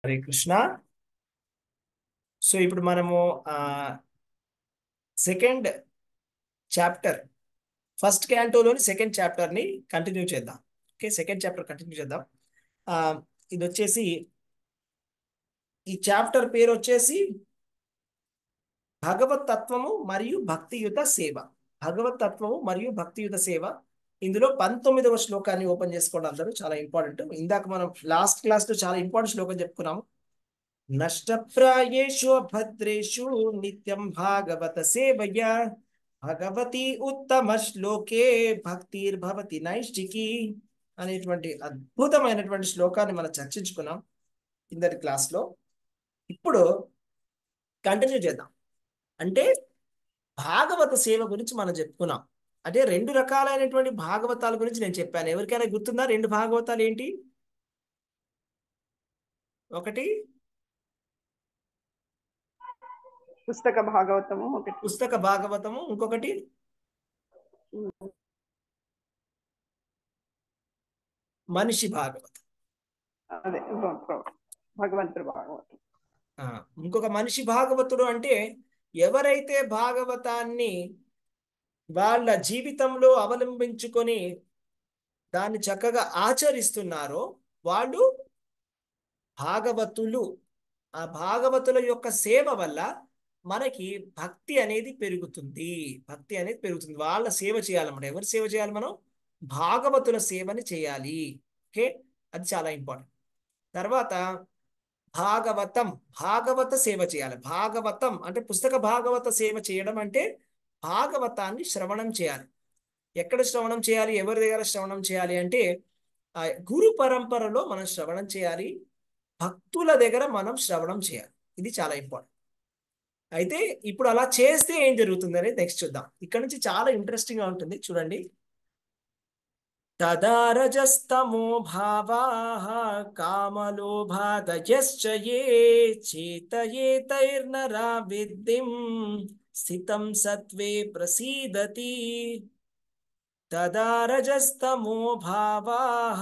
Hare Krishna. So ఇప్పుడు మనము ఆ సెకండ్ చాప్టర్, ఫస్ట్ క్యాంటోలోని సెకండ్ చాప్టర్ ని కంటిన్యూ చేద్దాం. ఓకే, సెకండ్ చాప్టర్ కంటిన్యూ చేద్దాం. ఆ ఇది వచ్చేసి, ఈ చాప్టర్ పేరు వచ్చేసి భగవత్ తత్వము మరియు భక్తియుత సేవ. భగవత్ తత్వము మరియు భక్తియుత సేవ. ఇందులో 19వ శ్లోకాన్ని ఓపెన్ చేసుకోవడం అందరూ చాలా ఇంపార్టెంట్. ఇందాక మనం లాస్ట్ క్లాస్ లో చాలా ఇంపార్టెంట్ శ్లోకం చెప్పుకున్నాము. నష్టప్రాయేషు అభద్రేషు నిత్యం భాగవత సేవయ భగవతి ఉత్తమ శ్లోకే భక్తిర్భవతి నైష్టికి అనేటువంటి అద్భుతమైనటువంటి శ్లోకాన్ని మనం చర్చించుకున్నాం కిందటి క్లాస్ లో. ఇప్పుడు కంటిన్యూ చేద్దాం. అంటే భాగవత సేవ గురించి మనం చెప్పుకున్నాం. అంటే రెండు రకాలైనటువంటి భాగవతాల గురించి నేను చెప్పాను. ఎవరికైనా గుర్తుందా రెండు భాగవతాలు ఏంటి? ఒకటి పుస్తక భాగవతము ఒకటి. పుస్తక భాగవతము, ఇంకొకటి మనిషి భాగవతం. అదే భగవంతుడు భాగవతం. ఇంకొక మనిషి భాగవతుడు అంటే ఎవరైతే భాగవతాన్ని వాళ్ళ జీవితంలో అవలంబించుకొని దాన్ని చక్కగా ఆచరిస్తున్నారో వాళ్ళు భాగవతులు. ఆ భాగవతుల యొక్క సేవ వల్ల మనకి భక్తి అనేది పెరుగుతుంది. భక్తి అనేది పెరుగుతుంది. వాళ్ళ సేవ చేయాలన్నమాట. ఎవరి సేవ చేయాలి? మనం భాగవతుల సేవని చేయాలి. ఓకే, అది చాలా ఇంపార్టెంట్. తర్వాత భాగవతం, భాగవత సేవ చేయాలి. భాగవతం అంటే పుస్తక భాగవత సేవ చేయడం అంటే భాగవతాన్ని శ్రవణం చేయాలి. ఎక్కడ శ్రవణం చేయాలి? ఎవరి దగ్గర శ్రవణం చేయాలి అంటే గురు పరంపరలో మనం శ్రవణం చేయాలి. భక్తుల దగ్గర మనం శ్రవణం చేయాలి. ఇది చాలా ఇంపార్టెంట్. అయితే ఇప్పుడు అలా చేస్తే ఏం జరుగుతుంది అనేది నెక్స్ట్ చూద్దాం. ఇక్కడ నుంచి చాలా ఇంట్రెస్టింగ్ గా ఉంటుంది, చూడండి. తదా రజస్తమో భావాః కామలోభాదయశ్చ యే చేతయేతైర్నరా విద్ధిం స్థితం సత్వే ప్రసీదతి. తదా రజస్తమో భావాః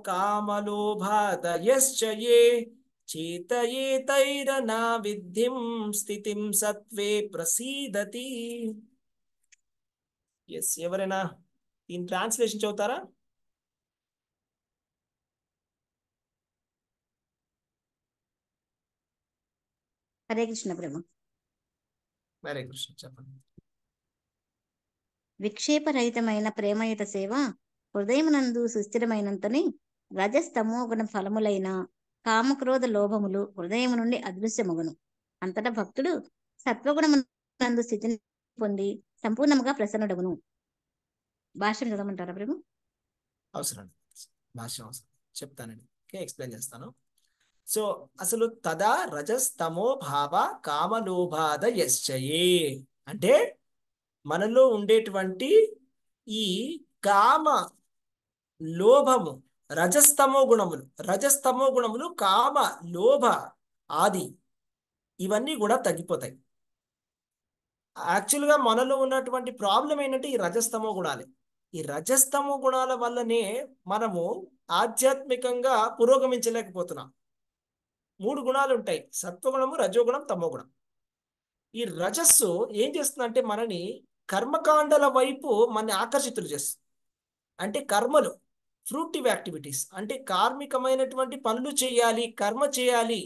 కామలోభాదయశ్చ యే చేతయేతైరనా విద్ధిం స్థితిం సత్వే ప్రసీదతి. ఎస్, ఎవరైనా దీని ట్రాన్స్లేషన్ చదువుతారా? హరే కృష్ణ ప్రభు. హరే కృష్ణ, చెప్పండి. విక్షేపరహితమైన ప్రేమయుత సేవ హృదయమునందు సుస్థిరమైనంతని రజస్తమో గుణ ఫలములైన కామక్రోధ లోభములు హృదయము నుండి అదృశ్యమగును. అంతటా భక్తుడు సత్వగుణమునందు స్థితిని పొంది సంపూర్ణముగా ప్రసన్నుడగును. భాష్యం చదవమంటారా ప్రభు? అవసరం భాష్యం అవసరం, చెప్తానండి. ఓకే, ఎక్స్ప్లెయిన్ చేస్తాను. సో అసలు తదా రజస్తమో భావ కామలోభాద యశ్చయే అంటే మనలో ఉండేటువంటి ఈ కామ లోభము, రజస్తమో గుణములు, రజస్తమో గుణములు కామ లోభ ఆది ఇవన్నీ కూడా తగ్గిపోతాయి. యాక్చువల్గా మనలో ఉన్నటువంటి ప్రాబ్లం ఏంటంటే ఈ రజస్తమో గుణాలే. ఈ రజస్తమో గుణాల వల్లనే మనము ఆధ్యాత్మికంగా పురోగమించలేకపోతున్నాం. 3 గుణాలు ఉంటాయి: సత్వగుణము, రజోగుణం, తమోగుణం. ఈ రజస్సు ఏం చేస్తుందంటే మనని కర్మకాండల వైపు మనని ఆకర్షితులు చేస్తుంది. అంటే కర్మలు, ఫ్రూటివ్ యాక్టివిటీస్, అంటే కార్మికమైనటువంటి పనులు చేయాలి, కర్మ చేయాలి.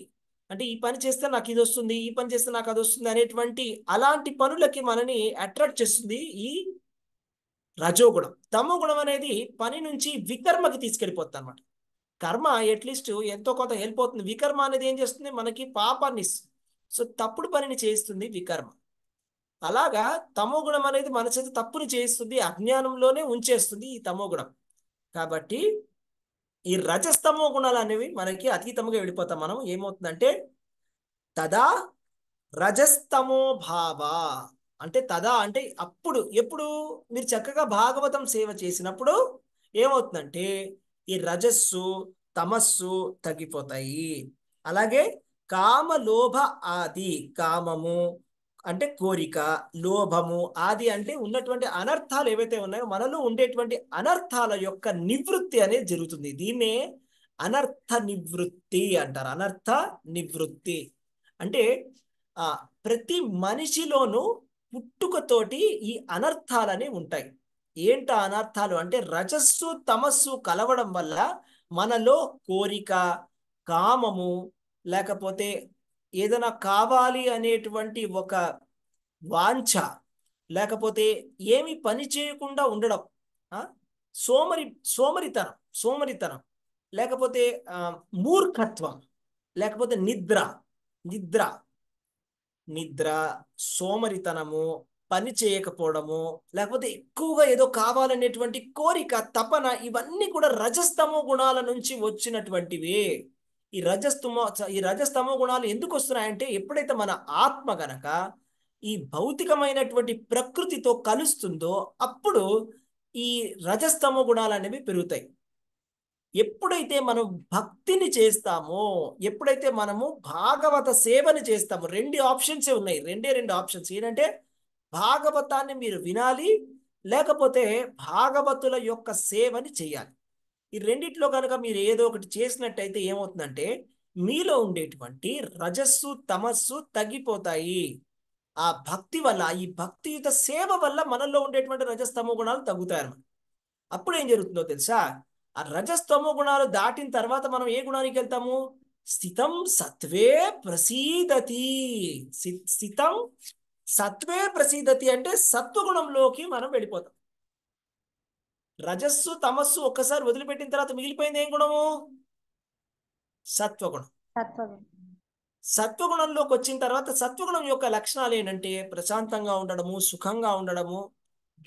అంటే ఈ పని చేస్తే నాకు ఇది వస్తుంది, ఈ పని చేస్తే నాకు అది వస్తుంది అనేటువంటి అలాంటి పనులకి మనని అట్రాక్ట్ చేస్తుంది ఈ రజోగుణం. తమోగుణం అనేది పని నుంచి వికర్మకి తీసుకెళ్ళిపోతుంది అనమాట. కర్మ అట్లీస్ట్ ఎంతో కొంత హెల్ప్ అవుతుంది. వికర్మ అనేది ఏం చేస్తుంది? మనకి పాపాన్ని ఇస్తుంది. సో తప్పుడు పనిని చేయిస్తుంది వికర్మ. అలాగా తమోగుణం అనేది మన చేత తప్పుని చేయిస్తుంది, అజ్ఞానంలోనే ఉంచేస్తుంది ఈ తమోగుణం. కాబట్టి ఈ రజస్తమో గుణాలు అనేవి మనకి అతీతముగా వెళ్ళిపోతాం మనం. ఏమవుతుందంటే తదా రజస్తమో భావ అంటే తదా అంటే అప్పుడు, ఎప్పుడు మీరు చక్కగా భాగవతం సేవ చేసినప్పుడు ఏమవుతుందంటే ఈ రజస్సు తమస్సు తగ్గిపోతాయి. అలాగే కామ లోభ ఆది, కామము అంటే కోరిక, లోభము ఆది అంటే ఉన్నటువంటి అనర్థాలు ఏవైతే ఉన్నాయో మనలో ఉండేటువంటి అనర్థాల యొక్క నివృత్తి అనేది జరుగుతుంది. దీన్నే అనర్థ నివృత్తి అంటారు. అనర్థ నివృత్తి అంటే ప్రతి మనిషిలోనూ పుట్టుకతోటి ఈ అనర్థాలని ఉంటాయి. ఏంట అనర్థాలు అంటే రజస్సు తమస్సు కలవడం వల్ల మనలో కోరిక, కామము, లేకపోతే ఏదైనా కావాలి అనేటువంటి ఒక వాంఛ, లేకపోతే ఏమి పని చేయకుండా ఉండడం, సోమరితనం సోమరితనం, లేకపోతే మూర్ఖత్వం, లేకపోతే నిద్ర నిద్ర నిద్ర సోమరితనము, పని చేయకపోవడము, లేకపోతే ఎక్కువగా ఏదో కావాలనేటువంటి కోరిక, తపన, ఇవన్నీ కూడా రజస్తమో గుణాల నుంచి వచ్చినటువంటివే. ఈ రజస్తమో గుణాలు ఎందుకు వస్తున్నాయంటే ఎప్పుడైతే మన ఆత్మ గనక ఈ భౌతికమైనటువంటి ప్రకృతితో కలుస్తుందో అప్పుడు ఈ రజస్తమో గుణాలు అనేవి పెరుగుతాయి. ఎప్పుడైతే మనం భక్తిని చేస్తామో, ఎప్పుడైతే మనము భాగవత సేవని చేస్తామో, రెండు ఆప్షన్సే ఉన్నాయి. రెండు ఆప్షన్స్ ఏంటంటే భాగవతాన్ని మీరు వినాలి, లేకపోతే భాగవతుల యొక్క సేవని చేయాలి. ఈ రెండిట్లో కనుక మీరు ఏదో ఒకటి చేసినట్టయితే ఏమవుతుందంటే మీలో ఉండేటువంటి రజస్సు తమస్సు తగ్గిపోతాయి. ఆ భక్తి వల్ల, ఈ భక్తియుత సేవ వల్ల మనలో ఉండేటువంటి రజస్తమో గుణాలు తగ్గుతాయి అన్నమాట. అప్పుడు ఏం జరుగుతుందో తెలుసా, ఆ రజస్తమో గుణాలు దాటిన తర్వాత మనం ఏ గుణానికి వెళ్తాము? స్థితం సత్వే ప్రసీదతి. స్థితం సత్వే ప్రసీదతి అంటే సత్వగుణంలోకి మనం వెళ్ళిపోతాం. రజస్సు తమస్సు ఒక్కసారి వదిలిపెట్టిన తర్వాత మిగిలిపోయింది ఏం గుణము? సత్వగుణం. సత్వగుణంలోకి వచ్చిన తర్వాత సత్వగుణం యొక్క లక్షణాలు ఏంటంటే ప్రశాంతంగా ఉండడము, సుఖంగా ఉండడము,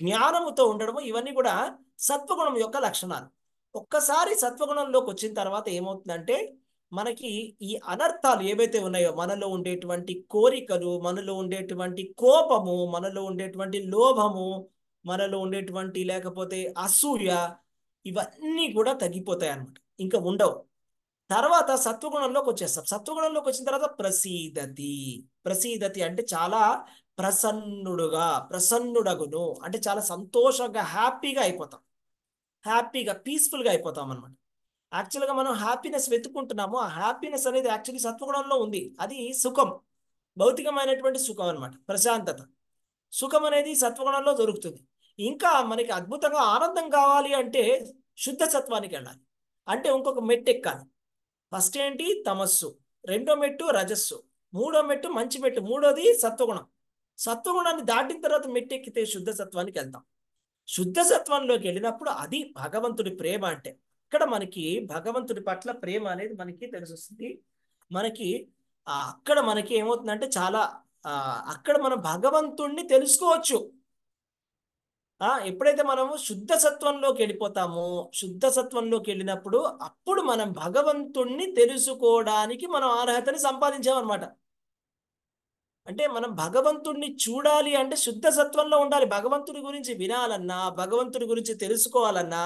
జ్ఞానముతో ఉండడము, ఇవన్నీ కూడా సత్వగుణం యొక్క లక్షణాలు. ఒక్కసారి సత్వగుణంలోకి వచ్చిన తర్వాత ఏమవుతుందంటే మనకి ఈ అనర్థాలు ఏవైతే ఉన్నాయో, మనలో ఉండేటువంటి కోరికలు, మనలో ఉండేటువంటి కోపము, మనలో ఉండేటువంటి లోభము, మనలో ఉండేటువంటి లేకపోతే అసూయ, ఇవన్నీ కూడా తగ్గిపోతాయి అన్నమాట, ఇంకా ఉండవు. తర్వాత సత్వగుణంలోకి వచ్చేస్తాం. సత్వగుణంలోకి వచ్చిన తర్వాత ప్రసీదతి. ప్రసీదతి అంటే చాలా ప్రసన్నుడగును అంటే చాలా సంతోషంగా, హ్యాపీగా అయిపోతాం. హ్యాపీగా, పీస్ఫుల్గా అయిపోతాం అనమాట. యాక్చువల్గా మనం హ్యాపీనెస్ వెతుక్కుంటున్నాము. ఆ హ్యాపీనెస్ అనేది యాక్చువల్లీ సత్వగుణంలో ఉంది. అది సుఖం, భౌతికమైనటువంటి సుఖం అనమాట, ప్రశాంతత. సుఖం అనేది సత్వగుణంలో దొరుకుతుంది. ఇంకా మనకి అద్భుతంగా ఆనందం కావాలి అంటే శుద్ధ సత్వానికి వెళ్ళాలి. అంటే ఇంకొక మెట్టు ఎక్కాలి. ఫస్ట్ ఏంటి? తమస్సు. రెండో మెట్టు రజస్సు. మూడో మెట్టు మంచి మెట్టు, మూడోది సత్వగుణం. సత్వగుణాన్ని దాటిన తర్వాత మెట్టు ఎక్కితే శుద్ధ సత్వానికి వెళ్తాం. శుద్ధ సత్వంలోకి వెళ్ళినప్పుడు అది భగవంతుడి ప్రేమ. అంటే ఇక్కడ మనకి భగవంతుడి పట్ల ప్రేమ అనేది మనకి తెలిసొస్తుంది. మనకి అక్కడ మనకి ఏమవుతుందంటే చాలా అక్కడ మనం భగవంతుణ్ణి తెలుసుకోవచ్చు. ఎప్పుడైతే మనము శుద్ధ సత్వంలోకి వెళ్ళిపోతామో, శుద్ధ సత్వంలోకి వెళ్ళినప్పుడు అప్పుడు మనం భగవంతుణ్ణి తెలుసుకోవడానికి మనం అర్హతని సంపాదించామన్నమాట. అంటే మనం భగవంతుడిని చూడాలి అంటే శుద్ధ సత్వంలో ఉండాలి. భగవంతుడి గురించి వినాలన్నా, భగవంతుడి గురించి తెలుసుకోవాలన్నా,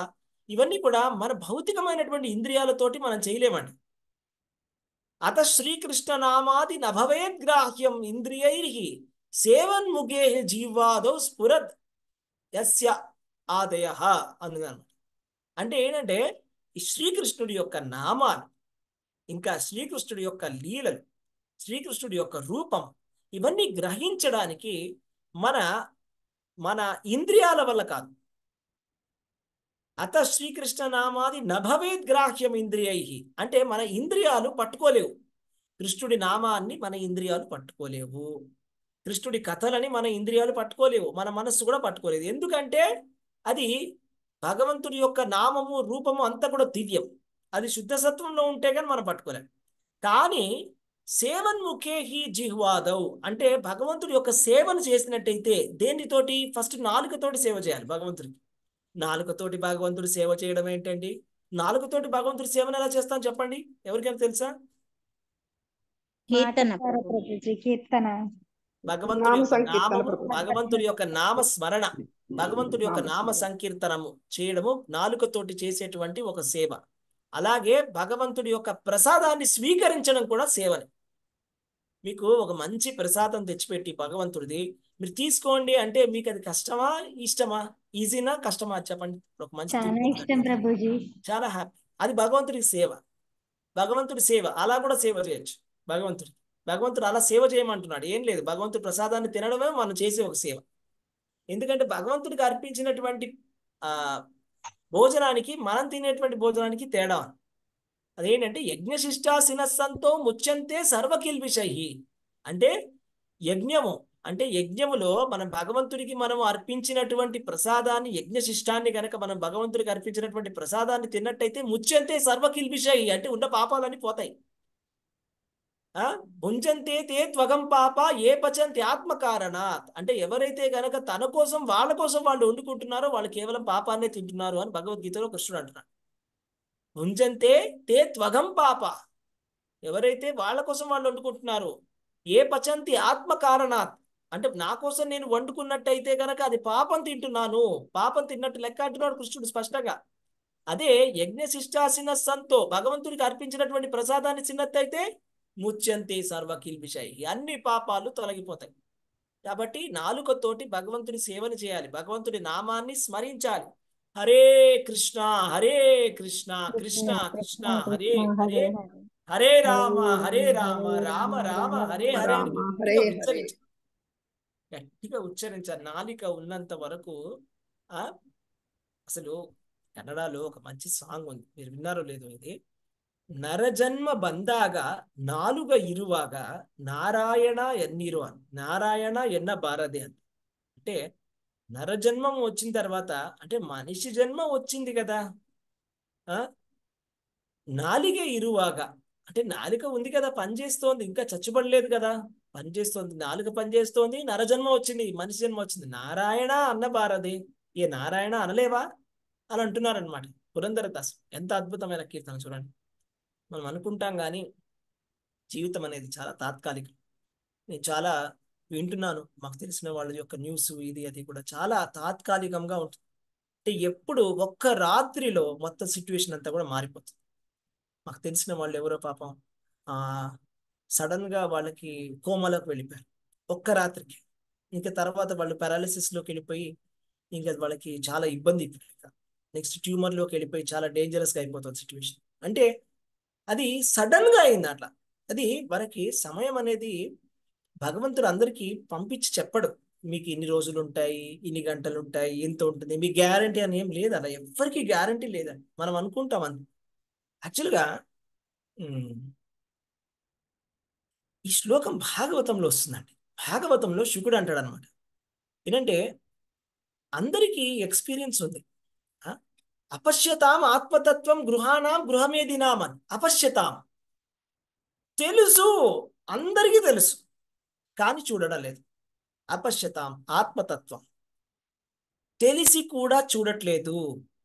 ఇవన్నీ కూడా మన భౌతికమైనటువంటి ఇంద్రియాలతోటి మనం చేయలేమండి. అత శ్రీకృష్ణ నామాది నభవేద్గ్రాహ్యం ఇంద్రియైర్హి సేవన్ముఖే జీవాదో స్ఫురద్ యస్య ఆదయ అందుకని. అంటే ఏంటంటే ఈ శ్రీకృష్ణుడి యొక్క నామాలు, ఇంకా శ్రీకృష్ణుడి యొక్క లీలలు, శ్రీకృష్ణుడి యొక్క రూపం, ఇవన్నీ గ్రహించడానికి మన ఇంద్రియాల వల్ల కాదు. అత శ్రీకృష్ణ నామాది నభవేద్గ్రాహ్యం ఇంద్రియై అంటే మన ఇంద్రియాలు పట్టుకోలేవు. కృష్ణుడి నామాన్ని మన ఇంద్రియాలు పట్టుకోలేవు. కృష్ణుడి కథలని మన ఇంద్రియాలు పట్టుకోలేవు. మన మనస్సు కూడా పట్టుకోలేదు. ఎందుకంటే అది భగవంతుడి యొక్క నామము, రూపము అంతా కూడా దివ్యం. అది శుద్ధ సత్వంలో ఉంటే కానీ మనం పట్టుకోలేం. కానీ సేవన్ముఖేహి జిహ్వాదౌ అంటే భగవంతుడి యొక్క సేవను చేసినట్టయితే దేనితోటి? ఫస్ట్ నాలుకతోటి సేవ చేయాలి భగవంతుడికి. నాలుకతోటి భగవంతుడి సేవ చేయడం ఏంటండి? నాలుకతోటి భగవంతుడి సేవను ఎలా చేస్తాను చెప్పండి, ఎవరికైనా తెలుసా? భగవంతుడి యొక్క నామ స్మరణ, భగవంతుడి యొక్క నామ సంకీర్తనము చేయడము నాలుకతోటి చేసేటువంటి ఒక సేవ. అలాగే భగవంతుడి యొక్క ప్రసాదాన్ని స్వీకరించడం కూడా సేవనే. మీకు ఒక మంచి ప్రసాదం తెచ్చిపెట్టి భగవంతుడిది మీరు తీసుకోండి అంటే మీకు అది కష్టమా, ఇష్టమా, ఈజీనా, కష్టమా చెప్పండి. ఒక మంచి చాలా ఇష్టం ప్రభుజీ. చాలా హ్యాపీ. అది భగవంతుడికి సేవ. భగవంతుడి సేవ అలా కూడా సేవ చేయొచ్చు. భగవంతుడు అలా సేవ చేయమంటున్నాడు. ఏం లేదు, భగవంతుడి ప్రసాదాన్ని తినడమే మనం చేసే ఒక సేవ. ఎందుకంటే భగవంతుడికి అర్పించినటువంటి ఆ భోజనానికి మనం తినేటువంటి భోజనానికి తేడా. అదేంటంటే యజ్ఞశిష్టాసినస్సంతో ముచ్యంతే సర్వకిల్బిషై. అంటే యజ్ఞము అంటే యజ్ఞములో మనం భగవంతుడికి మనం అర్పించినటువంటి ప్రసాదాన్ని, యజ్ఞశిష్టాన్ని కనుక మనం భగవంతుడికి అర్పించినటువంటి ప్రసాదాన్ని తిన్నట్టయితే ముచ్యంతే సర్వకిల్బిషై అంటే ఉన్న పాపాలన్నీ పోతాయి. భుంజంతే తే త్వగం పాప ఏ పచంతి ఆత్మకారణాత్ అంటే ఎవరైతే గనక తన కోసం వాళ్ళ కోసం వాళ్ళు వండుకుంటున్నారో వాళ్ళు కేవలం పాపాన్నే తింటున్నారు అని భగవద్గీతలో కృష్ణుడు అంటున్నాడు. భుంజంతే తే త్వగం పాప ఎవరైతే వాళ్ళ కోసం వాళ్ళు వండుకుంటున్నారో ఏ పచంతి ఆత్మకారణాత్ అంటే నా కోసం నేను వండుకున్నట్టయితే గనక అది పాపం తింటున్నాను, పాపం తిన్నట్టు లెక్క అంటున్నాడు కృష్ణుడు స్పష్టంగా. అదే యజ్ఞశిష్టాసిన సంతో భగవంతుడికి అర్పించినటువంటి ప్రసాదాన్ని తిన్నట్టయితే ముచ్యంతే సర్వకిల్బిషై అన్ని పాపాలు తొలగిపోతాయి. కాబట్టి నాలుకతోటి భగవంతుని సేవను చేయాలి, భగవంతుడి నామాన్ని స్మరించాలి. హరే కృష్ణ హరే కృష్ణ కృష్ణ కృష్ణ హరే హరే హరే రామ రామ రామ హరే హరే అని హరే గట్టిగా హరే. ఉచ్చరించాలి. గట్టిగా ఉచ్చరించాలి. నాలిక ఉన్నంత వరకు. అసలు కన్నడలో ఒక మంచి సాంగ్ ఉంది, మీరు విన్నారో లేదో. ఇది నరజన్మ ಬಂದಾಗ నాలుగ ఇరుವಾಗ నారాయణ ఎన్నీరు అని, నారాయణ ఎన్న బారదే అని. అంటే నరజన్మం వచ్చిన తర్వాత అంటే మనిషి జన్మ వచ్చింది కదా, నాలిగ ఇరుವಾಗ అంటే నాలిక ఉంది కదా, పనిచేస్తోంది, ఇంకా చచ్చుబడలేదు కదా, పనిచేస్తోంది, నాలుక పనిచేస్తోంది, నరజన్మ వచ్చింది, మనిషి జన్మ వచ్చింది, నారాయణ అన్న బారదే ఏ నారాయణ అనలేవా అని అంటున్నారనమాట పురంధరదాస్. ఎంత అద్భుతమైన కీర్తన చూడండి. మనం అనుకుంటాం కానీ జీవితం అనేది చాలా తాత్కాలికం. నేను చాలా వింటున్నాను, మాకు తెలిసిన వాళ్ళ యొక్క న్యూస్ ఇది అది కూడా చాలా తాత్కాలికంగా ఉంటుంది. అంటే ఎప్పుడు ఒక్క రాత్రిలో మొత్తం సిచ్యువేషన్ అంతా కూడా మారిపోతుంది. మాకు తెలిసిన వాళ్ళు ఎవరో పాపం సడన్ గా వాళ్ళకి కోమలోకి వెళ్ళిపోయారు ఒక్క రాత్రికి. ఇంకా తర్వాత వాళ్ళు పారాలిసిస్లోకి వెళ్ళిపోయి ఇంకా వాళ్ళకి చాలా ఇబ్బంది. నెక్స్ట్ ట్యూమర్లోకి వెళ్ళిపోయి చాలా డేంజరస్గా అయిపోతుంది సిచ్యువేషన్. అంటే అది సడన్ గా అయింది అట్లా. అది మనకి సమయం అనేది భగవంతుడు అందరికీ పంపించి చెప్పడు, మీకు ఇన్ని రోజులు ఉంటాయి, ఇన్ని గంటలు ఉంటాయి, ఇంత ఉంటుంది, మీకు గ్యారంటీ అని ఏం లేదు. అలా ఎవరికి గ్యారంటీ లేదండి, మనం అనుకుంటాం అంత. యాక్చువల్గా ఈ శ్లోకం భాగవతంలో వస్తుందండి. భాగవతంలో శుకుడు అంటాడు అనమాట, ఏంటంటే అందరికీ ఎక్స్పీరియన్స్ ఉంది. అపశ్యతాం ఆత్మతత్వం గృహాణం గృహమేదినాం అని. అపశ్యతాం తెలుసు, అందరికీ తెలుసు, కానీ చూడడం లేదు. అపశ్యతాం ఆత్మతత్వం తెలిసి కూడా చూడట్లేదు.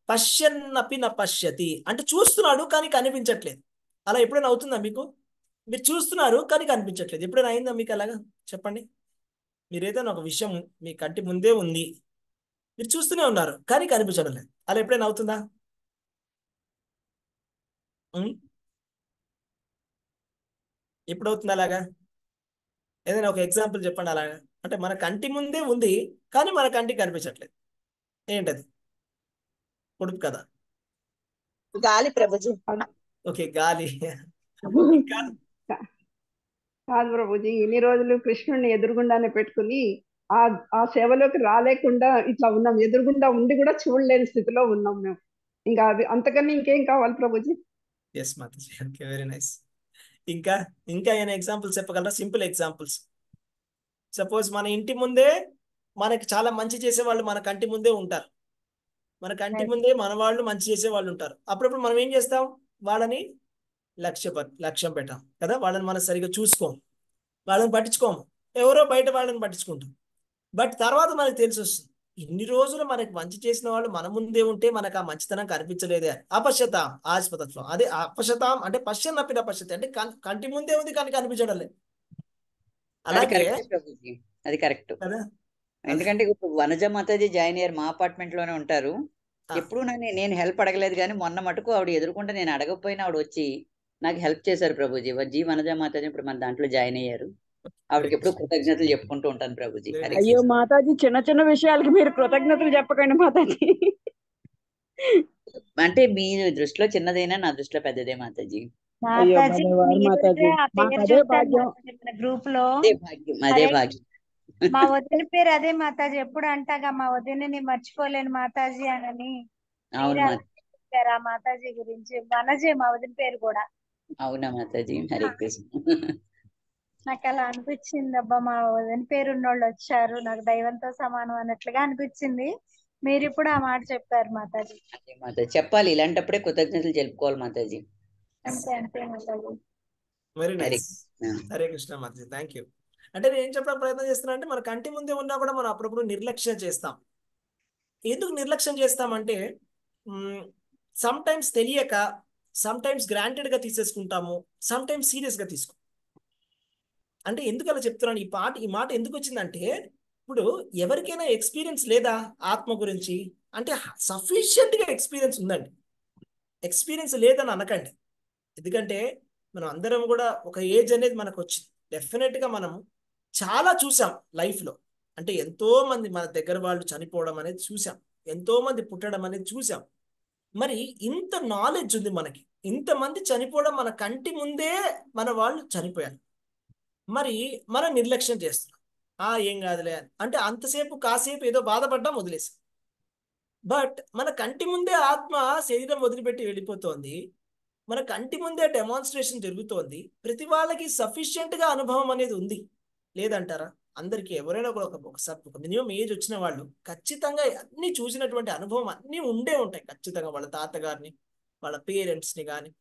పశ్యన్నపి న పశ్యతి అంటే చూస్తున్నాడు కానీ కనిపించట్లేదు. అలా ఎప్పుడైనా అవుతుందా మీకు? మీరు చూస్తున్నారు కానీ కనిపించట్లేదు, ఎప్పుడైనా అయిందా మీకు అలాగా? చెప్పండి. మీరు ఏదైనా ఒక విషయం మీ కంటి ముందే ఉంది, మీరు చూస్తూనే ఉన్నారు కానీ కనిపించడం లేదు, అలా ఎప్పుడైనా అవుతుందా? ఎప్పుడవుతుంది అలాగా? ఏదైనా ఒక ఎగ్జాంపుల్ చెప్పండి అలాగా. అంటే మన కంటి ముందే ఉంది కానీ మన కంటికి కనిపించట్లేదు, ఏంటది? పొడుపు కదా? గాలి ప్రభుజీ. ఓకే, గాలి. ఇంకా కాదు ప్రభుజీ, ఇన్ని రోజులు కృష్ణుడిని ఎదురుగుండానే పెట్టుకుని ఆ ఆ సేవలోకి రాలేకుండా ఇట్లా ఉన్నాం, ఎదురుగుండా ఉండి కూడా చూడలేని స్థితిలో ఉన్నాం మేము. ఇంకా అది అంతకన్నా ఇంకేం కావాలి Prabhuji? Yes Mataji, okay, very nice. ఇంకా ఇంకా ఏమైనా ఎగ్జాంపుల్స్ చెప్పగలరా? Simple examples. సపోజ్ మన ఇంటి ముందే మనకి చాలా మంచి చేసే వాళ్ళు మన కంటి ముందే ఉంటారు, మన కంటి ముందే మన వాళ్ళు మంచి చేసే వాళ్ళు ఉంటారు. అప్పుడప్పుడు మనం ఏం చేస్తాం? వాళ్ళని లక్ష్యం పెట్టాం కదా, వాళ్ళని మనం సరిగ్గా చూసుకోం, వాళ్ళని పట్టించుకోము, ఎవరో బయట వాళ్ళని పట్టించుకుంటాం. బట్ తర్వాత మనకు తెలిసి వస్తుంది, ఇన్ని రోజులు మనకి మంచి చేసిన వాళ్ళు మన ముందే ఉంటే మనకు ఆ మంచితనం కనిపించలేదే. అపశ్యతాం ఆస్పతత్వం. అదే అపశ్యతాం అంటే పశ్యన్నపిన పశ్యతి అంటే కంటి ముందే ఉంది కానీ కనిపించడం లేదు. అలాగే ప్రభుజీ అది కరెక్ట్ కదా. ఎందుకంటే ఇప్పుడు వనజ మాతాజీ జాయిన్ అయ్యారు, మా అపార్ట్మెంట్ లోనే ఉంటారు. ఎప్పుడు నేను హెల్ప్ అడగలేదు కానీ మొన్న మటుకు ఆవిడ ఎదుర్కొంటే నేను అడగకపోయినా ఆవిడ వచ్చి నాకు హెల్ప్ చేశారు ప్రభుజీ. జీ వనజ మాతాజీ ఇప్పుడు మన దాంట్లో జాయిన్ అయ్యారు. ఆవిడకి ఎప్పుడు కృతజ్ఞతలు చెప్పుకుంటూ ఉంటాను ప్రభుజీ. అయ్యో మాతాజీ, చిన్న చిన్న విషయాలకి మీరు కృతజ్ఞతలు చెప్పకండి మాతాజీ. అంటే మీ దృష్టిలో చిన్నదైనా నా దృష్టిలో పెద్దదే మాతాజీ. అయ్యో మాతాజీ భలేవారు మీరు మాతాజీ, ఆ మాకు పేరు అదే చూసాను భాగ్యం. మాతాజీ మన గ్రూప్ లో. అదే భాగ్యం, అదే అదే భాగ్యం. మా వదిన పేరు అదే మాతాజీ. ఎప్పుడు అంటాగా మా వదినని మర్చిపోలేను మాతాజీ అని. అవును మీరు మా అలా చెప్పారు ఆ మాతాజీ గురించి. వనజే మా వదిన పేరు కూడా. అవునా మాతాజీ, హరే కృష్ణ. నాకు అలా అనిపించింది, అబ్బా మా వదిన పేరు ఉన్నోళ్ళు వచ్చారు, నాకు దైవంతో సమానం అన్నట్లుగా అనిపించింది. మీరు ఇప్పుడు ఆ మాట చెప్పారు మాతాజీ. అదే మాతాజీ, చెప్పాలి, ఇలాంటప్పుడే కృతజ్ఞతలు చెప్పుకోవాలి మాతాజీ. అంతే అంతే Mataji. Very Hare nice. Krishna. Hare Krishna Mataji, thank you. అంటే నేను ఏం చెప్పడానికి ప్రయత్నం చేస్తున్నా అంటే మన కంటి ముందే ఉన్నా కూడా మనం అప్పుడప్పుడు నిర్లక్ష్యం చేస్తాం. ఎందుకు నిర్లక్ష్యం చేస్తామంటే సమ్ టైమ్స్ తెలియక, సమ్ టైమ్స్ గ్రాంటెడ్గా తీసేసుకుంటాము, సమ్ టైమ్స్ సీరియస్గా తీసుకుంటాం. అంటే ఎందుకు అలా చెప్తున్నాను, ఈ మాట ఎందుకు వచ్చిందంటే, ఇప్పుడు ఎవరికైనా ఎక్స్పీరియన్స్ లేదా ఆత్మ గురించి అంటే సఫిషియెంట్గా ఎక్స్పీరియన్స్ ఉందండి. ఎక్స్పీరియన్స్ లేదని అనకండి. ఎందుకంటే మనం అందరం కూడా ఒక ఏజ్ అనేది మనకు వచ్చింది. డెఫినెట్గా మనం చాలా చూసాం లైఫ్లో. అంటే ఎంతో మంది మన దగ్గర వాళ్ళు చనిపోవడం అనేది చూసాం, ఎంతో మంది పుట్టడం అనేది చూసాం. మరి ఇంత నాలెడ్జ్ ఉంది మనకి, ఇంతమంది చనిపోవడం మన కంటి ముందే మన వాళ్ళు చనిపోయారు. మరి మనం నిర్లక్ష్యం చేస్తున్నాం. ఏం కాదులే అంటే అంతసేపు కాసేపు ఏదో బాధపడ్డాం, వదిలేసాం. బట్ మన కంటి ముందే ఆత్మ శరీరం వదిలిపెట్టి వెళ్ళిపోతోంది, మన కంటి ముందే డెమాన్స్ట్రేషన్ జరుగుతోంది. ప్రతి వాళ్ళకి సఫిషియెంట్గా అనుభవం అనేది ఉంది లేదంటారా? అందరికీ ఎవరైనా కూడా ఒక మినిమం ఏజ్ వచ్చిన వాళ్ళు ఖచ్చితంగా అన్ని చూసినటువంటి అనుభవం అన్నీ ఉండే ఉంటాయి ఖచ్చితంగా. వాళ్ళ తాతగారిని, వాళ్ళ పేరెంట్స్ని కానీ,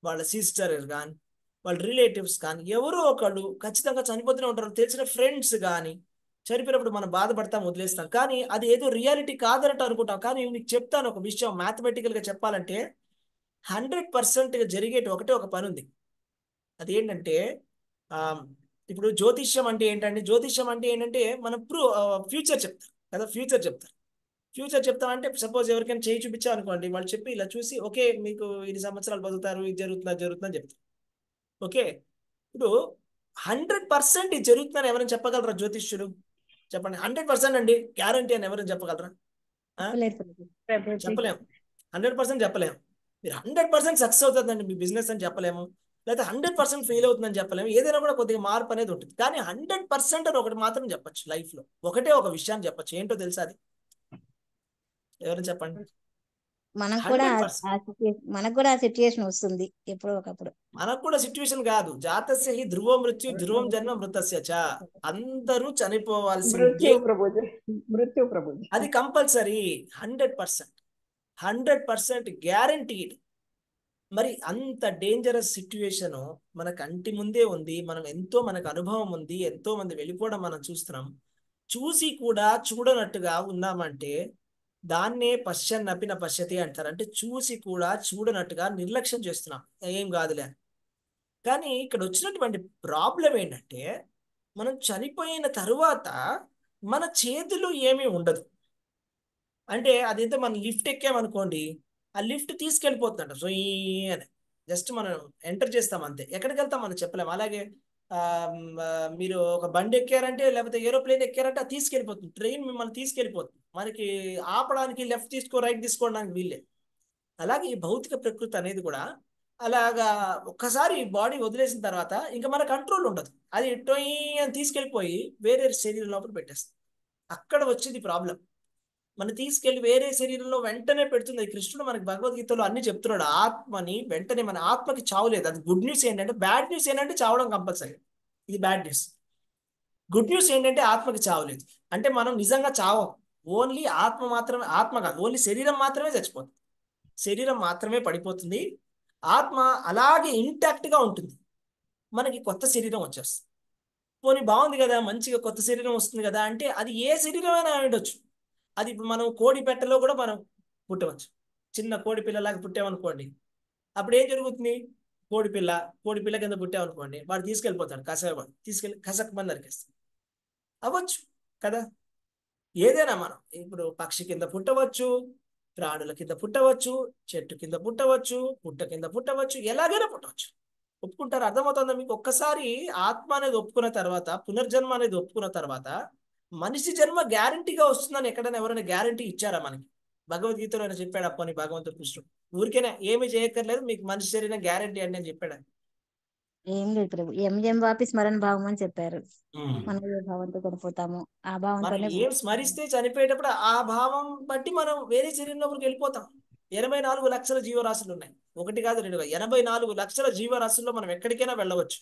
వాళ్ళ సిస్టర్ కానీ, వాళ్ళ రిలేటివ్స్ కానీ ఎవరో ఒకళ్ళు ఖచ్చితంగా చనిపోతూనే ఉంటారు. తెలిసిన ఫ్రెండ్స్ కానీ చనిపోయినప్పుడు మనం బాధపడతాం, వదిలేస్తాం. కానీ అది ఏదో రియాలిటీ కాదన్నట్టు అనుకుంటాం. కానీ మీకు చెప్తాను ఒక విషయం, మ్యాథమెటికల్గా చెప్పాలంటే 100% జరిగేటి ఒక పని ఉంది. అదేంటంటే ఇప్పుడు జ్యోతిష్యం అంటే ఏంటంటే, జ్యోతిష్యం అంటే ఏంటంటే మనం ఫ్యూచర్ చెప్తారు కదా, ఫ్యూచర్ చెప్తామంటే సపోజ్ ఎవరికైనా చేయి చూపించాం అనుకోండి, వాళ్ళు చెప్పి ఇలా చూసి ఓకే మీకు 2 సంవత్సరాలు బతుకుతారు, ఇది జరుగుతుందని చెప్తారు. ఓకే, ఇప్పుడు 100% ఇది జరుగుతుందని ఎవరైనా చెప్పగలరా జ్యోతిష్యుడు? చెప్పండి. 100% అండి గ్యారంటీ అని ఎవరైనా చెప్పగలరా? చెప్పలేము. 100% చెప్పలేము. మీరు 100% సక్సెస్ అవుతుందండి మీ బిజినెస్ అని చెప్పలేము, లేదా 100% ఫెయిల్ అవుతుందని చెప్పలేము. ఏదైనా కూడా కొద్దిగా మార్పు అనేది ఉంటుంది. కానీ 100% అని ఒకటి మాత్రం చెప్పచ్చు లైఫ్లో. ఒక విషయాన్ని చెప్పచ్చు. ఏంటో తెలుసా అది? ఎవరైనా చెప్పండి. మనకు కూడా 100%. మనకు కూడా ఆ సిచ్యుయేషన్ వస్తుంది ఎప్పుడో ఒకప్పుడు. మనకు కూడా సిచ్యువేషన్ కాదు, జాతస్య హి ధ్రువ మృత్యు ధ్రువం జన్మ మృతస్య చ. అందరూ చనిపోవాల్సిందే, మృత్యు ప్రభుజీ అది కంపల్సరీ. 100% గ్యారంటీడ్. మరి అంత డేంజరస్ సిచ్యువేషన్ మన కంటి ముందే ఉంది, మనకు అనుభవం ఉంది, ఎంతో మంది వెళ్ళిపోవడం మనం చూస్తున్నాం. చూసి కూడా చూడనట్టుగా ఉన్నామంటే దాన్నే పశ్యన్నపిన పశ్యతి అంటారు. అంటే చూసి కూడా చూడనట్టుగా నిర్లక్ష్యం చేస్తున్నాం, ఏం కాదులే. కానీ ఇక్కడ వచ్చినటువంటి ప్రాబ్లం ఏంటంటే, మనం చనిపోయిన తరువాత మన చేతులు ఏమీ ఉండదు. అంటే అదైతే మనం లిఫ్ట్ ఎక్కామనుకోండి, ఆ లిఫ్ట్ తీసుకెళ్ళిపోతుందంట సో అని. జస్ట్ మనం ఎంటర్ చేస్తాం అంతే, ఎక్కడికి వెళ్తాం మనం చెప్పలేము. అలాగే మీరు ఒక బండి ఎక్కారంటే, లేకపోతే ఏరోప్లేన్ ఎక్కారంటే అది తీసుకెళ్ళిపోతుంది. ట్రైన్ మిమ్మల్ని తీసుకెళ్ళిపోతుంది, మనకి ఆపడానికి లెఫ్ట్ రైట్ తీసుకోవడానికి వీళ్ళే. అలాగే ఈ భౌతిక ప్రకృతి అనేది కూడా అలాగా ఒక్కసారి బాడీ వదిలేసిన తర్వాత ఇంకా మన కంట్రోల్ ఉండదు. అది టొయ్ అని తీసుకెళ్ళిపోయి వేరే శరీరం లోపల పెట్టేస్తుంది. అక్కడ వచ్చేది ప్రాబ్లం. మనం తీసుకెళ్లి వేరే శరీరంలో వెంటనే పెడుతుంది. కృష్ణుడు మనకి భగవద్గీతలో అన్ని చెప్తున్నాడు. ఆత్మని వెంటనే, మన ఆత్మకి చావు లేదు. అది గుడ్ న్యూస్ ఏంటంటే, బ్యాడ్ న్యూస్ ఏంటంటే చావడం కంపల్సరీ. ఇది బ్యాడ్ న్యూస్. గుడ్ న్యూస్ ఏంటంటే ఆత్మకి చావు లేదు. అంటే మనం నిజంగా చావం, ఓన్లీ ఆత్మ మాత్రమే, ఆత్మ కాదు, ఓన్లీ శరీరం మాత్రమే చచ్చిపోతుంది, శరీరం మాత్రమే పడిపోతుంది. ఆత్మ అలాగే ఇంటాక్ట్గా ఉంటుంది. మనకి కొత్త శరీరం వచ్చేస్తుంది. పోనీ బాగుంది కదా, మంచిగా కొత్త శరీరం వస్తుంది కదా అంటే, అది ఏ శరీరం అయినా ఉండొచ్చు. అది ఇప్పుడు మనం కోడి పెట్టలో కూడా మనం పుట్టవచ్చు. చిన్న కోడి పిల్లలాగా పుట్టామనుకోండి, అప్పుడు ఏం జరుగుతుంది? కోడి పిల్ల కింద పుట్టామనుకోండి, వాడు తీసుకెళ్ళిపోతాడు, వాడు తీసుకెళ్ళి కసక్ మంది నరికేస్తాడు. అవ్వచ్చు కదా. ఏదైనా మనం ఇప్పుడు పక్షి కింద పుట్టవచ్చు, ప్రాణుల కింద పుట్టవచ్చు, చెట్టు కింద పుట్టవచ్చు, పుట్ట కింద పుట్టవచ్చు, ఎలాగైనా పుట్టవచ్చు. ఒప్పుకుంటారు? అర్థమవుతుందా మీకు? ఒక్కసారి ఆత్మ అనేది ఒప్పుకున్న తర్వాత, పునర్జన్మ అనేది ఒప్పుకున్న తర్వాత, మనిషి జన్మ గ్యారంటీగా వస్తుందని ఎక్కడైనా ఎవరైనా గ్యారంటీ ఇచ్చారా మనకి? భగవద్గీతలో ఆయన చెప్పాడు, అప్పని భగవంతుడు కృష్ణుడు ఊరికేనా ఏమి చేయక్కర్లేదు, మీకు మనిషి శరీరం గ్యారంటీ అండి అని చెప్పాడు. ఏం లేదు ప్రభు. ఎంజం వాపి స్మరణ భావం అని చెప్పారు. ఉమ్. మనం ఏ భావంతో చనిపోతామో ఆ మనం భావంతోనే ఏం స్మరిస్తే చనిపోయేటప్పుడు ఆ భావం బట్టి మనం వేరే శరీరంలోకి వెళ్ళిపోతాం. 84 లక్షల జీవరాశులు ఉన్నాయి, ఒకటి కాదు రెండు కాదు, 84 లక్షల జీవరాశుల్లో మనం ఎక్కడికైనా వెళ్ళవచ్చు.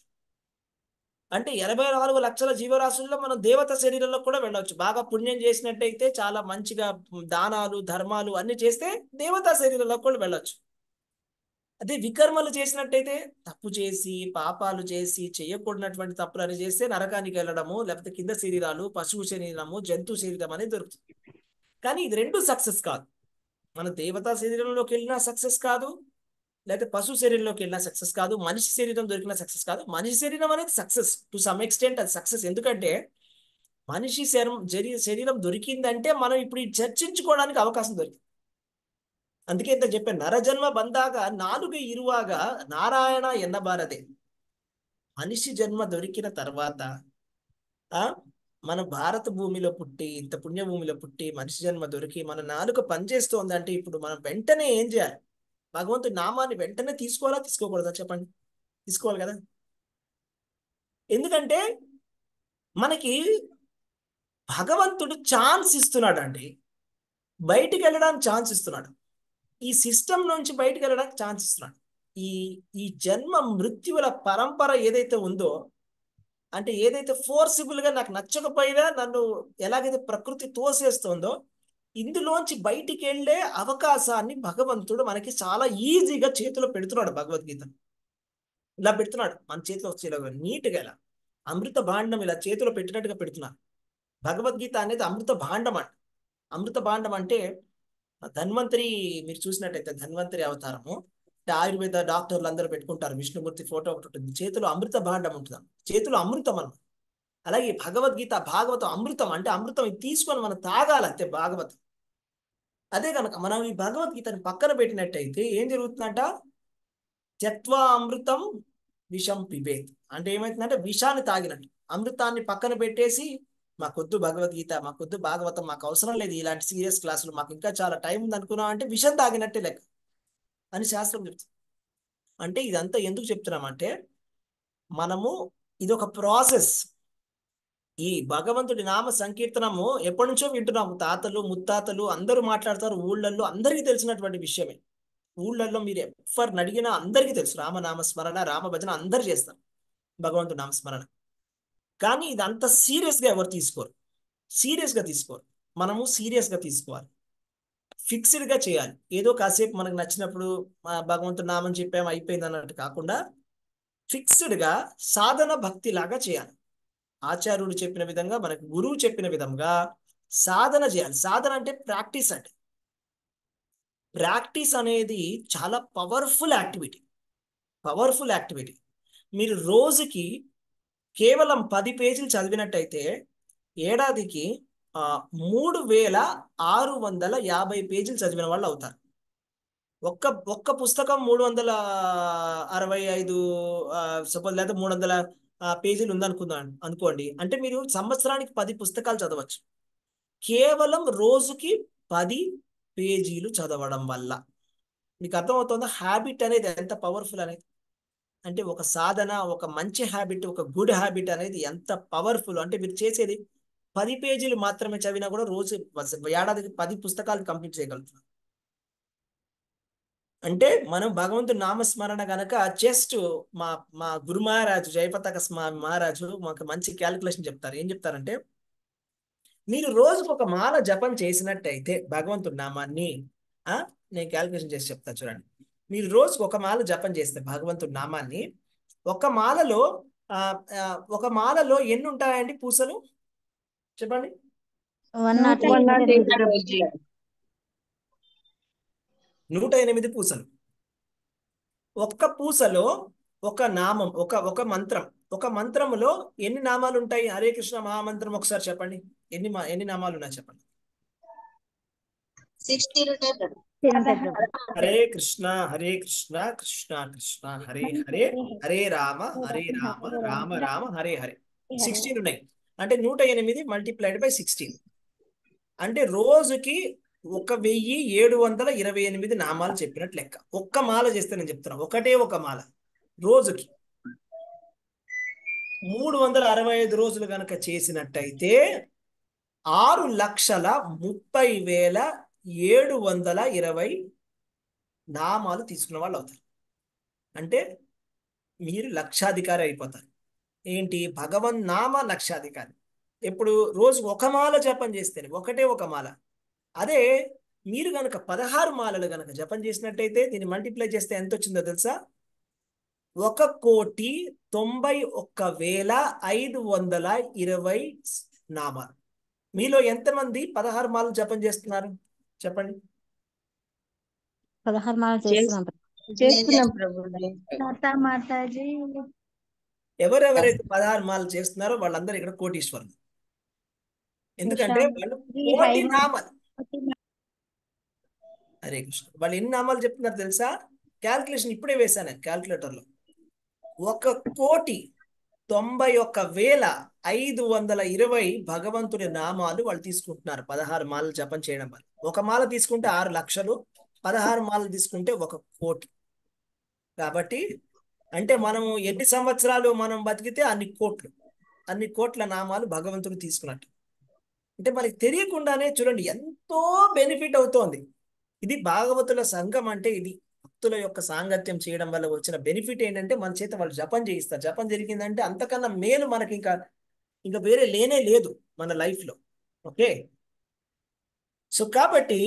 అంటే 84 లక్షల జీవరాశుల్లో మనం దేవత శరీరంలో కూడా వెళ్ళవచ్చు. బాగా పుణ్యం చేసినట్టయితే, చాలా మంచిగా దానాలు ధర్మాలు అన్ని చేస్తే దేవతా శరీరంలో కూడా వెళ్ళొచ్చు. అదే వికర్మలు చేసినట్టయితే, తప్పు చేసి పాపాలు చేసి చేయకూడనటువంటి తప్పులు అని చేస్తే నరకానికి వెళ్ళడము, లేకపోతే కింద శరీరాలు, పశువు శరీరము, జంతు శరీరం అనేది దొరుకుతుంది. కానీ ఇది రెండు సక్సెస్ కాదు. మన దేవతా శరీరంలోకి వెళ్ళినా సక్సెస్ కాదు, లేకపోతే పశు శరీరంలోకి వెళ్ళినా సక్సెస్ కాదు, మనిషి శరీరం దొరికినా సక్సెస్ కాదు. మనిషి శరీరం అనేది సక్సెస్ టు సమ్ ఎక్స్టెంట్, అది సక్సెస్. ఎందుకంటే మనిషి శరీరం దొరికిందంటే మనం ఇప్పుడు ఈ చర్చించుకోవడానికి అవకాశం దొరికింది. అందుకే ఇంత చెప్పాను, నరజన్మ బందాక నాలుగు ఇరువాగా నారాయణ ఎన్నబారదే. మనిషి జన్మ దొరికిన తర్వాత మన భారత భూమిలో పుట్టి, ఇంత పుణ్య భూమిలో పుట్టి మనిషి జన్మ దొరికి మన నాలుక పనిచేస్తోంది అంటే, ఇప్పుడు మనం వెంటనే ఏం చేయాలి? భగవంతుడి నామాన్ని వెంటనే తీసుకోవాలా తీసుకోకూడదా చెప్పండి? తీసుకోవాలి కదా. ఎందుకంటే మనకి భగవంతుడు ఛాన్స్ ఇస్తున్నాడు అండి, బయటికి వెళ్ళడానికి ఛాన్స్ ఇస్తున్నాడు. ఈ సిస్టమ్ నుంచి బయటికి వెళ్ళడానికి ఛాన్స్ ఇస్తున్నాడు. ఈ ఈ జన్మ మృత్యువుల పరంపర ఏదైతే ఉందో, అంటే ఏదైతే ఫోర్సిబుల్ గా నాకు నచ్చకపోయినా నన్ను ఎలాగైతే ప్రకృతి తోసేస్తుందో, ఇందులోంచి బయటికి వెళ్ళే అవకాశాన్ని భగవంతుడు మనకి చాలా ఈజీగా చేతిలో పెడుతున్నాడు. భగవద్గీత ఇలా పెడుతున్నాడు మన చేతిలో వచ్చేలాగా, నీట్గా ఇలా అమృత భాండం ఇలా చేతిలో పెట్టినట్టుగా పెడుతున్నాడు. భగవద్గీత అనేది అమృత భాండం అంట. అమృత భాండం అంటే ధన్వంతరి, మీరు చూసినట్టయితే ధన్వంతరి అవతారము ఆయుర్వేద డాక్టర్లు అందరూ పెట్టుకుంటారు, విష్ణుమూర్తి ఫోటో ఒకటి ఉంటుంది, చేతిలో అమృత భాండం ఉంటుంది, చేతిలో అమృతం అన్నమాట. అలాగే భగవద్గీత భాగవతం అమృతం, అంటే అమృతం ఇది తీసుకొని మనం తాగాలంతే భాగవతం. అదే కనుక మనం ఈ భగవద్గీతని పక్కన పెట్టినట్టయితే ఏం జరుగుతుందంట? త్యక్వా అమృతం విషం పిబేత్, అంటే ఏమవుతుందంటే విషాన్ని తాగినట్టు. అమృతాన్ని పక్కన పెట్టేసి మాకొద్దు భగవద్గీత, మాకొద్దు భాగవతం, మాకు అవసరం లేదు ఇలాంటి సీరియస్ క్లాసులు, మాకు ఇంకా చాలా టైం ఉంది అనుకున్నాం అంటే విషం తాగినట్టే లెక్క అని శాస్త్రం చెప్తుంది. అంటే ఇదంతా ఎందుకు చెప్తున్నామంటే, మనము ఇదొక ప్రాసెస్. ఈ భగవంతుడి నామ సంకీర్తనము ఎప్పటి నుంచో వింటున్నాము, తాతలు ముత్తాతలు అందరూ మాట్లాడతారు, ఊళ్ళల్లో అందరికీ తెలిసినటువంటి విషయమే. ఊళ్ళల్లో మీరు ఎవరిని అడిగినా అందరికీ తెలుసు, రామనామ స్మరణ రామ భజన అందరు చేస్తారు, భగవంతుడి నామస్మరణ. కానీ ఇది అంత సీరియస్గా ఎవరు తీసుకోరు, సీరియస్గా తీసుకోరు. మనము సీరియస్గా తీసుకోవాలి, ఫిక్స్డ్గా చేయాలి. ఏదో కాసేపు మనకు నచ్చినప్పుడు భగవంతుడి నామం చెప్పాము అయిపోయింది అన్నట్టు కాకుండా, ఫిక్స్డ్గా సాధన భక్తి లాగా చేయాలి. ఆచార్యుడు చెప్పిన విధంగా, మనకు గురువు చెప్పిన విధంగా సాధన చేయాలి. సాధన అంటే ప్రాక్టీస్. అంటే ప్రాక్టీస్ అనేది చాలా పవర్ఫుల్ యాక్టివిటీ, పవర్ఫుల్ యాక్టివిటీ. మీరు రోజుకి కేవలం 10 పేజీలు చదివినట్టయితే ఏడాదికి 3650 పేజీలు చదివిన వాళ్ళు అవుతారు. ఒక్క పుస్తకం 365 సపోజ్, లేదా 300 పేజీలు అనుకోండి. అంటే మీరు సంవత్సరానికి 10 పుస్తకాలు చదవచ్చు, కేవలం రోజుకి 10 పేజీలు చదవడం వల్ల. మీకు అర్థమవుతుందా హ్యాబిట్ అనేది ఎంత పవర్ఫుల్ అనేది? అంటే ఒక సాధన, ఒక మంచి హ్యాబిట్, ఒక గుడ్ హ్యాబిట్ అనేది ఎంత పవర్ఫుల్ అంటే, మీరు చేసేది 10 పేజీలు మాత్రమే చదివినా కూడా రోజు ఏడాదికి 10 పుస్తకాలు కంప్లీట్ చేయగలుగుతున్నాం. అంటే మనం భగవంతుడి నామస్మరణ గనక జస్ట్ మా మా గురు మహారాజు జయపతాక స్వామి మహారాజు మాకు మంచి క్యాలిక్యులేషన్ చెప్తారు. ఏం చెప్తారంటే, మీరు రోజుకు ఒక మాల జపం చేసినట్టయితే భగవంతుడి నామాన్ని, నేను క్యాలిక్యులేషన్ చేసి చెప్తాను చూడండి. మీరు రోజుకు ఒక మాల జపం చేస్తే భగవంతుడి నామాన్ని, ఒక మాలలో ఎన్ని ఉంటాయండి పూసలు చెప్పండి? 108 పూసలు. ఒక్క పూసలో ఒక నామం, ఒక మంత్రం, ఒక మంత్రములో ఎన్ని నామాలు ఉంటాయి? హరే కృష్ణ మహామంత్రం ఒకసారి చెప్పండి, ఎన్ని నామాలు ఉన్నాయి చెప్పండి? 16 హరే కృష్ణ కృష్ణ కృష్ణ హరే హరే, హరే రామ రామ రామ హరే హరే. 16 ఉన్నాయి. అంటే 108 మల్టిప్లైడ్ బై 16. అంటే రోజుకి 1728 నామాలు చెప్పినట్టు లెక్క. ఒక్క మాల చేస్తే నేను చెప్తున్నా, ఒకటే ఒక మాల రోజుకి. 365 రోజులు కనుక చేసినట్టయితే 6,30,720 నామాలు తీసుకున్న వాళ్ళు అవుతారు. అంటే మీరు లక్షాధికారి అయిపోతారు. ఏంటి? భగవన్ నామ లక్షాధికారి. ఎప్పుడు? రోజు ఒక మాల జపం చేస్తేనే, ఒకటే ఒక మాల. అదే మీరు గనక 16 మాలలు గనక జపం చేసినట్టయితే దీన్ని మల్టిప్లై చేస్తే ఎంత వచ్చిందో తెలుసా? 1,91,520 నామాలు. మీలో ఎంతమంది 16 మాలలు జపం చేస్తున్నారు చెప్పండి? 16 మాలలు చేస్తున్నాం. చేస్తున్నాం ప్రభుజీ. లత మాతాజీ ఎవరెవరైతే 16 మాలలు చేస్తున్నారో వాళ్ళందరూ ఇక్కడ కోటీశ్వరులు. ఎందుకంటే వాళ్ళు కోటి నామాలు. హరే కృష్ణ. వాళ్ళు ఎన్ని నామాలు చెప్తున్నారు తెలుసా? క్యాల్కులేషన్ ఇప్పుడే వేశాను క్యాల్కులేటర్లో. 1,91,520 భగవంతుడి నామాలు వాళ్ళు తీసుకుంటున్నారు 16 మాలలు జపం చేయడం వల్ల. ఒక మాల తీసుకుంటే 6 లక్షలు, 16 మాలలు తీసుకుంటే 1 కోటి. కాబట్టి అంటే మనము ఎన్ని సంవత్సరాలు మనం బతికితే అన్ని కోట్ల నామాలు భగవంతుడు తీసుకున్నట్టు. అంటే మనకి తెలియకుండానే చూడండి ఎంతో బెనిఫిట్ అవుతోంది. ఇది భాగవతుల సంఘం అంటే ఇది. భక్తుల యొక్క సాంగత్యం చేయడం వల్ల వచ్చిన బెనిఫిట్ ఏంటంటే మన చేత వాళ్ళు జపం చేయిస్తారు. జపం జరిగిందంటే అంతకన్నా మేలు మనకి ఇంకా వేరే లేనే లేదు మన లైఫ్లో. ఓకే, సో కాబట్టి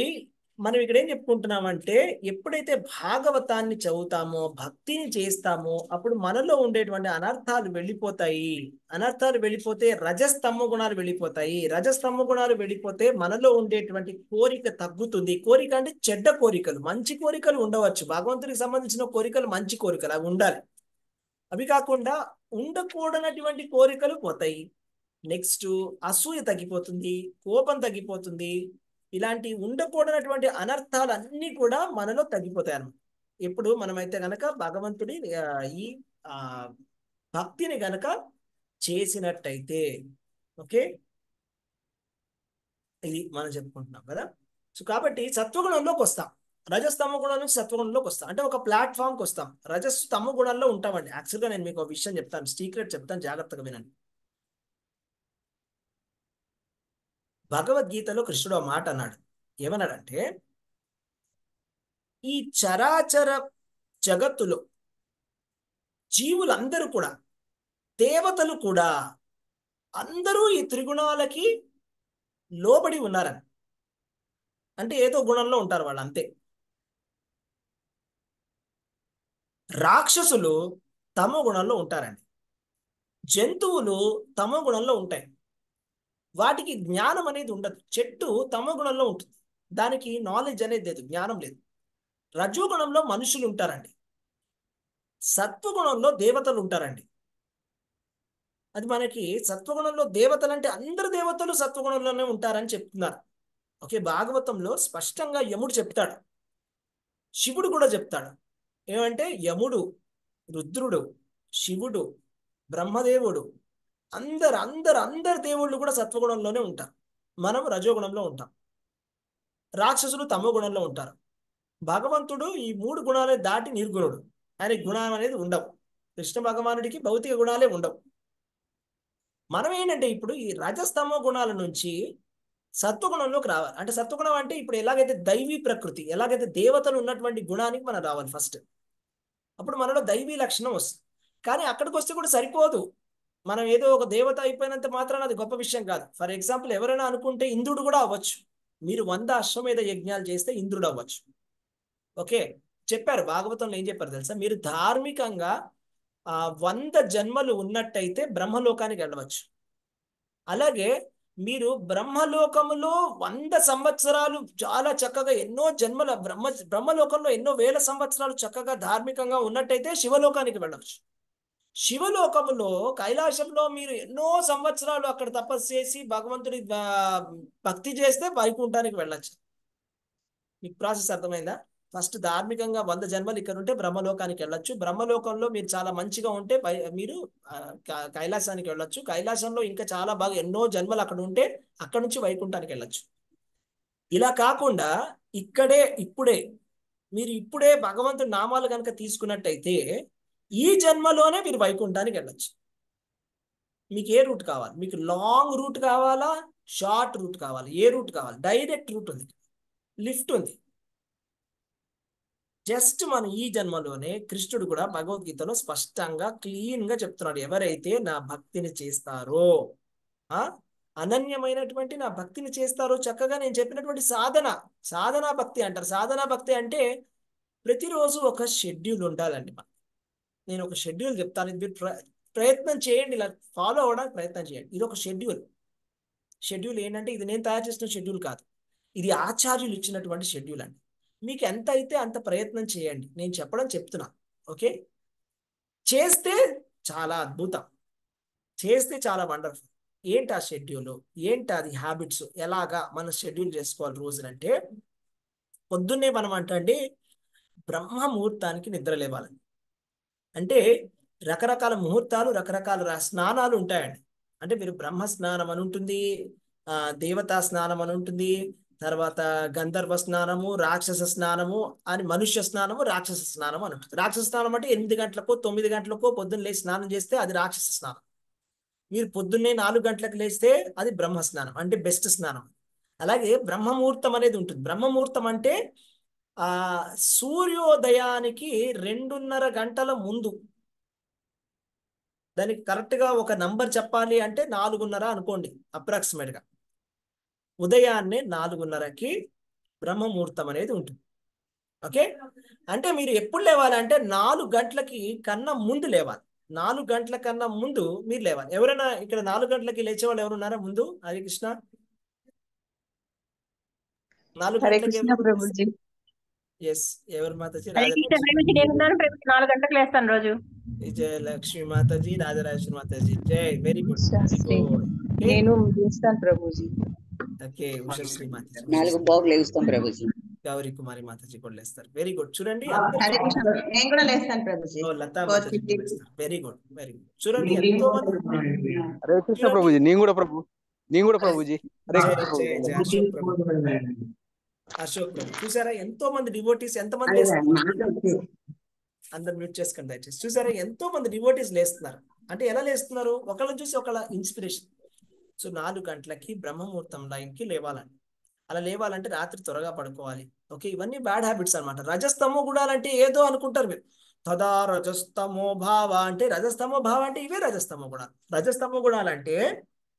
మనం ఇక్కడ ఏం చెప్పుకుంటున్నామంటే ఎప్పుడైతే భాగవతాన్ని చదువుతామో, భక్తిని చేస్తామో అప్పుడు మనలో ఉండేటువంటి అనర్థాలు వెళ్ళిపోతాయి. అనర్థాలు వెళ్ళిపోతే రజస్తమ గుణాలు వెళ్ళిపోతాయి. రజస్తమ గుణాలు వెళ్ళిపోతే మనలో ఉండేటువంటి కోరిక తగ్గుతుంది. కోరిక అంటే చెడ్డ కోరికలు, మంచి కోరికలు ఉండవచ్చు. భగవంతుడికి సంబంధించిన కోరికలు మంచి కోరికలు, అవి ఉండాలి. అవి కాకుండా ఉండకూడనటువంటి కోరికలు పోతాయి. నెక్స్ట్ అసూయ తగ్గిపోతుంది, కోపం తగ్గిపోతుంది. ఇలాంటి ఉండకూడనటువంటి అనర్థాలు అన్నీ కూడా మనలో తగ్గిపోతాయి అన్నమాట. ఎప్పుడు మనమైతే గనక భగవంతుడి ఈ భక్తిని గనక చేసినట్టయితే. ఓకే, ఇది మనం చెప్పుకుంటున్నాం కదా. సో కాబట్టి సత్వగుణంలోకి వస్తాం. రజస్తమ గుణం నుంచి సత్వగుణంలోకి వస్తాం. అంటే ఒక ప్లాట్ఫామ్కి వస్తాం. రజస్తమ గుణంలో ఉంటామండి. యాక్చువల్గా నేను మీకు ఒక విషయం చెప్తాను, సీక్రెట్ చెప్తాను, జాగ్రత్తగా వినండి. భగవద్గీతలో కృష్ణుడు ఆ మాట అన్నాడు. ఏమన్నాడంటే, ఈ చరాచర జగత్తులో జీవులందరూ కూడా, దేవతలు కూడా అందరూ ఈ త్రిగుణాలకి లోబడి ఉన్నారని. అంటే ఏదో గుణంలో ఉంటారు వాళ్ళు, అంతే. రాక్షసులు తమో గుణంలో ఉంటారండి. జంతువులు తమో గుణంలో ఉంటాయి. వాటికి జ్ఞానం అనేది ఉండదు. చెట్టు తమో గుణంలో ఉంటుంది, దానికి నాలెడ్జ్ అనేది లేదు, జ్ఞానం లేదు. రజోగుణంలో మనుషులు ఉంటారండి. సత్వగుణంలో దేవతలు ఉంటారండి. అది మనకి సత్వగుణంలో దేవతలు అంటే అందరు దేవతలు సత్వగుణంలోనే ఉంటారని చెప్తున్నారు. ఓకే, భాగవతంలో స్పష్టంగా యముడు చెప్తాడు, శివుడు కూడా చెప్తాడు. ఏమంటే యముడు, రుద్రుడు, శివుడు, బ్రహ్మదేవుడు, అందరు దేవుళ్ళు కూడా సత్వగుణంలోనే ఉంటారు. మనం రజోగుణంలో ఉంటాం. రాక్షసులు తమో గుణంలో ఉంటారు. భగవంతుడు ఈ 3 గుణాలే దాటి నిర్గుణుడు. ఆయన గుణం అనేది ఉండవు. కృష్ణ భగవానుడికి భౌతిక గుణాలే ఉండవు. మనం ఏంటంటే ఇప్పుడు ఈ రజస్తమో గుణాల నుంచి సత్వగుణంలోకి రావాలి. అంటే సత్వగుణం అంటే ఇప్పుడు ఎలాగైతే దైవీ ప్రకృతి, ఎలాగైతే దేవతలు ఉన్నటువంటి గుణానికి మనం రావాలి ఫస్ట్. అప్పుడు మనలో దైవీ లక్షణం వస్తుంది. కానీ అక్కడికి వస్తే కూడా సరిపోదు. మనం ఏదో ఒక దేవత అయిపోయినంత మాత్రాన అది గొప్ప విషయం కాదు. ఫర్ ఎగ్జాంపుల్ ఎవరైనా అనుకుంటే ఇంద్రుడు కూడా అవ్వచ్చు. మీరు 100 అశ్వమేధ యజ్ఞాలు చేస్తే ఇంద్రుడు అవ్వచ్చు. ఓకే, చెప్పారు భాగవతంలో ఏం చెప్పారు తెలుసా? మీరు ధార్మికంగా 100 జన్మలు ఉన్నట్టయితే బ్రహ్మలోకానికి వెళ్ళవచ్చు. అలాగే మీరు బ్రహ్మలోకములో 100 సంవత్సరాలు చాలా చక్కగా ఎన్నో జన్మల బ్రహ్మలోకంలో ఎన్నో వేల సంవత్సరాలు చక్కగా ధార్మికంగా ఉన్నట్టయితే శివలోకానికి వెళ్ళవచ్చు. శివలోకములో కైలాసంలో మీరు ఎన్నో సంవత్సరాలు అక్కడ తపస్సు చేసి భగవంతుడి భక్తి చేస్తే వైకుంఠానికి వెళ్ళచ్చు. మీకు ప్రాసెస్ అర్థమైందా? ఫస్ట్ ధార్మికంగా 100 జన్మలు ఇక్కడ ఉంటే బ్రహ్మలోకానికి వెళ్ళొచ్చు. బ్రహ్మలోకంలో మీరు చాలా మంచిగా ఉంటే మీరు కైలాసానికి వెళ్ళొచ్చు. కైలాసంలో ఇంకా చాలా బాగా ఎన్నో జన్మలు అక్కడ ఉంటే అక్కడ నుంచి వైకుంఠానికి వెళ్ళొచ్చు. ఇలా కాకుండా మీరు ఇప్పుడే భగవంతుడి నామాలు కనుక తీసుకున్నట్టయితే ఈ జన్మలోనే మీరు వైకుంఠానికి వెళ్ళొచ్చు. మీకు ఏ రూట్ కావాలి? మీకు లాంగ్ రూట్ కావాలా, షార్ట్ రూట్ కావాలి? ఏ రూట్ కావాలి? డైరెక్ట్ రూట్ ఉంది, లిఫ్ట్ ఉంది. జస్ట్ మన ఈ జన్మలోనే కృష్ణుడు కూడా భగవద్గీతలో స్పష్టంగా క్లీన్ గా చెప్తున్నాడు, ఎవరైతే నా భక్తిని చేస్తారో, అనన్యమైనటువంటి నా భక్తిని చేస్తారో, చక్కగా నేను చెప్పినటువంటి సాధనా భక్తి అంటారు. సాధనా భక్తి అంటే ప్రతిరోజు ఒక షెడ్యూల్ ఉండాలండి. నేను ఒక షెడ్యూల్ చెప్తాను, ఇది మీరు ప్రయత్నం చేయండి, ఇలా ఫాలో అవ్వడానికి ప్రయత్నం చేయండి. ఇది ఒక షెడ్యూల్ ఏంటంటే ఇది నేను తయారు చేసిన షెడ్యూల్ కాదు, ఇది ఆచార్యులు ఇచ్చినటువంటి షెడ్యూల్ అండి. మీకు ఎంత అయితే అంత ప్రయత్నం చేయండి, నేను చెప్తున్నా. ఓకే, చేస్తే చాలా అద్భుతం, చేస్తే చాలా వండర్ఫుల్. ఏంటి ఆ షెడ్యూల్, ఏంటి అది హ్యాబిట్స్, ఎలాగా మనం షెడ్యూల్ చేసుకోవాలి రోజునంటే, పొద్దున్నే మనం అండి బ్రహ్మ ముహూర్తానికి నిద్ర లేవాలండి. అంటే రకరకాల ముహూర్తాలు, రకరకాల స్నానాలు ఉంటాయండి. అంటే మీరు బ్రహ్మ స్నానం అని ఉంటుంది, దేవతా స్నానం అని ఉంటుంది, తర్వాత గంధర్వ స్నానము, రాక్షస స్నానము అని, మనుష్య స్నానము, రాక్షస స్నానం అని ఉంటుంది. రాక్షస స్నానం అంటే 8 గంటలకో 9 గంటలకో పొద్దున్న లేచి స్నానం చేస్తే అది రాక్షస స్నానం. మీరు పొద్దున్నే 4 గంటలకు లేస్తే అది బ్రహ్మ స్నానం, అంటే బెస్ట్ స్నానం. అలాగే బ్రహ్మముహూర్తం అనేది ఉంటుంది. బ్రహ్మముహూర్తం అంటే సూర్యోదయానికి 2:30 గంటల ముందు. దానికి కరెక్ట్ గా ఒక నంబర్ చెప్పాలి అంటే 4:30 అనుకోండి అప్రాక్సిమేట్ గా. ఉదయాన్నే 4:30కి బ్రహ్మముహూర్తం అనేది ఉంటుంది. ఓకే, అంటే మీరు ఎప్పుడు లేవాలంటే 4 గంటలకి కన్నా ముందు లేవాలి. 4 గంటల కన్నా ముందు మీరు లేవాలి. ఎవరైనా ఇక్కడ 4 గంటలకి లేచే వాళ్ళు ఎవరున్నారా ముందు? హరే కృష్ణ. 4 హరే గంటలకి కృష్ణ ప్రభుజీ. ఎస్, ఎవరు మాతాజీ? నాలుగు గంటలకు లేస్తాను రోజు. విజయలక్ష్మి మాతాజీ, రాజరాజేశ్వరి మాతాజీ, జై. Very good, very good. నేను చేస్తాను ప్రభుజీ. ఓకే, ఉషశ్రీ మాతాజీ, 4:15 లేస్తాం ప్రభుజీ. గౌరీ కుమారి మాతాజీ కూడా లేస్తారు. Very good. చూడండి, హరే కృష్ణ నేను కూడా లేస్తాను ప్రభుజీ. లతా మాతాజీ కూడా లేస్తారు. Very good, very good. చూడండి ఎంతో మంది. హరే కృష్ణ ప్రభుజీ. నేను కూడా ప్రభుజీ. హరే జై కృష్ణ జై జై. అశోక్ ప్రభు, అశోక్ ప్రభు. చూసారా ఎంతో మంది డివోటీస్, ఎంతమంది లేస్తున్నారు? అందరు మ్యూట్ చేసుకోండి దయచేసి. చూసారా ఎంతో మంది డివోటీస్ లేస్తున్నారు. అంటే ఎలా లేస్తున్నారు? ఒకళ్ళని చూసి ఒకళ్ళ ఇన్స్పిరేషన్. సో 4 గంటలకి బ్రహ్మముహూర్తం లైన్కి లేవాలండి. అలా లేవాలంటే రాత్రి త్వరగా పడుకోవాలి. ఓకే, ఇవన్నీ బ్యాడ్ హ్యాబిట్స్ అనమాట. రజస్తమో గుణాలంటే ఏదో అనుకుంటారు మీరు. తదా రజస్తమో భావ అంటే, రజస్తమో భావ అంటే ఇవే రజస్తమో గుణాలు. రజస్తమో గుణాలంటే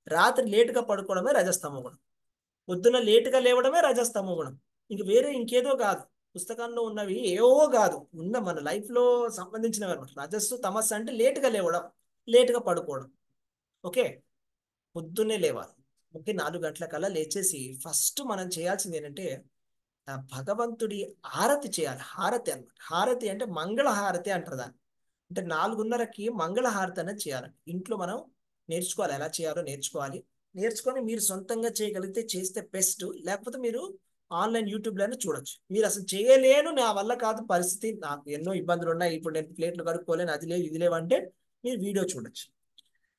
రాత్రి లేటుగా పడుకోవడమే రజస్తమో గుణం, పొద్దున లేటుగా లేవడమే రజస్తమో గుణం. వేరే ఇంకేదో కాదు, పుస్తకంలో ఉన్నవి ఏవో కాదు, ఉన్న మన లైఫ్ లో సంబంధించినవి అనమాట. రజస్సు తమస్సు అంటే లేటుగా లేవడం, లేటుగా పడుకోవడం. ఓకే, పొద్దున్నే లేవాలి. ఓకే, 4 గంటలకల్లా లేచేసి ఫస్ట్ మనం చేయాల్సింది ఏంటంటే భగవంతుడి హారతి చేయాలి. హారతి అన్నమాట. హారతి అంటే మంగళ హారతి అంటారు దాన్ని. అంటే 4:30కి మంగళ హారతి అనేది చేయాలి. ఇంట్లో మనం నేర్చుకోవాలి, ఎలా చేయాలో నేర్చుకొని మీరు సొంతంగా చేయగలిగితే చేస్తే బెస్ట్. లేకపోతే మీరు ఆన్లైన్ యూట్యూబ్లోనే చూడొచ్చు. మీరు అసలు చేయలేను, నా వల్ల కాదు పరిస్థితి, నాకు ఎన్నో ఇబ్బందులు ఉన్నాయి, ఇప్పుడు నేను ప్లేట్లు కడుక్కోలేను, అది లేదు ఇది లేవు అంటే మీరు వీడియో చూడొచ్చు.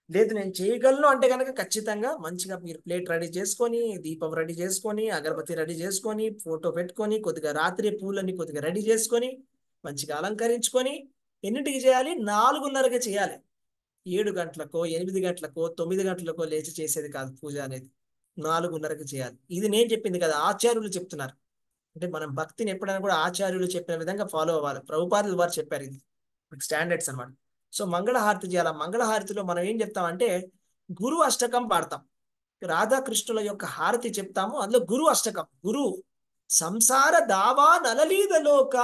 లేదు నేను చేయగలను అంటే కనుక ఖచ్చితంగా మంచిగా మీరు ప్లేట్ రెడీ చేసుకొని, దీపం రెడీ చేసుకొని, అగరబత్తి రెడీ చేసుకొని, ఫోటో పెట్టుకొని, కొద్దిగా రాత్రి పూలన్నీ కొద్దిగా రెడీ చేసుకొని, మంచిగా అలంకరించుకొని, ఎన్నింటికి చేయాలి? 4:30కి చేయాలి. 7 గంటలకో 8 గంటలకో 9 గంటలకో లేచి చేసేది కాదు పూజ అనేది. 4:30కి చేయాలి. ఇది నేను చెప్పింది కదా, ఆచార్యులు చెప్తున్నారు. అంటే మనం భక్తిని ఎప్పుడైనా కూడా ఆచార్యులు చెప్పిన విధంగా ఫాలో అవ్వాలి. ప్రభుపాదులు వారు చెప్పారు, ఇది స్టాండర్డ్స్ అన్నమాట. సో మంగళహారతి చేయాలి. మంగళహారతిలో మనం ఏం చెప్తామంటే గురు అష్టకం పాడతాం. రాధాకృష్ణుల యొక్క హారతి చెప్తాము, అందులో గురు అష్టకం. గురు సంసార దావా నలలీదలోక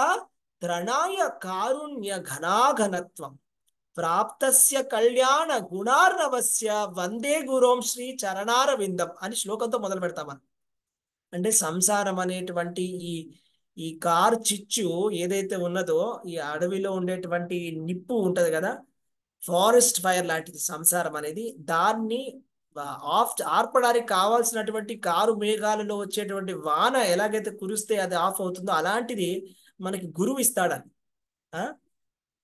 త్రణాయ కారుణ్య ఘనాఘనత్వం ప్రాప్తస్య కళ్యాణ గుణార్ణవస్య వందే గురోం శ్రీ చరణార విందం అని శ్లోకంతో మొదలు పెడతామని. అంటే సంసారం అనేటువంటి ఈ కారు చిచ్చు ఏదైతే ఉన్నదో, ఈ అడవిలో ఉండేటువంటి నిప్పు ఉంటది కదా, ఫారెస్ట్ ఫైర్ లాంటిది సంసారం అనేది. దాన్ని ఆర్పడానికి కావాల్సినటువంటి కారు మేఘాలలో వచ్చేటువంటి వాన ఎలాగైతే కురిస్తే అది ఆఫ్ అవుతుందో, అలాంటిది మనకి గురువు ఇస్తాడని.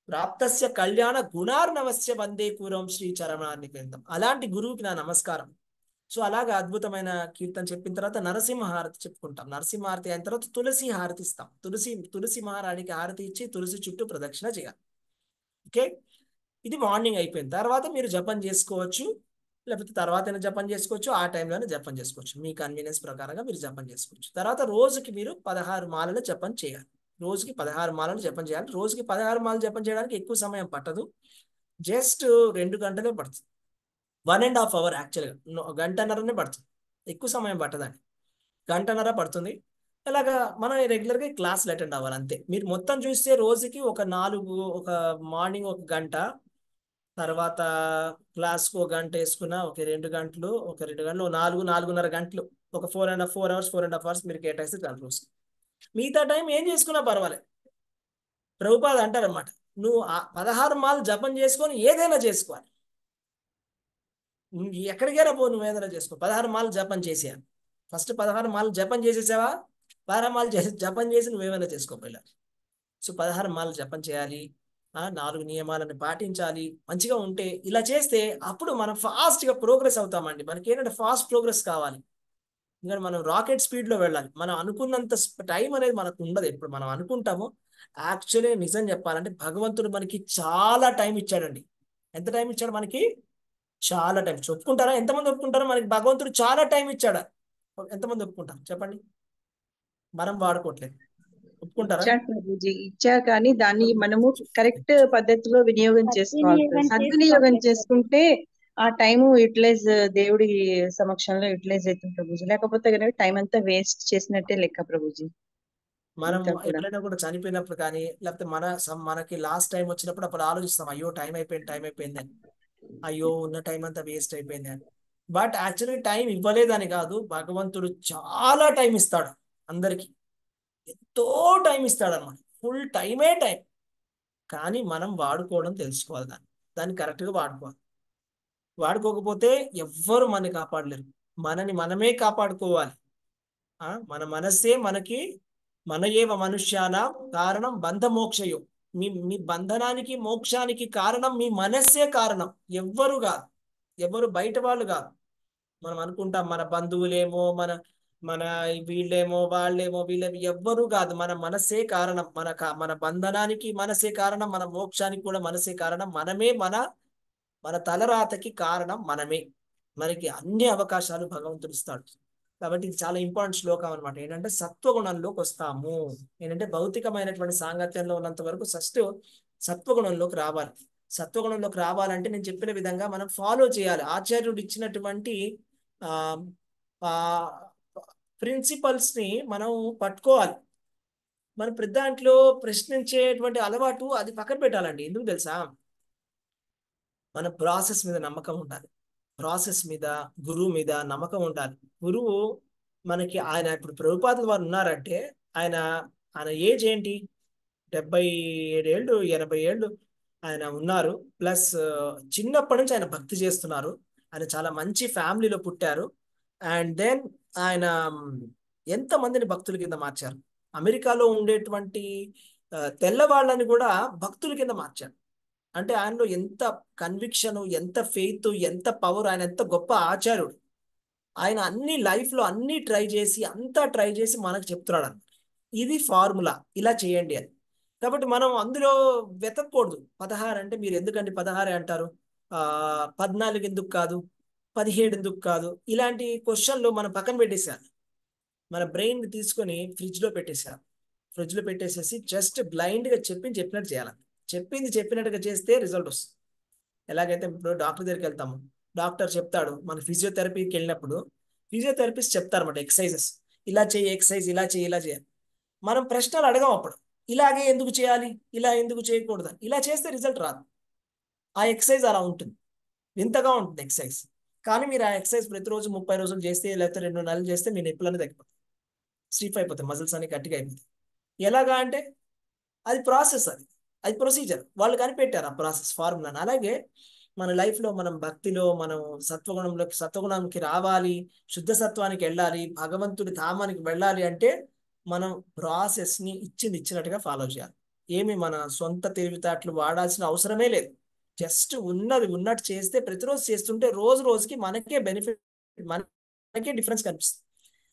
ప్రాప్తస్య కళ్యాణ గుణార్ణవస్య వందే కూరం శ్రీ చరణాన్ని విందం. అలాంటి గురువుకి నా నమస్కారం. సో అలాగా అద్భుతమైన కీర్తన చెప్పిన తర్వాత నరసింహారతి చెప్పుకుంటాం. నరసింహారతి అయిన తర్వాత తులసి హారతి ఇస్తాం. తులసి మహారాణికి హారతి ఇచ్చి తులసి చుట్టూ ప్రదక్షిణ చేయాలి. ఓకే, ఇది మార్నింగ్ అయిపోయిన తర్వాత మీరు జపం చేసుకోవచ్చు. లేకపోతే తర్వాత జపం చేసుకోవచ్చు, ఆ టైంలోనే జపం చేసుకోవచ్చు. మీ కన్వీనియన్స్ ప్రకారంగా మీరు జపం చేసుకోవచ్చు. తర్వాత రోజుకి మీరు 16 మాలలు జపం చేయాలి. రోజుకి 16 మాలలు జపం చేయాలి. రోజుకి 16 మాలలు జపం చేయడానికి ఎక్కువ సమయం పట్టదు, జస్ట్ 2 గంటలే పడుతుంది. 1.5 hour యాక్చువల్గా, గంటన్నరనే పడుతుంది, ఎక్కువ సమయం పట్టదండి. గంటన్నర పడుతుంది. ఇలాగా మనం రెగ్యులర్గా క్లాసులు అటెండ్ అవ్వాలి అంతే. మీరు మొత్తం చూస్తే రోజుకి ఒక మార్నింగ్ 1 గంట, తర్వాత క్లాస్కు 1 గంట వేసుకున్న ఒక 2 గంటలు, ఒక 2 గంటలు 4.5 గంటలు, ఒక 4.5 hours మీరు కేటాయిస్తే చాలు రోజు. మిగతా టైం ఏం చేసుకున్నా పర్వాలేదు. ప్రభుపాద అంటారన్నమాట, నువ్వు 16 మాలు జపం చేసుకొని ఏదైనా చేసుకోవాలి. ఎక్కడికైనా పో, నువ్వు ఏదైనా చేసుకో. 16 మాలు జపం చేసేయాలి. ఫస్ట్ 16 మాలు జపం చేసేసావా, 16 మాలు జపం చేసి నువ్వేమైనా చేసుకోపోయాలి. సో 16 మాలు జపం చేయాలి, 4 నియమాలను పాటించాలి. మంచిగా ఉంటే ఇలా చేస్తే అప్పుడు మనం ఫాస్ట్గా ప్రోగ్రెస్ అవుతామండి. మనకి ఏంటంటే ఫాస్ట్ ప్రోగ్రెస్ కావాలి. ఇంకా మనం రాకెట్ స్పీడ్లో వెళ్ళాలి. మనం అనుకున్నంత టైం అనేది మనకు ఉండదు. ఎప్పుడు మనం అనుకుంటామో, యాక్చువల్లీ నిజం చెప్పాలంటే భగవంతుడు మనకి చాలా టైం ఇచ్చాడండి. ఎంత టైం ఇచ్చాడు మనకి? చాలా టైం. ఒప్పుకుంటారా? ఎంతమంది ఒప్పుకుంటారో మనకి భగవంతుడు చాలా టైం ఇచ్చాడా? ఎంతమంది ఒప్పుకుంటారు చెప్పండి? మనం వాడుకోవట్లేదు. ఒప్పుకుంటారా? ఇచ్చాడు ప్రభుజీ, ఇచ్చా కానీ దాన్ని మనము కరెక్ట్ పద్ధతిలో వినియోగం చేసుకోవాలి. సద్వినియోగం చేసుకుంటే ఆ టైం యూటిలైజ్ దేవుడి సమక్షంలో యూటిలైజ్ అవుతుంది ప్రభుజీ. లేకపోతే కనుక టైం అంతా వేస్ట్ చేసినట్టే లెక్క ప్రభుజీ. మనం అంతా కూడా ఎప్పుడైనా కూడా చనిపోయినప్పుడు కానీ, లేకపోతే మనకి లాస్ట్ టైం వచ్చినప్పుడు అప్పుడు ఆలోచిస్తాం, అయ్యో టైం అయిపోయింది అని, అయ్యో ఉన్న టైం అంతా వేస్ట్ అయిపోయింది అని. బట్ యాక్చువల్లీ టైం ఇవ్వలేదని కాదు, భగవంతుడు చాలా టైం ఇస్తాడు అందరికి, ఎంతో టైం ఇస్తాడు అన్నమాట. ఫుల్ టైమే టైం. కానీ మనం వాడుకోవడం తెలుసుకోవాలి. దాన్ని కరెక్ట్గా వాడుకోవాలి. వాడుకోకపోతే ఎవ్వరు మనని కాపాడలేరు. మనని మనమే కాపాడుకోవాలి. మన మనస్సే మనకి, మన ఏవ మనుష్యాన కారణం బంధమోక్షయో. మీ బంధనానికి మోక్షానికి కారణం మీ మనస్సే కారణం, ఎవ్వరు కాదు, ఎవరు బయట వాళ్ళు కాదు. మనం అనుకుంటాం మన బంధువులేమో, మన వీళ్ళేమో వాళ్ళేమో వీళ్ళేమో, ఎవ్వరు కాదు. మన మనసే కారణం. మన బంధనానికి మనసే కారణం, మన మోక్షానికి కూడా మనసే కారణం. మనమే మన తలరాతకి కారణం మనమే. మనకి అన్ని అవకాశాలు భగవంతుడు ఇస్తాడు. కాబట్టి ఇది చాలా ఇంపార్టెంట్ శ్లోకం అనమాట. ఏంటంటే సత్వగుణంలోకి వస్తాము. ఏంటంటే భౌతికమైనటువంటి సాంగత్యంలో ఉన్నంత వరకు ఫస్ట్ సత్వగుణంలోకి రావాలి. సత్వగుణంలోకి రావాలంటే నేను చెప్పిన విధంగా మనం ఫాలో చేయాలి. ఆచార్యుడు ఇచ్చినటువంటి ప్రిన్సిపల్స్ ని మనం పట్టుకోవాలి. మన దాంట్లో ప్రశ్నించేటువంటి అలవాటు అది పక్కన పెట్టాలండి. ఎందుకు తెలుసా? మన ప్రాసెస్ మీద నమ్మకం ఉండాలి. ప్రాసెస్ మీద, గురువు మీద నమ్మకం ఉండాలి. గురువు మనకి ఆయన ఇప్పుడు ప్రభుపాదుల వారు ఉన్నారంటే ఆయన ఏజ్ ఏంటి? 77 ఏళ్ళు 80 ఏళ్ళు ఆయన ఉన్నారు. ప్లస్ చిన్నప్పటి నుంచి ఆయన భక్తి చేస్తున్నారు. ఆయన చాలా మంచి ఫ్యామిలీలో పుట్టారు. అండ్ దెన్ ఆయన ఎంతమందిని భక్తుల కింద మార్చారు. అమెరికాలో ఉండేటువంటి తెల్లవాళ్ళని కూడా భక్తుల కింద మార్చారు. అంటే ఆయనలో ఎంత కన్విక్షన్, ఎంత ఫెయిత్, ఎంత పవర్, ఆయన ఎంత గొప్ప ఆచార్యుడు. ఆయన అన్ని లైఫ్లో అన్ని అంతా ట్రై చేసి మనకు చెప్తున్నాడు అన్నమాట. ఇది ఫార్ములా, ఇలా చేయండి అని. కాబట్టి మనం అందులో వెతకూడదు. 16 అంటే మీరు ఎందుకండి 16 అంటారు, 14 ఎందుకు కాదు, 17 ఎందుకు కాదు, ఇలాంటి క్వశ్చన్లు మనం పక్కన పెట్టేసారు. మన బ్రెయిన్ తీసుకొని ఫ్రిడ్జ్లో పెట్టేసేసి జస్ట్ బ్లైండ్గా చెప్పినట్టు చేయాలి. చెప్పినట్టుగా చేస్తే రిజల్ట్ వస్తుంది. ఎలాగైతే ఇప్పుడు డాక్టర్ దగ్గరికి వెళ్తాము, డాక్టర్ చెప్తాడు. మన ఫిజియోథెరపీకి వెళ్ళినప్పుడు ఫిజియోథెరపిస్ట్ చెప్తారన్నమాట, ఎక్సర్సైజెస్ ఇలా చేయి, ఎక్సర్సైజ్ ఇలా చేయి, ఇలా చేయాలి. మనం ప్రశ్నలు అడగం అప్పుడు, ఇలాగే ఎందుకు చేయాలి, ఇలా ఎందుకు చేయకూడదు, ఇలా చేస్తే రిజల్ట్ రాదు. ఆ ఎక్సర్సైజ్ అలా ఉంటుంది, వింతగా ఉంటుంది ఎక్సర్సైజ్. కానీ మీరు ఆ ఎక్సర్సైజ్ ప్రతిరోజు 30 రోజులు చేస్తే, లేకపోతే 2 నెలలు చేస్తే మీ నొప్పులన్నీ తగ్గిపోతాయి, స్టిఫ్ అయిపోతాయి, మజిల్స్ అన్ని గట్టిగా అయిపోతాయి. ఎలాగా అంటే అది ప్రాసెస్, అది ప్రొసీజర్. వాళ్ళు కనిపెట్టారు ఆ ప్రాసెస్ ఫార్ములాని. అలాగే మన లైఫ్లో మనం భక్తిలో మనం సత్వగుణంకి రావాలి, శుద్ధ సత్వానికి వెళ్ళాలి, భగవంతుడి ధామానికి వెళ్ళాలి అంటే మనం ప్రాసెస్ని ఇచ్చినట్టుగా ఫాలో చేయాలి. ఏమి మన సొంత తెలివితేటలు వాడాల్సిన అవసరమే లేదు. జస్ట్ ఉన్నట్టు చేస్తే, ప్రతిరోజు చేస్తుంటే రోజు రోజుకి మనకే బెనిఫిట్, మనకే డిఫరెన్స్ కనిపిస్తుంది.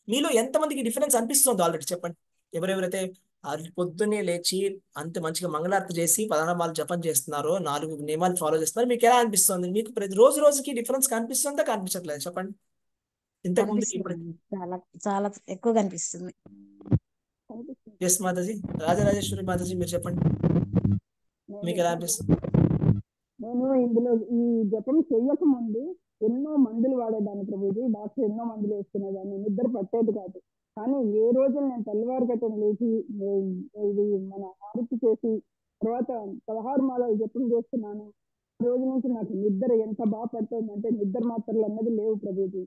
మీలో ఎంతమందికి డిఫరెన్స్ అనిపిస్తుంది ఆల్రెడీ చెప్పండి. ఎవరెవరైతే వాళ్ళు పొద్దున్నే లేచి అంత మంచిగా మంగళారతి చేసి 16 మాలు జపం చేస్తున్నారు, 4 నియమాలు ఫాలో చేస్తున్నారు. మీకు ఎలా అనిపిస్తుంది? మీకు ప్రతి రోజుకి డిఫరెన్స్ కనిపిస్తుందా కనిపించట్లేదు చెప్పండి? ఇంతకు ముందు ఇప్పుడు కనిపిస్తుంది చాలా చాలా ఎక్కువ కనిపిస్తుంది. ఎస్ మాతాజీ, రాజరాజేశ్వరి మాతాజీ మీరు చెప్పండి, మీకు ఎలా అనిపిస్తుంది? నేను ఇందులో ఈ జపం చెయ్యక ముందు ఎన్నో మందులు వాడేదాన్ని ప్రభుజీ. డాక్టర్ ఎన్నో మందులు వేసుకునేదాన్ని, నిద్ర పట్టేది కాదు. కానీ ఏ రోజు నేను తెల్లవారు గట్టం లేచి ఇది మన హారతి చేసి తర్వాత 16 మాలలు జపం చేస్తున్నాను, ఆ రోజు నుంచి నాకు నిద్ర ఎంత బాగా పడుతుందంటే నిద్ర మాత్రలు అన్నది లేవు ప్రభుజీ.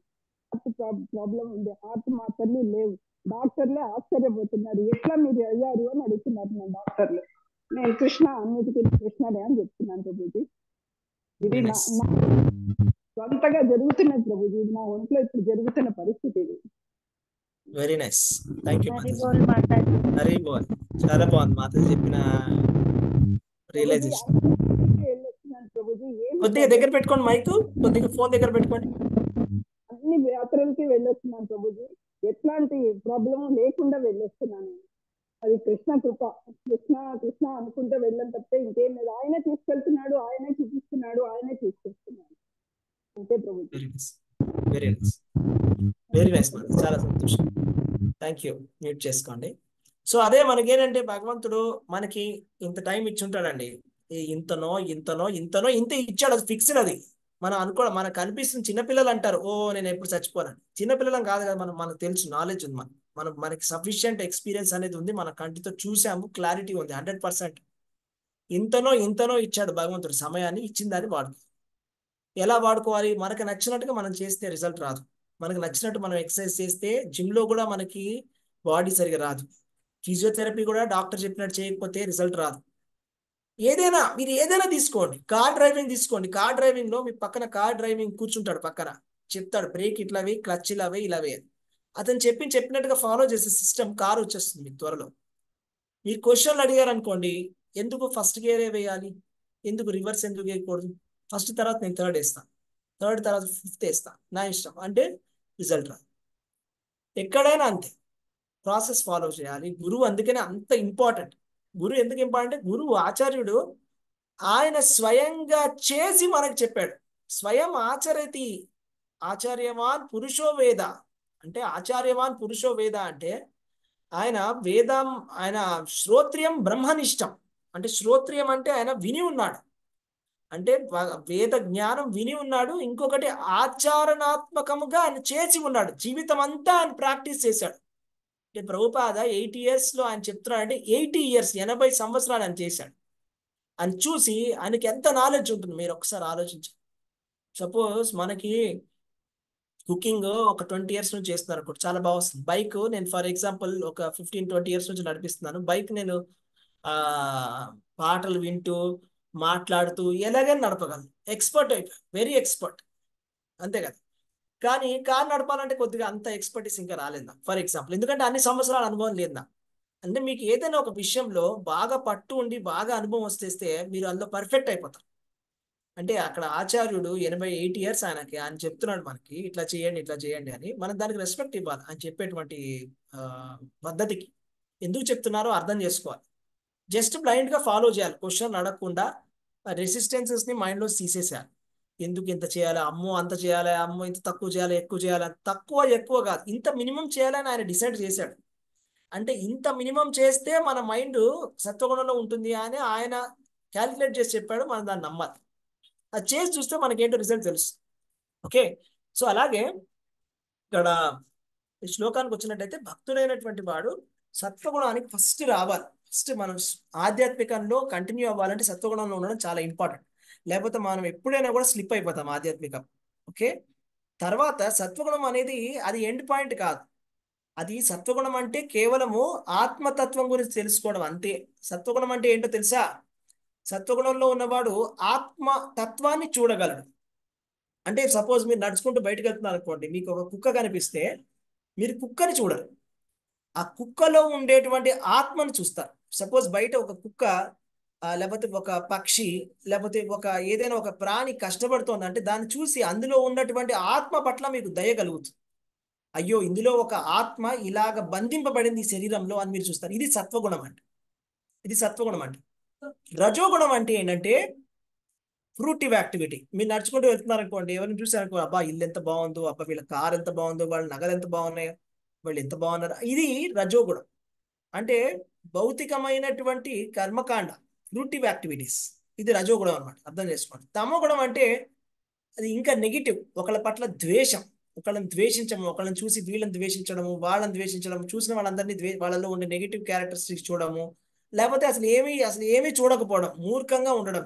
హార్ట్ ప్రాబ్లం ఉంది, హార్ట్ మాత్రలు లేవు. డాక్టర్లే ఆశ్చర్యపోతున్నారు, ఎట్లా మీరు అయ్యారు అని అడుగుతున్నారు నా డాక్టర్లు. నేను కృష్ణ, అన్నిటికీ కృష్ణనే అని చెప్తున్నాను ప్రభుజీ. ఇది నా సొంతగా జరుగుతున్నది ప్రభుజీ, నా ఒంట్లో ఇప్పుడు జరుగుతున్న పరిస్థితి ఇది. Very nice, thank you Hari Mataji. బోల్ మాతాజీ. వెరీ బాగుంది, చాలా బాగుంది మాతాజీ చెప్పిన రియలైజేషన్. వెళ్ళొస్తున్నాను ప్రభుజీ, ఏమి కొద్దిగా దగ్గర పెట్టుకోండి మైక్, కొద్దిగా ఫోన్ దగ్గర పెట్టుకోండి. అన్ని యాత్రలకి వెళ్ళొస్తున్నాను ప్రభుజీ, ఎట్లాంటి ప్రాబ్లం లేకుండా వెళ్ళొస్తున్నాను. అది కృష్ణ కృప. కృష్ణ కృష్ణ అనుకుంటే వెళ్ళని తప్పితే ఇంకేం లేదు. ఆయనే తీసుకెళ్తున్నాడు, ఆయనే చూపిస్తున్నాడు, ఆయనే తీసుకొస్తున్నాడు అంతే Prabhuji. Very nice, very nice, very nice madam, చాలా సంతోషం. Thank you. మ్యూట్ చేసుకోండి. సో అదే మనకేంటంటే భగవంతుడు మనకి ఇంత టైం ఇచ్చి ఉంటాడండి. ఇంతనో ఇంతనో ఇంతనో ఇంత ఇచ్చాడు, అది ఫిక్స్డ్. అది మనం అనుకోవడం, మనకు అనిపిస్తుంది. చిన్నపిల్లలు అంటారు ఓ నేను ఎప్పుడు చచ్చిపోనని. చిన్నపిల్లలం కాదు కదా, మనకు తెలుసు, నాలెడ్జ్ ఉంది, మనకి సఫిషియంట్ ఎక్స్పీరియన్స్ అనేది ఉంది, మన కంటితో చూసాము, క్లారిటీ ఉంది 100%. ఇంతనో ఇంతనో ఇచ్చాడు భగవంతుడు, సమయాన్ని ఇచ్చిన దాన్ని వాడుకో. ఎలా వాడుకోవాలి? మనకు నచ్చినట్టుగా మనం చేస్తే రిజల్ట్ రాదు. మనకు నచ్చినట్టు మనం ఎక్సర్సైజ్ చేస్తే జిమ్లో కూడా మనకి బాడీ సరిగా రాదు. ఫిజియోథెరపీ కూడా డాక్టర్ చెప్పినట్టు చేయకపోతే రిజల్ట్ రాదు. మీరు ఏదైనా తీసుకోండి, కార్ డ్రైవింగ్ తీసుకోండి. కార్ డ్రైవింగ్ లో మీ పక్కన కార్ డ్రైవింగ్ కూర్చుంటాడు, పక్కన చెప్తాడు బ్రేక్ ఇట్లా వేయి, క్లచ్ ఇలా వేయి, ఇలా వేయాలి. అతను చెప్పినట్టుగా ఫాలో చేసే సిస్టమ్ కార్ వచ్చేస్తుంది మీకు త్వరలో. మీరు క్వశ్చన్లు అడిగారు అనుకోండి, ఎందుకు ఫస్ట్ గేరే వేయాలి, ఎందుకు రివర్స్ ఎందుకు వేయకూడదు, ఫస్ట్ తర్వాత నేను థర్డ్ వేస్తాను, థర్డ్ తర్వాత ఫిఫ్త్ వేస్తాను, నా ఇష్టం అంటే రిజల్ట్ రాదు. ఎక్కడైనా అంతే, ప్రాసెస్ ఫాలో చేయాలి. గురువు అందుకనే అంత ఇంపార్టెంట్. గురువు ఎందుకు ఇంపార్టెంట్? గురువు ఆచార్యుడు ఆయన స్వయంగా చేసి మనకు చెప్పాడు. స్వయం ఆచరతి ఆచార్యవాన్ పురుషో వేద అంటే, ఆచార్యవాన్ పురుషో వేద అంటే ఆయన వేదం, ఆయన శ్రోత్రియం బ్రహ్మనిష్టం అంటే, శ్రోత్రియం అంటే ఆయన విని ఉన్నాడు, అంటే వేద జ్ఞానం విని ఉన్నాడు. ఇంకొకటి ఆచరణాత్మకముగా ఆయన చేసి ఉన్నాడు, జీవితం అంతా ఆయన ప్రాక్టీస్ చేశాడు. అంటే ప్రభుపాద 80 years లో ఆయన చెప్తున్నాడు అంటే 80 years 80 సంవత్సరాలు ఆయన చేశాడు. ఆయన చూసి ఆయనకి ఎంత నాలెడ్జ్ ఉంటుంది మీరు ఒకసారి ఆలోచించండి. సపోజ్ మనకి కుకింగ్ ఒక 20 years నుంచి చేస్తున్నారు అనుకోండి, చాలా బాగా వస్తుంది. బైక్ నేను ఫర్ ఎగ్జాంపుల్ ఒక 15-20 years నుంచి నడిపిస్తున్నాను. బైక్ నేను పాటలు వింటూ మాట్లాడుతూ ఎలాగైనా నడపగలను, ఎక్స్పర్ట్ అయిపోయాను, వెరీ ఎక్స్పర్ట్, అంతే కదా. కానీ కార్ నడపాలంటే కొద్దిగా అంత ఎక్స్పర్టీస్ ఇంకా రాలేదా ఫర్ ఎగ్జాంపుల్, ఎందుకంటే అన్ని సంవత్సరాల అనుభవం లేదా. అంటే మీకు ఏదైనా ఒక విషయంలో బాగా పట్టు ఉండి బాగా అనుభవం వస్తేస్తే మీరు అందులో పర్ఫెక్ట్ అయిపోతారు. అంటే అక్కడ ఆచార్యుడు 80-80 years ఆయన చెప్తున్నాడు మనకి ఇట్లా చేయండి ఇట్లా చేయండి అని. మనం దానికి రెస్పెక్ట్ ఇవ్వాలి ఆయన చెప్పేటువంటి పద్ధతికి. ఎందుకు చెప్తున్నారో అర్థం చేసుకోవాలి. జస్ట్ బ్లైండ్ గా ఫాలో చేయాలి, క్వశ్చన్ అడగకుండా రెసిస్టెన్సెస్ ని మైండ్ లో తీసేసేయాలి. ఎందుకు ఇంత చేయాలి, అమ్మో అంత చేయాలి, అమ్మో ఇంత తక్కువ చేయాలి, ఎక్కువ చేయాలి, తక్కువ ఎక్కువ కాదు, ఇంత మినిమం చేయాలని ఆయన డిసైడ్ చేశాడు. అంటే ఇంత మినిమం చేస్తే మన మైండ్ సత్వగుణంలో ఉంటుంది అని ఆయన క్యాలిక్యులేట్ చేసి చెప్పాడు. మనం దాన్ని నమ్మాలి, అది చేసి చూస్తే మనకేంటో రిజల్ట్ తెలుస్తుంది. ఓకే, సో అలాగే ఇక్కడ ఈ శ్లోకానికి వచ్చినట్టయితే భక్తుడైనటువంటి వాడు సత్వగుణానికి ఫస్ట్ రావాలి. ఫస్ట్ మనం ఆధ్యాత్మికంలో కంటిన్యూ అవ్వాలంటే సత్వగుణంలో ఉండడం చాలా ఇంపార్టెంట్. లేకపోతే మనం ఎప్పుడైనా కూడా స్లిప్ అయిపోతాం ఆధ్యాత్మికం. ఓకే, తర్వాత సత్వగుణం అనేది అది ఎండ్ పాయింట్ కాదు. అది సత్వగుణం అంటే కేవలము ఆత్మతత్వం గురించి తెలుసుకోవడం అంతే. సత్వగుణం అంటే ఏంటో తెలుసా? సత్వగుణంలో ఉన్నవాడు ఆత్మ తత్వాన్ని చూడగలడు. అంటే సపోజ్ మీరు నడుచుకుంటూ బయటకు వెళ్తున్నారు అనుకోండి, మీకు ఒక కుక్క కనిపిస్తే మీరు కుక్కని చూడరు, ఆ కుక్కలో ఉండేటువంటి ఆత్మను చూస్తారు. సపోజ్ బయట ఒక కుక్క లేకపోతే ఒక పక్షి లేకపోతే ఏదైనా ఒక ప్రాణి కష్టపడుతోంది అంటే దాన్ని చూసి అందులో ఉన్నటువంటి ఆత్మ పట్ల మీకు దయ కలుగుతుంది. అయ్యో ఇందులో ఒక ఆత్మ ఇలాగ బంధింపబడింది ఈ శరీరంలో అని మీరు చూస్తారు. ఇది సత్వగుణం అంటే. ఇది సత్వగుణం అంటే. రజోగుణం అంటే ఏంటంటే ఫ్రూటివ్ యాక్టివిటీ. మీరు నడుచుకుంటూ వెళ్తున్నారు అనుకోండి, ఎవరిని చూసారనుకో, అబ్బా ఇల్లు ఎంత బాగుందో, అబ్బా వీళ్ళ కార్ ఎంత బాగుందో, వాళ్ళ నగలు ఎంత బాగున్నాయో, వాళ్ళు ఎంత బాగున్నారు. ఇది రజోగుణం అంటే భౌతికమైనటువంటి కర్మకాండ, ఫ్రూటివ్ యాక్టివిటీస్. ఇది రజోగుణం అనమాట, అర్థం చేసుకోండి. తమోగుణం అంటే అది ఇంకా నెగిటివ్, ఒకళ్ళ పట్ల ద్వేషం, ఒకళ్ళని ద్వేషించడము, ఒకళ్ళని చూసి వీళ్ళని ద్వేషించడము, వాళ్ళని ద్వేషించడము, చూసిన వాళ్ళందరినీ వాళ్ళలో ఉండే నెగిటివ్ క్యారెక్టరిస్టిక్స్ చూడడము, లేకపోతే అసలు ఏమీ చూడకపోవడం, మూర్ఖంగా ఉండడం,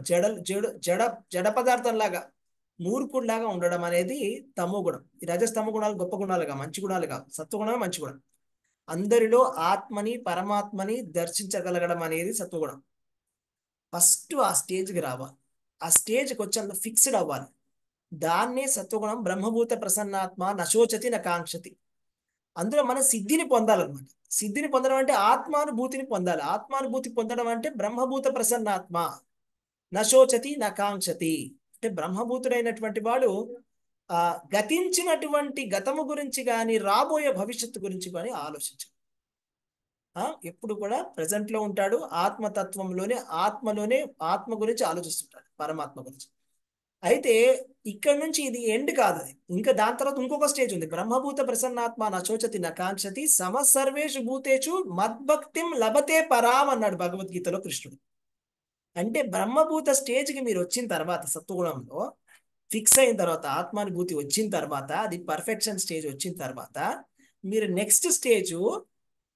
జడ పదార్థంలాగా మూర్ఖుడిలాగా ఉండడం అనేది తమో గుణం. ఈ రజస్తమో గుణాలు గొప్ప గుణాలుగా, మంచి గుణాలుగా. సత్వగుణమే మంచి గుణం. అందరిలో ఆత్మని పరమాత్మని దర్శించగలగడం అనేది సత్వగుణం. ఫస్ట్ ఆ స్టేజ్కి రావాలి, ఆ స్టేజ్కి వచ్చి అందులో ఫిక్స్డ్ అవ్వాలి. దాన్నే సత్వగుణం. బ్రహ్మభూత ప్రసన్నాత్మ నశోచతి నకాంక్షతి. అందులో మనం సిద్ధిని పొందాలన్నమాట. సిద్ధిని పొందడం అంటే ఆత్మానుభూతిని పొందాలి. ఆత్మానుభూతి పొందడం అంటే బ్రహ్మభూత ప్రసన్నాత్మ నశోచతి నకాంక్షతి. అంటే బ్రహ్మభూతుడైనటువంటి వాడు గతించినటువంటి గతము గురించి కానీ రాబోయే భవిష్యత్తు గురించి కానీ ఆలోచించాడు. ఎప్పుడు కూడా ప్రజెంట్ లో ఉంటాడు, ఆత్మతత్వంలోనే, ఆత్మ గురించి ఆలోచిస్తుంటాడు, పరమాత్మ గురించి. అయితే ఇక్కడ నుంచి ఇది ఎండ్ కాదు, ఇంకా దాని తర్వాత ఇంకొక స్టేజ్ ఉంది. బ్రహ్మభూత ప్రసన్నాత్మ నశోచతి నకాంక్షతి సమసర్వేషు భూతేషు మద్భక్తిం లభతే పరాం అన్నాడు భగవద్గీతలో కృష్ణుడు. అంటే బ్రహ్మభూత స్టేజ్కి మీరు వచ్చిన తర్వాత, సత్వగుణంలో ఫిక్స్ అయిన తర్వాత, ఆత్మానుభూతి వచ్చిన తర్వాత, అది పర్ఫెక్షన్ స్టేజ్ వచ్చిన తర్వాత, మీరు నెక్స్ట్ స్టేజ్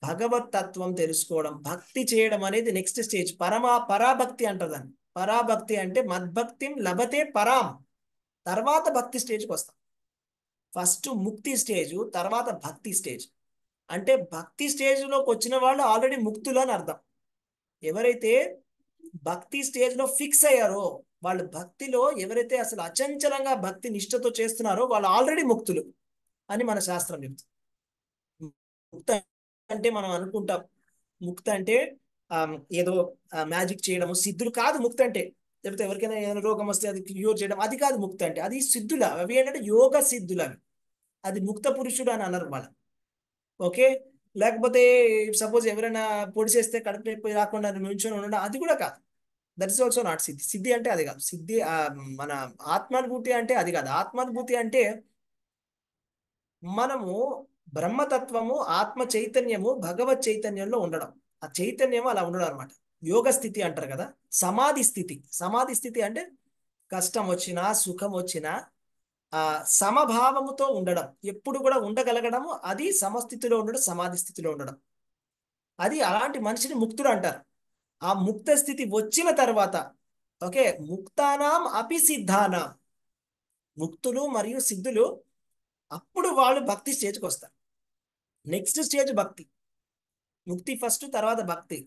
భగవత్ తత్వం తెలుసుకోవడం, భక్తి చేయడం అనేది నెక్స్ట్ స్టేజ్. పరాభక్తి అంటదని. పరాభక్తి అంటే మద్భక్తిం లభతే పరాం. తర్వాత భక్తి స్టేజ్కి వస్తాం. ఫస్ట్ ముక్తి స్టేజ్, తర్వాత భక్తి స్టేజ్. అంటే భక్తి స్టేజ్లోకి వచ్చిన వాళ్ళు ఆల్రెడీ ముక్తులు అని అర్థం. ఎవరైతే భక్తి స్టేజ్లో ఫిక్స్ అయ్యారో, వాళ్ళు భక్తిలో ఎవరైతే అసలు అచంచలంగా భక్తి నిష్ఠతో చేస్తున్నారో వాళ్ళు ఆల్రెడీ ముక్తులు అని మన శాస్త్రం చెప్తుంది. ముక్త అంటే మనం అనుకుంటాం, ముక్త అంటే ఏదో మ్యాజిక్ చేయడము, సిద్ధులు కాదు ముక్తి అంటే. లేకపోతే ఎవరికైనా ఏదైనా రోగం వస్తే అది క్యూర్ చేయడం, అది కాదు ముక్తి అంటే. అది సిద్ధులు, అవి ఏంటంటే యోగ సిద్ధులు అవి. అది ముక్త పురుషుడు అని అనరు వాళ్ళు. ఓకే. లేకపోతే సపోజ్ ఎవరైనా పొడిచేస్తే కడుపు నొప్పి రాకుండా నుంచొని ఉండడం, అది కూడా కాదు. దట్ ఇస్ ఆల్సో నాట్ సిద్ధి. సిద్ధి అంటే అది కాదు. సిద్ధి మన ఆత్మానుభూతి అంటే అది కాదు. ఆత్మానుభూతి అంటే మనము బ్రహ్మతత్వము, ఆత్మ చైతన్యము, భగవత్ చైతన్యంలో ఉండడం. ఆ చైతన్యము అలా ఉండడం అనమాట. యోగ స్థితి అంటారు కదా, సమాధి స్థితి. సమాధి స్థితి అంటే కష్టం వచ్చినా సుఖం వచ్చినా సమభావముతో ఉండడం, ఎప్పుడు కూడా ఉండగలగడము, అది సమస్థితిలో ఉండడం, సమాధి స్థితిలో ఉండడం. అది అలాంటి మనిషిని ముక్తుడు అంటారు. ఆ ముక్త స్థితి వచ్చిన తర్వాత, ఓకే, ముక్తానాం అపి సిద్ధానాం, ముక్తులు మరియు సిద్ధులు, అప్పుడు వాళ్ళు భక్తి స్టేజ్కి వస్తారు. నెక్స్ట్ స్టేజ్ భక్తి. ముక్తి ఫస్ట్, తర్వాత భక్తి.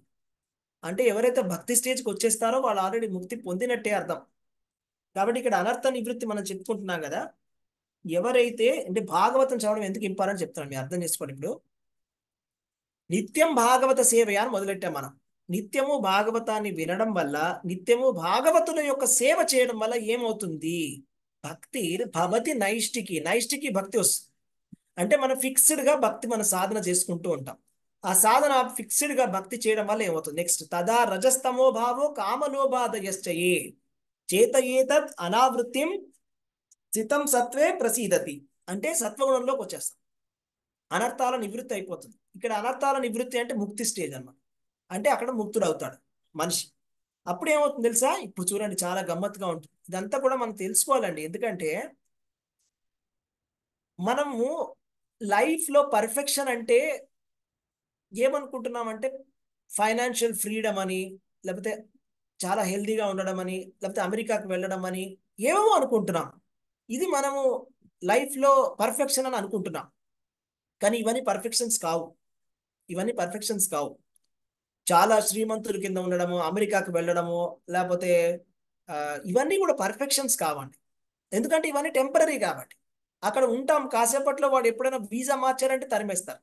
అంటే ఎవరైతే భక్తి స్టేజ్కి వచ్చేస్తారో వాళ్ళు ఆల్రెడీ ముక్తి పొందినట్టే అర్థం. కాబట్టి ఇక్కడ అనర్థ నివృత్తి మనం చెప్పుకుంటున్నాం కదా. ఎవరైతే అంటే భాగవతం చదవడం ఎందుకు ఇంపార్టెంట్ చెప్తాను, మీరు అర్థం చేసుకోండి. ఇప్పుడు నిత్యం భాగవత సేవయ అని మొదలెట్టాం మనం. నిత్యము భాగవతాన్ని వినడం వల్ల, నిత్యము భాగవతుల యొక్క సేవ చేయడం వల్ల ఏమవుతుంది? భక్తి భవతి నైష్టికి భక్తి వస్తుంది. అంటే మనం ఫిక్స్డ్గా భక్తి మన సాధన చేసుకుంటూ ఉంటాం. ఆ సాధన ఫిక్స్డ్గా భక్తి చేయడం వల్ల ఏమవుతుంది? నెక్స్ట్ తదా రజస్తమో భావో కామలోబాధయశ్చయే చేతయేతత్ అనావృత్తిం స్థితం సత్వే ప్రసీదతి. అంటే సత్వగుణంలోకి వచ్చేస్తాం, అనర్థాల నివృత్తి అయిపోతుంది. ఇక్కడ అనర్థాల నివృత్తి అంటే ముక్తి స్టేజ్ అన్నమాట. అంటే అక్కడ ముక్తుడు అవుతాడు మనిషి. అప్పుడు ఏమవుతుంది తెలుసా? ఇప్పుడు చూడండి, చాలా గమ్మత్తుగా ఉంటుంది. ఇదంతా కూడా మనం తెలుసుకోవాలండి. ఎందుకంటే మనము లైఫ్లో పర్ఫెక్షన్ అంటే ఏమనుకుంటున్నామంటే ఫైనాన్షియల్ ఫ్రీడమ్ అని, లేకపోతే చాలా హెల్దీగా ఉండడం అని, లేకపోతే అమెరికాకు వెళ్ళడం అని ఏమో అనుకుంటున్నాం. ఇది మనము లైఫ్లో పర్ఫెక్షన్ అని అనుకుంటున్నాం. కానీ ఇవన్నీ పర్ఫెక్షన్స్ కావు. ఇవన్నీ పర్ఫెక్షన్స్ కావు. చాలా శ్రీమంతుల కింద ఉండడము, అమెరికాకు వెళ్ళడము, లేకపోతే ఇవన్నీ కూడా పర్ఫెక్షన్స్ కావండి. ఎందుకంటే ఇవన్నీ టెంపరీ కాబట్టి. అక్కడ ఉంటాం, కాసేపట్లో వాడు ఎప్పుడైనా వీసా మార్చారంటే తరిమేస్తారు.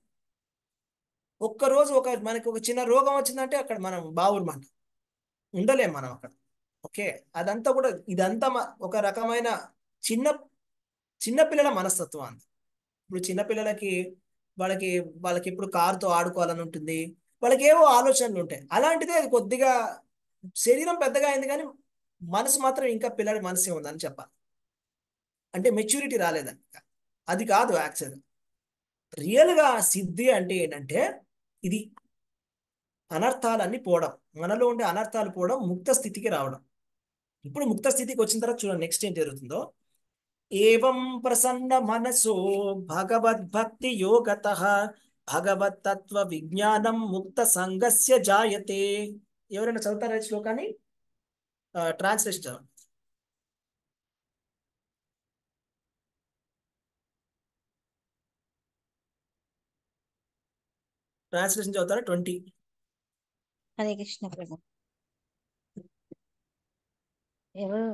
ఒక్కరోజు మనకి ఒక చిన్న రోగం వచ్చిందంటే అక్కడ మనం బావురమంట, ఉండలేం మనం అక్కడ. ఓకే, అదంతా కూడా ఇదంతా ఒక రకమైన చిన్న పిల్లల మనస్తత్వం అంది. ఇప్పుడు చిన్నపిల్లలకి వాళ్ళకి వాళ్ళకి ఇప్పుడు కారుతో ఆడుకోవాలని ఉంటుంది, వాళ్ళకి ఏవో ఆలోచనలు ఉంటాయి. అలాంటిదే అది కొద్దిగా శరీరం పెద్దగా అయింది కానీ మనసు మాత్రం ఇంకా పిల్లడి మనసే ఉందని చెప్పాలి. అంటే మెచ్యూరిటీ రాలేదని. అది కాదు యాక్చువల్. రియల్గా సిద్ధి అంటే ఏంటంటే ఇది అనర్థాలన్నీ పోవడం, మనలో ఉండే అనర్థాలు పోవడం, ముక్త స్థితికి రావడం. ఇప్పుడు ముక్త స్థితికి వచ్చిన తర్వాత చూడండి నెక్స్ట్ ఏం జరుగుతుందో. ఏవం ప్రసన్న మనసో భగవద్భక్తి యోగతః భగవత్తత్వ విజ్ఞానం ముక్త సంగస్య జాయతే. ఎవరైనా చదువుతారా ఈ శ్లోకాన్ని? ట్రాన్స్లేషన్. ట్రాన్స్లేషన్ చదువుతారా? 20. హరే కృష్ణ ప్రభు. ఎవరు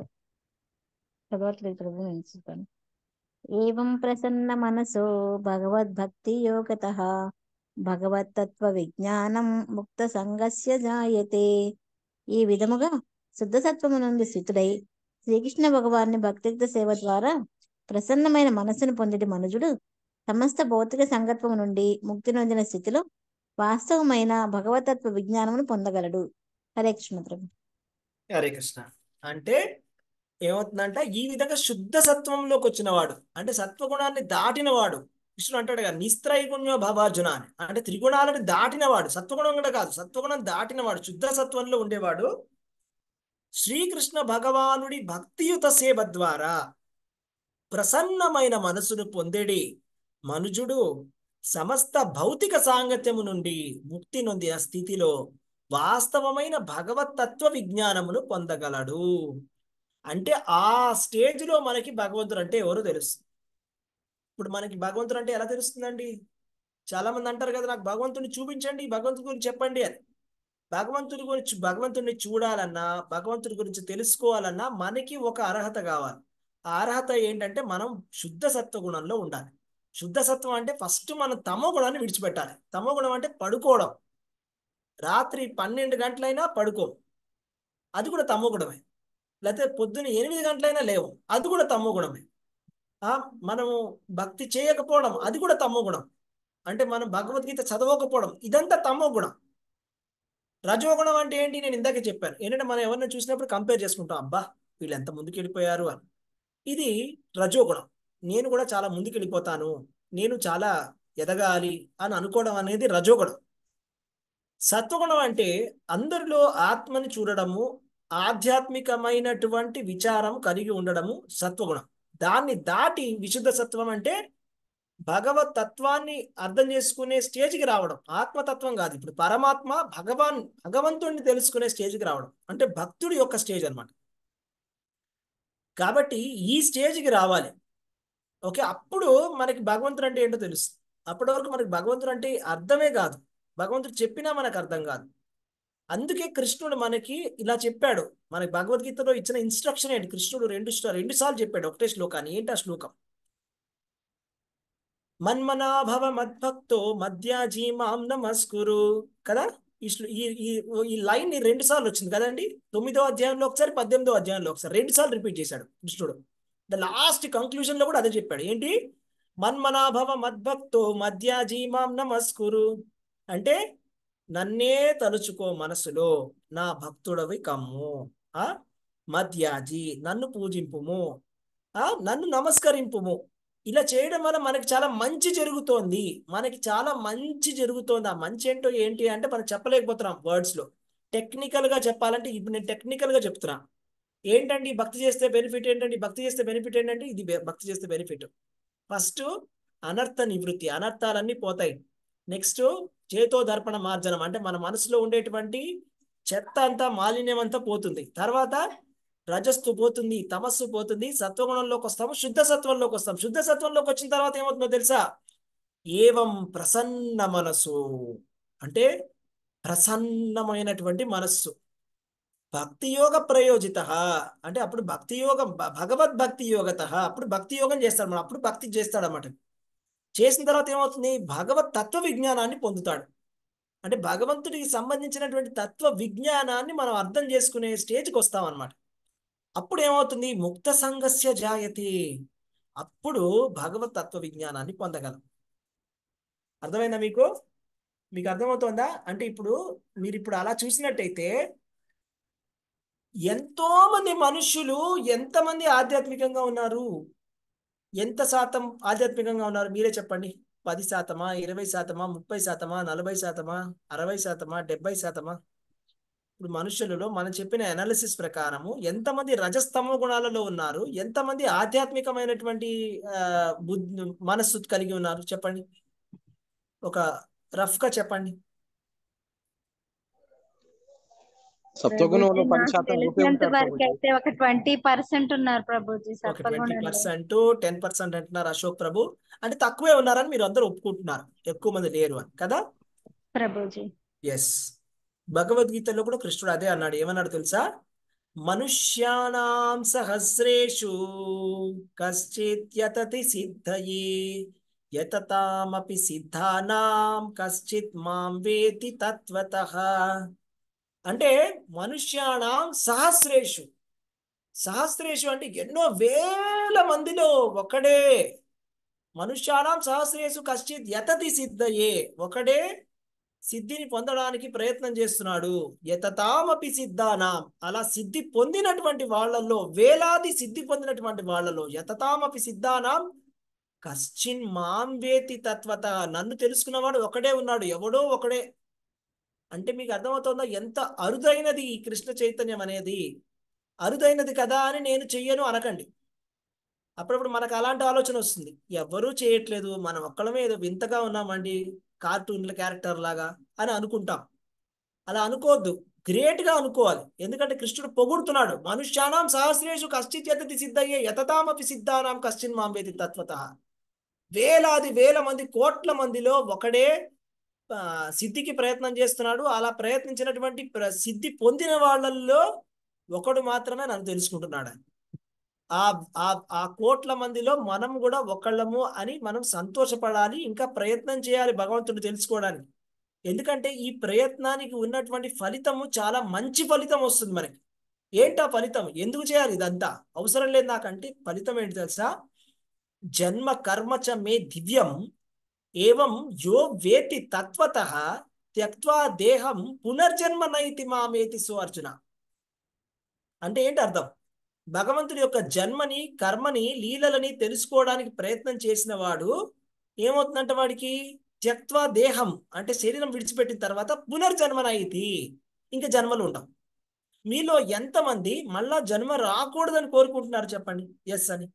చదవట్లేదు ప్రభు, నేను చూస్తాను. ఏవం ప్రసన్న మనసో భగవద్భక్తి యోగతః భగవత్తత్వ విజ్ఞానం ముక్త సంగస్య జాయతే. ఈ విధముగా శుద్ధ సత్వమునందు స్థితుడై శ్రీకృష్ణ భగవాన్ని భక్తియుక్త సేవ ద్వారా ప్రసన్నమైన మనస్సును పొందిన మనుజుడు సమస్త భౌతిక సంగత్వము నుండి ముక్తి నొందిన స్థితిలో వాస్తవమైన భగవతత్వ విజ్ఞానమును పొందగలడు. హరే కృష్ణ ప్రభు. హరే కృష్ణ. అంటే ఏమవుతుందంటే ఈ విధంగా శుద్ధ సత్వంలోకి వచ్చినవాడు, అంటే సత్వగుణాన్ని దాటినవాడు. కృష్ణుడు అంటాడు కదా నిస్త్రైగుణ్యో భవార్జున అని. అంటే త్రిగుణాలను దాటినవాడు, సత్వగుణం కూడా కాదు, సత్వగుణం దాటినవాడు, శుద్ధ సత్వంలో ఉండేవాడు శ్రీకృష్ణ భగవానుడి భక్తియుత సేవ ద్వారా ప్రసన్నమైన మనసును పొందేడి మనుజుడు సమస్త భౌతిక సాంగత్యము నుండి ముక్తి నొందిన స్థితిలో వాస్తవమైన భగవతత్వ విజ్ఞానమును పొందగలడు. అంటే ఆ స్టేజ్లో మనకి భగవంతుడు అంటే ఎవరో తెలుస్తుంది. ఇప్పుడు మనకి భగవంతుడు అంటే ఎలా తెలుస్తుందండి? చాలా మంది అంటారు కదా నాకు భగవంతుడిని చూపించండి, భగవంతుడి గురించి చెప్పండి అని. భగవంతుడిని చూడాలన్నా, భగవంతుడి గురించి తెలుసుకోవాలన్నా మనకి ఒక అర్హత కావాలి. ఆ అర్హత ఏంటంటే మనం శుద్ధ సత్వగుణంలో ఉండాలి. శుద్ధ సత్వం అంటే ఫస్ట్ మనం తమో గుణాన్ని విడిచిపెట్టాలి. తమో గుణం అంటే పడుకోవడం. రాత్రి 12 గంటలైనా పడుకో, అది కూడా తమో గుణమే. లేకపోతే పొద్దున్న 8 గంటలైనా లేవు, అది కూడా తమో గుణమే. మనము భక్తి చేయకపోవడం, అది కూడా తమో గుణం. అంటే మనం భగవద్గీత చదవకపోవడం, ఇదంతా తమో గుణం. రజోగుణం అంటే ఏంటి? నేను ఇందాకే చెప్పాను. ఏంటంటే మనం ఎవరిని చూసినప్పుడు కంపేర్ చేసుకుంటాం, అబ్బా వీళ్ళు ఎంత ముందుకు వెళ్ళిపోయారు అని. ఇది రజోగుణం. నేను కూడా చాలా ముందుకు వెళ్ళిపోతాను, నేను చాలా ఎదగాలి అని అనుకోవడం అనేది రజోగుణం. సత్వగుణం అంటే అందరిలో ఆత్మని చూడడము, ఆధ్యాత్మికమైనటువంటి విచారం కలిగి ఉండడము సత్వగుణం. దాన్ని దాటి విశుద్ధ సత్వం అంటే భగవత్ తత్వాన్ని అర్థం చేసుకునే స్టేజ్కి రావడం. ఆత్మతత్వం కాదు, ఇప్పుడు పరమాత్మ భగవంతుడిని తెలుసుకునే స్టేజ్కి రావడం అంటే భక్తుడి యొక్క స్టేజ్ అన్నమాట. కాబట్టి ఈ స్టేజ్కి రావాలి. ఓకే, అప్పుడు మనకి భగవంతుడు అంటే ఏంటో తెలుస్తుంది. అప్పటి వరకు మనకి భగవంతుడు అంటే అర్థమే కాదు, భగవంతుడు చెప్పినా మనకు అర్థం కాదు. అందుకే కృష్ణుడు మనకి ఇలా చెప్పాడు. మనకి భగవద్గీతలో ఇచ్చిన ఇన్స్ట్రక్షన్ ఏంటి? కృష్ణుడు రెండు సార్లు చెప్పాడు ఒకటే శ్లోకాన్ని. ఏంటి ఆ శ్లోకం? మన్మనాభవ మద్భక్తో మధ్యాజీ మాం నమస్కురు కదా. ఈ లైన్ 2 సార్లు వచ్చింది కదండి. 9వ అధ్యాయంలో ఒకసారి, 18వ అధ్యాయంలో ఒకసారి, 2 సార్లు రిపీట్ చేశాడు కృష్ణుడు. లాస్ట్ కంక్లూజన్ లో కూడా అదే చెప్పాడు. ఏంటి? మన్మనాభవ మద్భక్తో మధ్యాజీ మాం నమస్కురు అంటే నన్నే తలుచుకో మనసులో, నా భక్తుడవి కమ్ము. మధ్యాజీ నన్ను పూజింపుము, నన్ను నమస్కరింపుము. ఇలా చేయడం వల్ల మనకి చాలా మంచి జరుగుతోంది. మనకి చాలా మంచి జరుగుతోంది. ఆ మంచి ఏంటి అంటే మనం చెప్పలేకపోతున్నాం వర్డ్స్లో. టెక్నికల్గా చెప్పాలంటే ఇప్పుడు నేను టెక్నికల్గా చెప్తున్నా. ఏంటండి భక్తి చేస్తే బెనిఫిట్ ఏంటండి? భక్తి చేస్తే బెనిఫిట్ ఏంటంటే ఇది భక్తి చేస్తే బెనిఫిట్. ఫస్ట్ అనర్థ నివృత్తి, అనర్థాలన్నీ పోతాయి. నెక్స్ట్ చేతో దర్పణ మార్జనం అంటే మన మనసులో ఉండేటువంటి చెత్త అంతా, మాలిన్యం అంతా పోతుంది. తర్వాత రజస్సు పోతుంది, తమస్సు పోతుంది, సత్వగుణంలోకి వస్తాము, శుద్ధ సత్వంలోకి వస్తాం. శుద్ధ సత్వంలోకి వచ్చిన తర్వాత ఏమవుతుందో తెలుసా? ఏవం ప్రసన్న మనసు అంటే ప్రసన్నమైనటువంటి మనస్సు. భక్తి యోగ ప్రయోజిత అంటే అప్పుడు భక్తి యోగం, భగవద్భక్తి యోగత, అప్పుడు భక్తి యోగం చేస్తాడు. మనం అప్పుడు భక్తి చేస్తాడు అన్నమాట. చేసిన తర్వాత ఏమవుతుంది? భగవత్ తత్వ విజ్ఞానాన్ని పొందుతాడు. అంటే భగవంతుడికి సంబంధించినటువంటి తత్వ విజ్ఞానాన్ని మనం అర్థం చేసుకునే స్టేజ్కి వస్తాం అన్నమాట. అప్పుడు ఏమవుతుంది? ముక్త సంగస్య జాయతి. అప్పుడు భగవత్ తత్వ విజ్ఞానాన్ని పొందగలం. అర్థమైందా మీకు? మీకు అర్థమవుతోందా? అంటే ఇప్పుడు మీరు ఇప్పుడు అలా చూసినట్టయితే ఎంతో మంది మనుష్యులు ఎంతమంది ఆధ్యాత్మికంగా ఉన్నారు? ఎంత శాతం ఆధ్యాత్మికంగా ఉన్నారు? మీరే చెప్పండి. 10%, 20%, 30%, 40%, 60%, 70%? ఇప్పుడు మనుషులలో మనం చెప్పిన అనాలిసిస్ ప్రకారము ఎంతమంది రజస్తమో గుణాలలో ఉన్నారు, ఎంతమంది ఆధ్యాత్మికమైనటువంటి మనస్సు కలిగి ఉన్నారు చెప్పండి. ఒక రఫ్ గా చెప్పండి. సత్వగుణంలో ప్రభుజీ, నాకు 10% లోపే తెలిసినంత ఉంటారు వరకు ప్రభుజీ. అయితే ఒక 20% ఉన్నారు ప్రభుజీ ఒక సత్వగుణంలో. 20%, 10% అంటున్నారు అశోక్ ప్రభు. అంటే తక్కువే ఉన్నారని మీరు అందరూ ఒప్పుకుంటున్నారు, ఎక్కువ మంది లేరు అని కదా? ప్రభుజీ ఎస్. భగవద్గీతలో కూడా కృష్ణుడు అదే అన్నాడు. ఏమన్నాడు తెలుసా? మనుష్యానాం సహస్రేషు కశ్చిత్ యతతి సిద్ధయే యతతామపి సిద్ధానాం కశ్చిత్ మాం వేతి తత్వతః. అంటే మనుష్యానాం సహస్రేషు, సహస్రేషు అంటే ఎన్నో వేల మందిలో ఒకడే. మనుష్యానాం సహస్రేషు కశ్చిత్ యతతి సిద్ధయే, ఒకడే సిద్ధిని పొందడానికి ప్రయత్నం చేస్తున్నాడు. యతతామపి సిద్ధానాం, అలా సిద్ధి పొందినటువంటి వాళ్ళల్లో, వేలాది సిద్ధి పొందినటువంటి వాళ్ళలో, యతతామపి సిద్ధానాం కశ్చిన్ మాం వేతి తత్వత, నన్ను తెలుసుకున్నవాడు ఒకడే ఉన్నాడు, ఎవడో ఒకడే. అంటే మీకు అర్థమవుతుందా ఎంత అరుదైనది ఈ కృష్ణ చైతన్యం అనేది? అరుదైనది కదా అని నేను చెయ్యను అనకండి. అప్పుడప్పుడు మనకు అలాంటి ఆలోచన వస్తుంది, ఎవరూ చేయట్లేదు, మనం ఒక్కడమే ఏదో వింతగా ఉన్నామండి, కార్టూన్ల క్యారెక్టర్ లాగా అని అనుకుంటాం. అలా అనుకోవద్దు, గ్రేట్ గా అనుకోవాలి. ఎందుకంటే కృష్ణుడు పొగుడుతున్నాడు, మనుష్యానాం సహస్రేషు కశ్చిత్ యతతి సిద్ధయే యతతామపి సిద్ధానాం కశ్చిన్ మాం వేతి తత్వతః. వేలాది వేల మంది, కోట్ల మందిలో ఒకడే సిద్ధికి ప్రయత్నం చేస్తున్నాడు. అలా ప్రయత్నించినటువంటి సిద్ధి పొందిన వాళ్ళల్లో ఒకడు మాత్రమే నన్ను తెలుసుకుంటున్నాడు. ఆ ఆ ఆ కోట్ల మందిలో మనం కూడా ఒకళ్ళము అని మనం సంతోషపడాలి, ఇంకా ప్రయత్నం చేయాలి భగవంతుడు తెలుసుకోవడానికి. ఎందుకంటే ఈ ప్రయత్నానికి ఉన్నటువంటి ఫలితము చాలా మంచి ఫలితం వస్తుంది మనకి. ఏంటా ఫలితం? ఎందుకు చేయాలి ఇదంతా? అవసరం లేదు నాకంటే ఫలితం ఏంటి తెలుసా? జన్మ కర్మ చ మే దివ్యం ఏవం యో వేతి తత్వతః త్యక్త్వా దేహం పునర్జన్మ నైతి మామేతి సో అర్జున. అంటే ఏంటి అర్థం? భగవంతుడి యొక్క జన్మని, కర్మని, లీలలని తెలుసుకోవడానికి ప్రయత్నం చేసిన వాడు ఏమవుతుందంటే వాడికి త్యక్త్వా దేహం అంటే శరీరం విడిచిపెట్టిన తర్వాత పునర్జన్మనైతి, ఇంకా జన్మలు ఉండవు. మీలో ఎంతమంది మళ్ళా జన్మ రాకూడదని కోరుకుంటున్నారు చెప్పండి ఎస్ అని?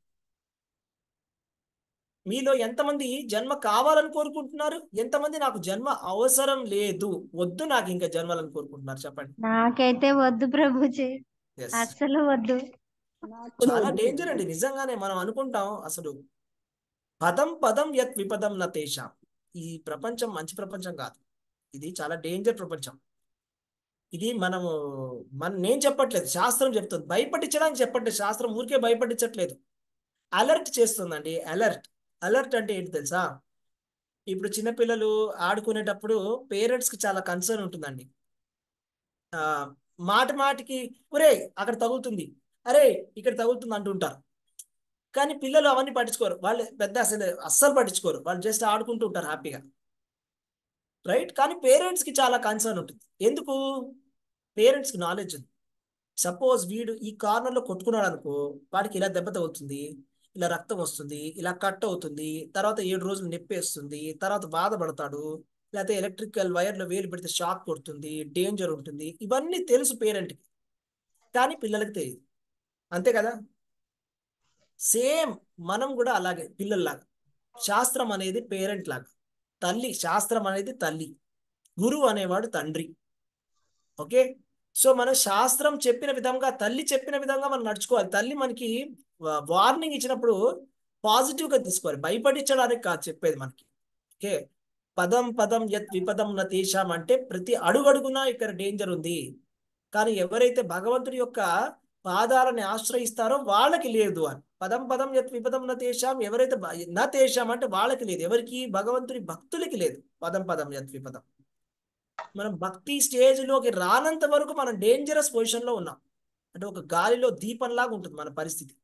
మీలో ఎంతమంది జన్మ కావాలని కోరుకుంటున్నారు? ఎంతమంది నాకు జన్మ అవసరం లేదు, వద్దు నాకు ఇంకా జన్మలని కోరుకుంటున్నారు చెప్పండి? నాకైతే వద్దు ప్రభుజీ, ఎస్. అస్సలు వద్దు. నాకు కూడా చాలా వద్దు డేంజర్ ప్రభుజీ. అండి నిజంగానే. మనం అనుకుంటాం అసలు పదం పదం యత్ విపదం న తేషాం. ఈ ప్రపంచం మంచి ప్రపంచం కాదు, ఇది చాలా డేంజర్ ప్రపంచం. ఇది నేను చెప్పట్లేదు, శాస్త్రం చెప్తుంది. భయపట్టించడానికి చెప్పట్లేదు, శాస్త్రం ఊరికే భయపట్టించట్లేదు, అలర్ట్ చేస్తుందండి. అలర్ట్. అలర్ట్ అంటే ఏంటి తెలుసా? ఇప్పుడు చిన్నపిల్లలు ఆడుకునేటప్పుడు పేరెంట్స్ కి చాలా కన్సర్న్ ఉంటుందండి. ఆ మాట మాటికి ఒరే అక్కడ తగులుతుంది, అరే ఇక్కడ తగులుతుంది అంటుంటారు. కానీ పిల్లలు అవన్నీ పట్టించుకోరు, వాళ్ళు పెద్ద అస్సలు పట్టించుకోరు, వాళ్ళు జస్ట్ ఆడుకుంటూ ఉంటారు హ్యాపీగా, రైట్? కానీ పేరెంట్స్ కి చాలా కన్సర్న్ ఉంటుంది. ఎందుకు? పేరెంట్స్ కి నాలెడ్జ్ ఉంది. సపోజ్ వీడు ఈ కార్నర్ లో కొట్టుకున్నాడు అనుకో, వాడికి ఇలా దెబ్బ తగులుతుంది, ఇలా రక్తం వస్తుంది, ఇలా కట్ అవుతుంది, తర్వాత 7 రోజులు నొప్పి వేస్తుంది, తర్వాత బాధపడతాడు, లేకపోతే ఎలక్ట్రికల్ వైర్ లో వేలు పెడితే షాక్ కొడుతుంది, డేంజర్ ఉంటుంది. ఇవన్నీ తెలుసు పేరెంట్కి, కానీ పిల్లలకి తెలియదు. అంతే కదా? సేమ్ మనం కూడా అలాగే పిల్లల్లాగా. శాస్త్రం అనేది పేరెంట్ లాగా, తల్లి, శాస్త్రం అనేది తల్లి, గురువు అనేవాడు తండ్రి. ఓకే? సో మనం శాస్త్రం చెప్పిన విధంగా, తల్లి చెప్పిన విధంగా మనం నడుచుకోవాలి. తల్లి మనకి వార్నింగ్ ఇచ్చినప్పుడు పాజిటివ్ గా తీసుకోవాలి, భయపడించడానికి కాదు చెప్పేది మనకి. ఓకే? పదం పదం యత్ విపదం న తేషాం అంటే ప్రతి అడుగడుగునా ఇక్కడ డేంజర్ ఉంది. కానీ ఎవరైతే భగవంతుడి యొక్క పాదాలని ఆశ్రయిస్తారో వాళ్ళకి లేదు అని. పదం పదం యత్ విపదం న తేషాం, ఎవరైతే నా తేషాం అంటే వాళ్ళకి లేదు. ఎవరికి? భగవంతుడి భక్తులకి లేదు పదం పదం యత్ విపదం. మనం భక్తి స్టేజ్ లోకి రానంత వరకు మనం డేంజరస్ పొజిషన్ లో ఉన్నాం. అంటే ఒక గాలిలో దీపంలాగా ఉంటుంది మన పరిస్థితి.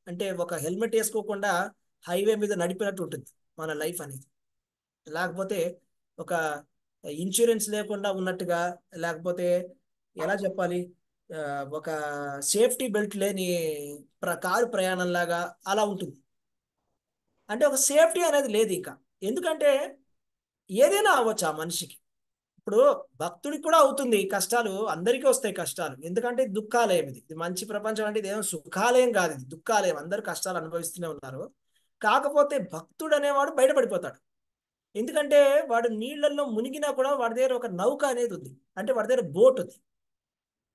అంటే ఒక హెల్మెట్ వేసుకోకుండా హైవే మీద నడిపినట్టు ఉంటుంది మన లైఫ్ అనేది. లేకపోతే ఒక ఇన్సూరెన్స్ లేకుండా ఉన్నట్టుగా, లేకపోతే ఎలా చెప్పాలి, ఆ, ఒక సేఫ్టీ బెల్ట్ లేని కారు ప్రయాణం లాగా అలా ఉంటుంది. అంటే ఒక సేఫ్టీ అనేది లేదు ఇక. ఎందుకంటే ఏదైనా అవ్వచ్చు ఆ మనిషికి. ఇప్పుడు భక్తుడికి కూడా అవుతుంది కష్టాలు, అందరికీ వస్తాయి కష్టాలు. ఎందుకంటే ఇది దుఃఖాలయం, ఇది మంచి ప్రపంచం అంటే ఇదేమో సుఖాలయం కాదు, ఇది దుఃఖాలయం. అందరూ కష్టాలు అనుభవిస్తూనే ఉన్నారు. కాకపోతే భక్తుడు అనేవాడు బయటపడిపోతాడు. ఎందుకంటే వాడు నీళ్ళల్లో మునిగినా కూడా వాడి దగ్గర ఒక నౌక అనేది ఉంది, అంటే వాడి దగ్గర బోట్ ఉంది.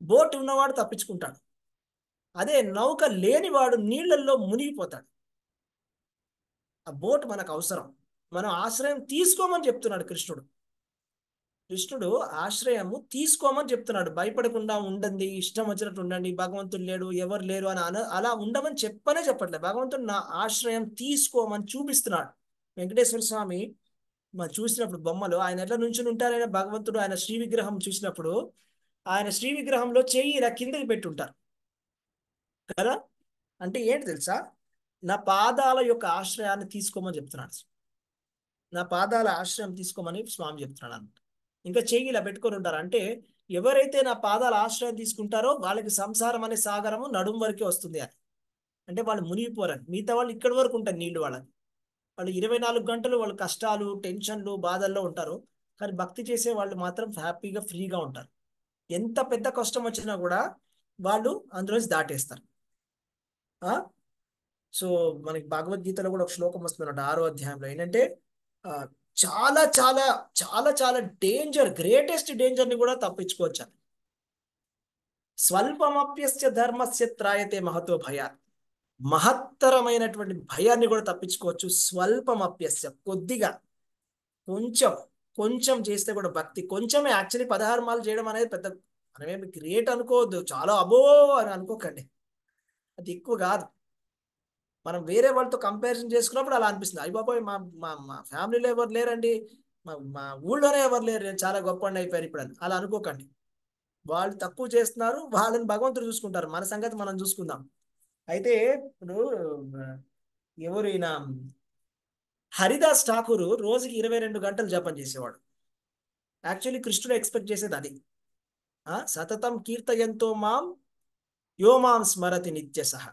బోట్ ఉన్నవాడు తప్పించుకుంటాడు. అదే నౌక లేనివాడు నీళ్ళల్లో మునిగిపోతాడు. ఆ బోట్ మనకు అవసరం. మనం ఆశ్రయం తీసుకోమని చెప్తున్నాడు కృష్ణుడు. కృష్ణుడు ఆశ్రయము తీసుకోమని చెప్తున్నాడు. భయపడకుండా ఉండండి, ఇష్టం వచ్చినట్టు ఉండండి, భగవంతుడు లేడు, ఎవరు లేరు అని అలా ఉండమని చెప్పట్లేదు. భగవంతుడు నా ఆశ్రయం తీసుకోమని చూపిస్తున్నాడు. వెంకటేశ్వర స్వామి మనం చూసినప్పుడు బొమ్మలు ఆయన ఎట్లా నుంచుని ఉంటారైనా భగవంతుడు, ఆయన శ్రీ విగ్రహం చూసినప్పుడు ఆయన శ్రీ విగ్రహంలో చెయ్యి ఇలా కిందకి పెట్టి ఉంటారు కదా. అంటే ఏంటి తెలుసా, నా పాదాల యొక్క ఆశ్రయాన్ని తీసుకోమని చెప్తున్నాడు. నా పాదాల ఆశ్రయం తీసుకోమని స్వామి చెప్తున్నాడు అన్నమాట. ఇంకా చెయ్యి ఇలా పెట్టుకొని ఉంటారు. అంటే ఎవరైతే నా పాదాల ఆశ్రయం తీసుకుంటారో వాళ్ళకి సంసారం అనే సాగరము నడుము వరకే వస్తుంది అని. అంటే వాళ్ళు మునిగిపోరని. మిగతా వాళ్ళు ఇక్కడి వరకు ఉంటారు నీళ్లు వాళ్ళకి. వాళ్ళు 24 గంటలు వాళ్ళ కష్టాలు, టెన్షన్లు, బాధల్లో ఉంటారు. కానీ భక్తి చేసే వాళ్ళు మాత్రం హ్యాపీగా, ఫ్రీగా ఉంటారు. ఎంత పెద్ద కష్టం వచ్చినా కూడా వాళ్ళు అందులోంచి దాటేస్తారు. సో మనకి భగవద్గీతలో కూడా ఒక శ్లోకం వస్తుంది 6వ అధ్యాయంలో. ఏంటంటే చాలా చాలా చాలా చాలా డేంజర్, గ్రేటెస్ట్ డేంజర్ ని కూడా తప్పించుకోవచ్చు. స్వల్పమప్యస్య ధర్మస్య త్రాయతే మహతో భయాత్. మహత్తరమైనటువంటి భయాన్ని కూడా తప్పించుకోవచ్చు. స్వల్పమప్యస్య, కొద్దిగా, కొంచెం కొంచెం చేస్తే కూడా భక్తి కొంచెమే. యాక్చువల్లీ 16 మాలు చేయడం అనేది పెద్ద మనమేమి గ్రేట్ అనుకోవద్దు, చాలా అబో అని అనుకోకండి. అది ఎక్కువ కాదు. మనం వేరే వాళ్ళతో కంపారిజన్ చేసుకున్నప్పుడు అలా అనిపిస్తుంది, అయ్యి బాబోయ్ మా మా మా ఫ్యామిలీలో ఎవరు లేరండి, మా ఊళ్ళోనే ఎవరు లేరు, నేను చాలా గొప్ప అయిపోయారు ఇప్పుడు అని అలా అనుకోకండి. వాళ్ళు తక్కువ చేస్తున్నారు, వాళ్ళని భగవంతుడు చూసుకుంటారు, మన సంగతి మనం చూసుకుందాం. అయితే ఇప్పుడు ఎవరు ఈయన హరిదాస్ ఠాకూర్ రోజుకి 22 గంటలు జపం చేసేవాడు. యాక్చువల్లీ కృష్ణుడు ఎక్స్పెక్ట్ చేసేది అది. సతతం కీర్తయంతో మాం యో మాం స్మరతి నిత్యసహ.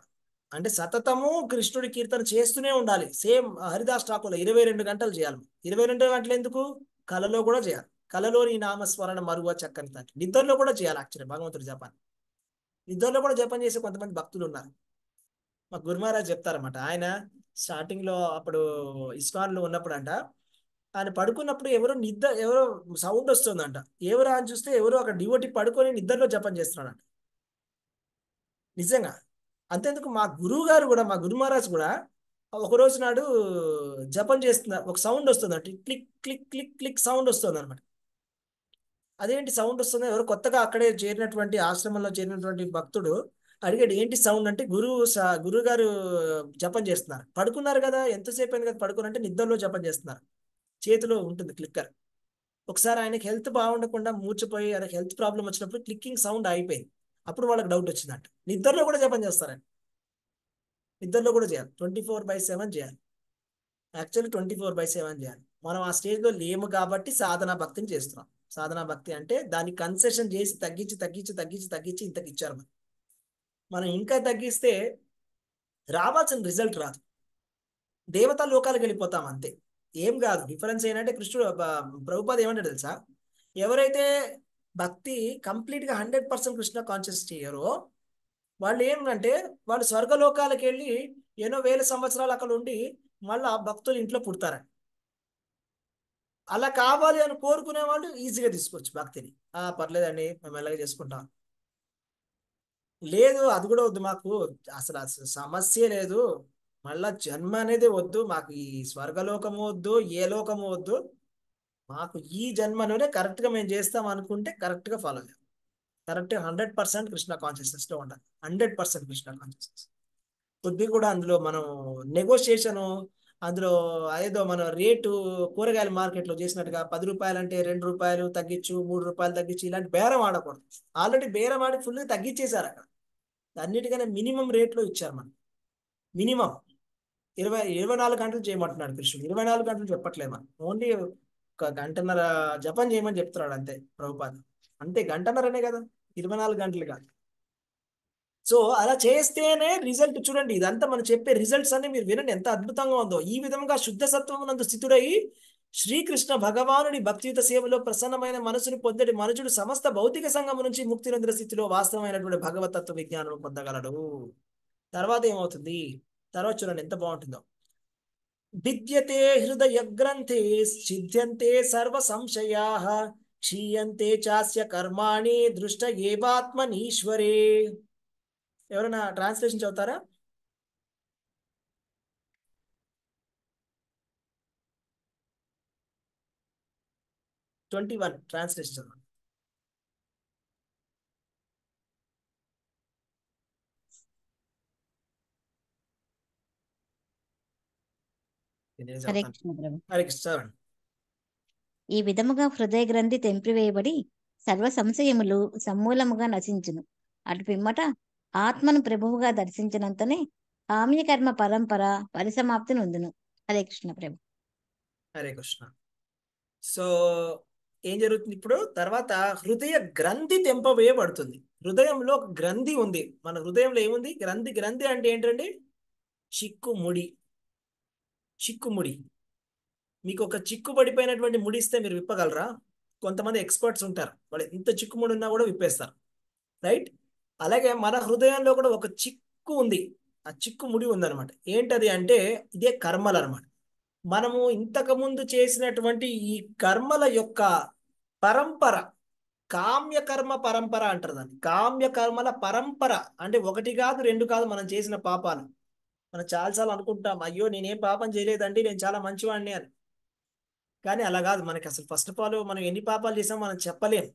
అంటే సతతము కృష్ణుడి కీర్తన చేస్తూనే ఉండాలి. సేమ్ హరిదాస్ ఠాకూర్ 22 గంటలు చేయాలి. 22 గంటలు ఎందుకు, కలలో కూడా చేయాలి. కలలోని నామస్మరణ మరువ చక్కని తండ్రి. నిద్రలో కూడా చేయాలి. యాక్చువల్లీ భగవంతుడి జపాన్ని నిద్రలో కూడా జపం చేసే కొంతమంది భక్తులు ఉన్నారు. మా గురు మహారాజ్ చెప్తారన్నమాట. ఆయన స్టార్టింగ్ లో అప్పుడు ఇస్కాన్ లో ఉన్నప్పుడు అంట, ఆయన పడుకున్నప్పుడు ఎవరో సౌండ్ వస్తుందంట. ఎవరు అని చూస్తే ఎవరో ఒక డివోటీ పడుకొని నిద్రలో జపం చేస్తున్నాడంట. నిజంగా అంతేందుకు మా గురువు గారు కూడా, మా గురు మహారాజ్ కూడా ఒక రోజు నాడు జపం చేస్తున్నారు, ఒక సౌండ్ వస్తుందంట. Click click click click sound వస్తుంది అనమాట. అదేంటి సౌండ్ వస్తుంది, ఎవరు కొత్తగా అక్కడే చేరినటువంటి ఆశ్రమంలో చేరినటువంటి భక్తుడు అడిగాడు ఏంటి సౌండ్ అంటే, గురువు గారు జపం చేస్తున్నారు. పడుకున్నారు కదా, ఎంతసేపు అయింది కదా పడుకుని అంటే, నిద్రలో జపం చేస్తున్నారు. చేతిలో ఉంటుంది క్లిక్కర్. ఒకసారి ఆయనకి హెల్త్ బాగుండకుండా మూర్చిపోయి ఆయనకి హెల్త్ ప్రాబ్లం వచ్చినప్పుడు క్లిక్కింగ్ సౌండ్ అయిపోయింది. అప్పుడు వాళ్ళకి డౌట్ వచ్చిందంట, నిద్రలో కూడా జపం చేస్తారని. నిద్రలో కూడా చేయాలి, 24/7 చేయాలి. యాక్చువల్లీ 24/7 చేయాలి. మనం ఆ స్టేజ్లో లేము కాబట్టి సాధనా భక్తిని చేస్తున్నాం. సాధనా భక్తి అంటే దాన్ని కన్సెషన్ చేసి తగ్గించి తగ్గించి తగ్గించి తగ్గించి ఇంతకు ఇచ్చారు. మనం ఇంకా తగ్గిస్తే రావాల్సిన రిజల్ట్ రాదు, దేవతా లోకాలకు వెళ్ళిపోతాం అంతే. ఏం కాదు. డిఫరెన్స్ ఏంటంటే కృష్ణుడు ప్రభుపాద ఏమంటాడు తెలుసా, ఎవరైతే భక్తి కంప్లీట్గా 100% కృష్ణ కాన్షియస్ చేయరో వాళ్ళు ఏమంటే వాళ్ళు స్వర్గలోకాలకు వెళ్ళి ఎన్నో వేల సంవత్సరాలు అక్కడ ఉండి మళ్ళా భక్తులు ఇంట్లో పుడతారని. అలా కావాలి అని కోరుకునే వాళ్ళు ఈజీగా తీసుకోవచ్చు భక్తిని. పర్లేదండి మేము ఎలాగ చేసుకుంటాం, లేదు అది కూడా వద్దు మాకు, అసలు సమస్య లేదు, మళ్ళా జన్మ అనేది వద్దు మాకు, ఈ స్వర్గలోకము వద్దు, ఏ లోకము వద్దు, మాకు ఈ జన్మలోనే కరెక్ట్గా మేము చేస్తాం అనుకుంటే కరెక్ట్గా ఫాలో చేయాలి. కరెక్ట్గా 100% కృష్ణ కాన్షియస్నెస్లో ఉండాలి. 100% కృష్ణ కాన్షియస్నెస్. కొద్ది కూడా అందులో మనం నెగోషియేషను, అందులో ఏదో మన రేటు కూరగాయల మార్కెట్లో చేసినట్టుగా 10 రూపాయలు అంటే 2 రూపాయలు తగ్గించు, 3 రూపాయలు తగ్గించు, ఇలాంటి బేరం ఆడకూడదు. ఆల్రెడీ బేరం ఆడి ఫుల్గా తగ్గించేశారు అక్కడ. అన్నిటికన్నా మినిమం రేట్లో ఇచ్చారు మనకి. మినిమం 24 గంటలు చేయమంటున్నాడు కృష్ణుడు. 24 గంటలు చెప్పట్లేదు మనం, ఓన్లీ ఒక గంటన్నర జపం చేయమని చెప్తున్నాడు అంతే ప్రభుపాద. అంతే, గంటన్నరనే కదా, 24 గంటలు కాదు. సో అలా చేస్తేనే రిజల్ట్. చూడండి, ఇదంతా మనం చెప్పే రిజల్ట్స్ అన్ని మీరు వినండి ఎంత అద్భుతంగా ఉందో. ఈ విధంగా శుద్ధ సత్వమునందు స్థితుడై శ్రీకృష్ణ భగవానుడి భక్తియుత సేవలో ప్రసన్నమైన మనసును పొందడి మనుషుడు సమస్త భౌతిక సంఘము నుంచి ముక్తి నందిన స్థితిలో వాస్తవమైనటువంటి భగవతత్వ విజ్ఞానం పొందగలడు. తర్వాత ఏమవుతుంది, తర్వాత చూడండి ఎంత బాగుంటుందో. విద్యతే హృదయ గ్రంథే ఛిద్యంతే సర్వ సంశయా క్షీయంతే చాస్య కర్మాణి దృష్ట ఏవాత్మనీశ్వరే. ఎవరైనా ట్రాన్స్లేషన్ చదువుతారా? ట్వంటీ 21 ట్రాన్స్లేషన్ చదవండి. హరే కృష్ణ ప్రభు. హరే కృష్ణ, చదవండి. ఈ విధముగా హృదయ గ్రంథి తెంపివేయబడి సర్వ సంశయములు సమూలముగా నశించును. అటు పిమ్మట ఆత్మను ప్రభువుగా దర్శించినంతనే కామ్యకర్మ పరంపర పరిసమాప్తి నొందును. హరే కృష్ణ ప్రభు. హరే కృష్ణ. సో ఏం జరుగుతుంది ఇప్పుడు? తర్వాత హృదయ గ్రంథి తెంపవేయబడుతుంది. హృదయంలో ఒక గ్రంథి ఉంది. మన హృదయంలో ఏముంది? గ్రంథి. గ్రంథి అంటే ఏంటండి? చిక్కుముడి. చిక్కుముడి. మీకు ఒక చిక్కు పడిపోయినటువంటి ముడి ఇస్తే మీరు విప్పగలరా? కొంతమంది ఎక్స్పర్ట్స్ ఉంటారు, వాళ్ళు ఎంత చిక్కుముడి ఉన్నా కూడా విప్పేస్తారు, రైట్? అలాగే మన హృదయంలో కూడా ఒక చిక్కు ఉంది. ఆ చిక్కు ముడి ఉందన్నమాట. ఏంటది అంటే ఇదే కర్మలు అనమాట. మనము ఇంతకుముందు చేసినటువంటి ఈ కర్మల యొక్క పరంపర, కామ్యకర్మ పరంపర అంటారు దాన్ని. కామ్యకర్మల పరంపర అంటే ఒకటి కాదు, రెండు కాదు, మనం చేసిన పాపాలు. మనం చాలాసార్లు అనుకుంటాం, అయ్యో నేనేం పాపం చేయలేదండి, నేను చాలా మంచివాడిని అని. కానీ అలా కాదు. మనకి అసలు ఫస్ట్ ఆఫ్ ఆల్ మనం ఎన్ని పాపాలు చేసామో మనం చెప్పలేం.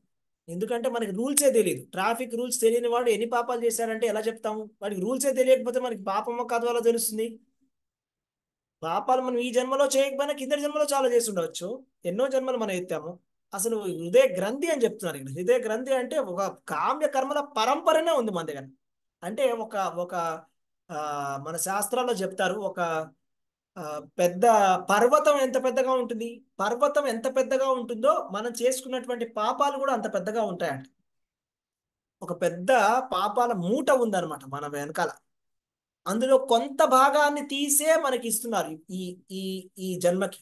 ఎందుకంటే మనకి రూల్సే తెలియదు. ట్రాఫిక్ రూల్స్ తెలియని వాడు ఎన్ని పాపాలు చేశారంటే ఎలా చెప్తాము? వాడికి రూల్సే తెలియకపోతే మనకి పాపమో కాదో అలా తెలుస్తుంది. పాపాలు మనం ఈ జన్మలో చేయకపోయినా కింద జన్మలో చాలా చేసి ఉండవచ్చు. ఎన్నో జన్మలు మనం ఎత్తాము. అసలు హృదయ గ్రంథి అని చెప్తున్నారు ఇక్కడ. హృదయ గ్రంథి అంటే ఒక కామ్య కర్మల పరంపరనే ఉంది మన దగ్గర. అంటే ఒక ఒక మన శాస్త్రాల్లో చెప్తారు, ఒక పెద్ద పర్వతం ఎంత పెద్దగా ఉంటుంది, పర్వతం ఎంత పెద్దగా ఉంటుందో మనం చేసుకున్నటువంటి పాపాలు కూడా అంత పెద్దగా ఉంటాయంట. ఒక పెద్ద పాపాల మూట ఉందన్నమాట మన వెనకాల. అందులో కొంత భాగాన్ని తీసే మనకి ఇస్తున్నారు ఈ ఈ ఈ జన్మకి.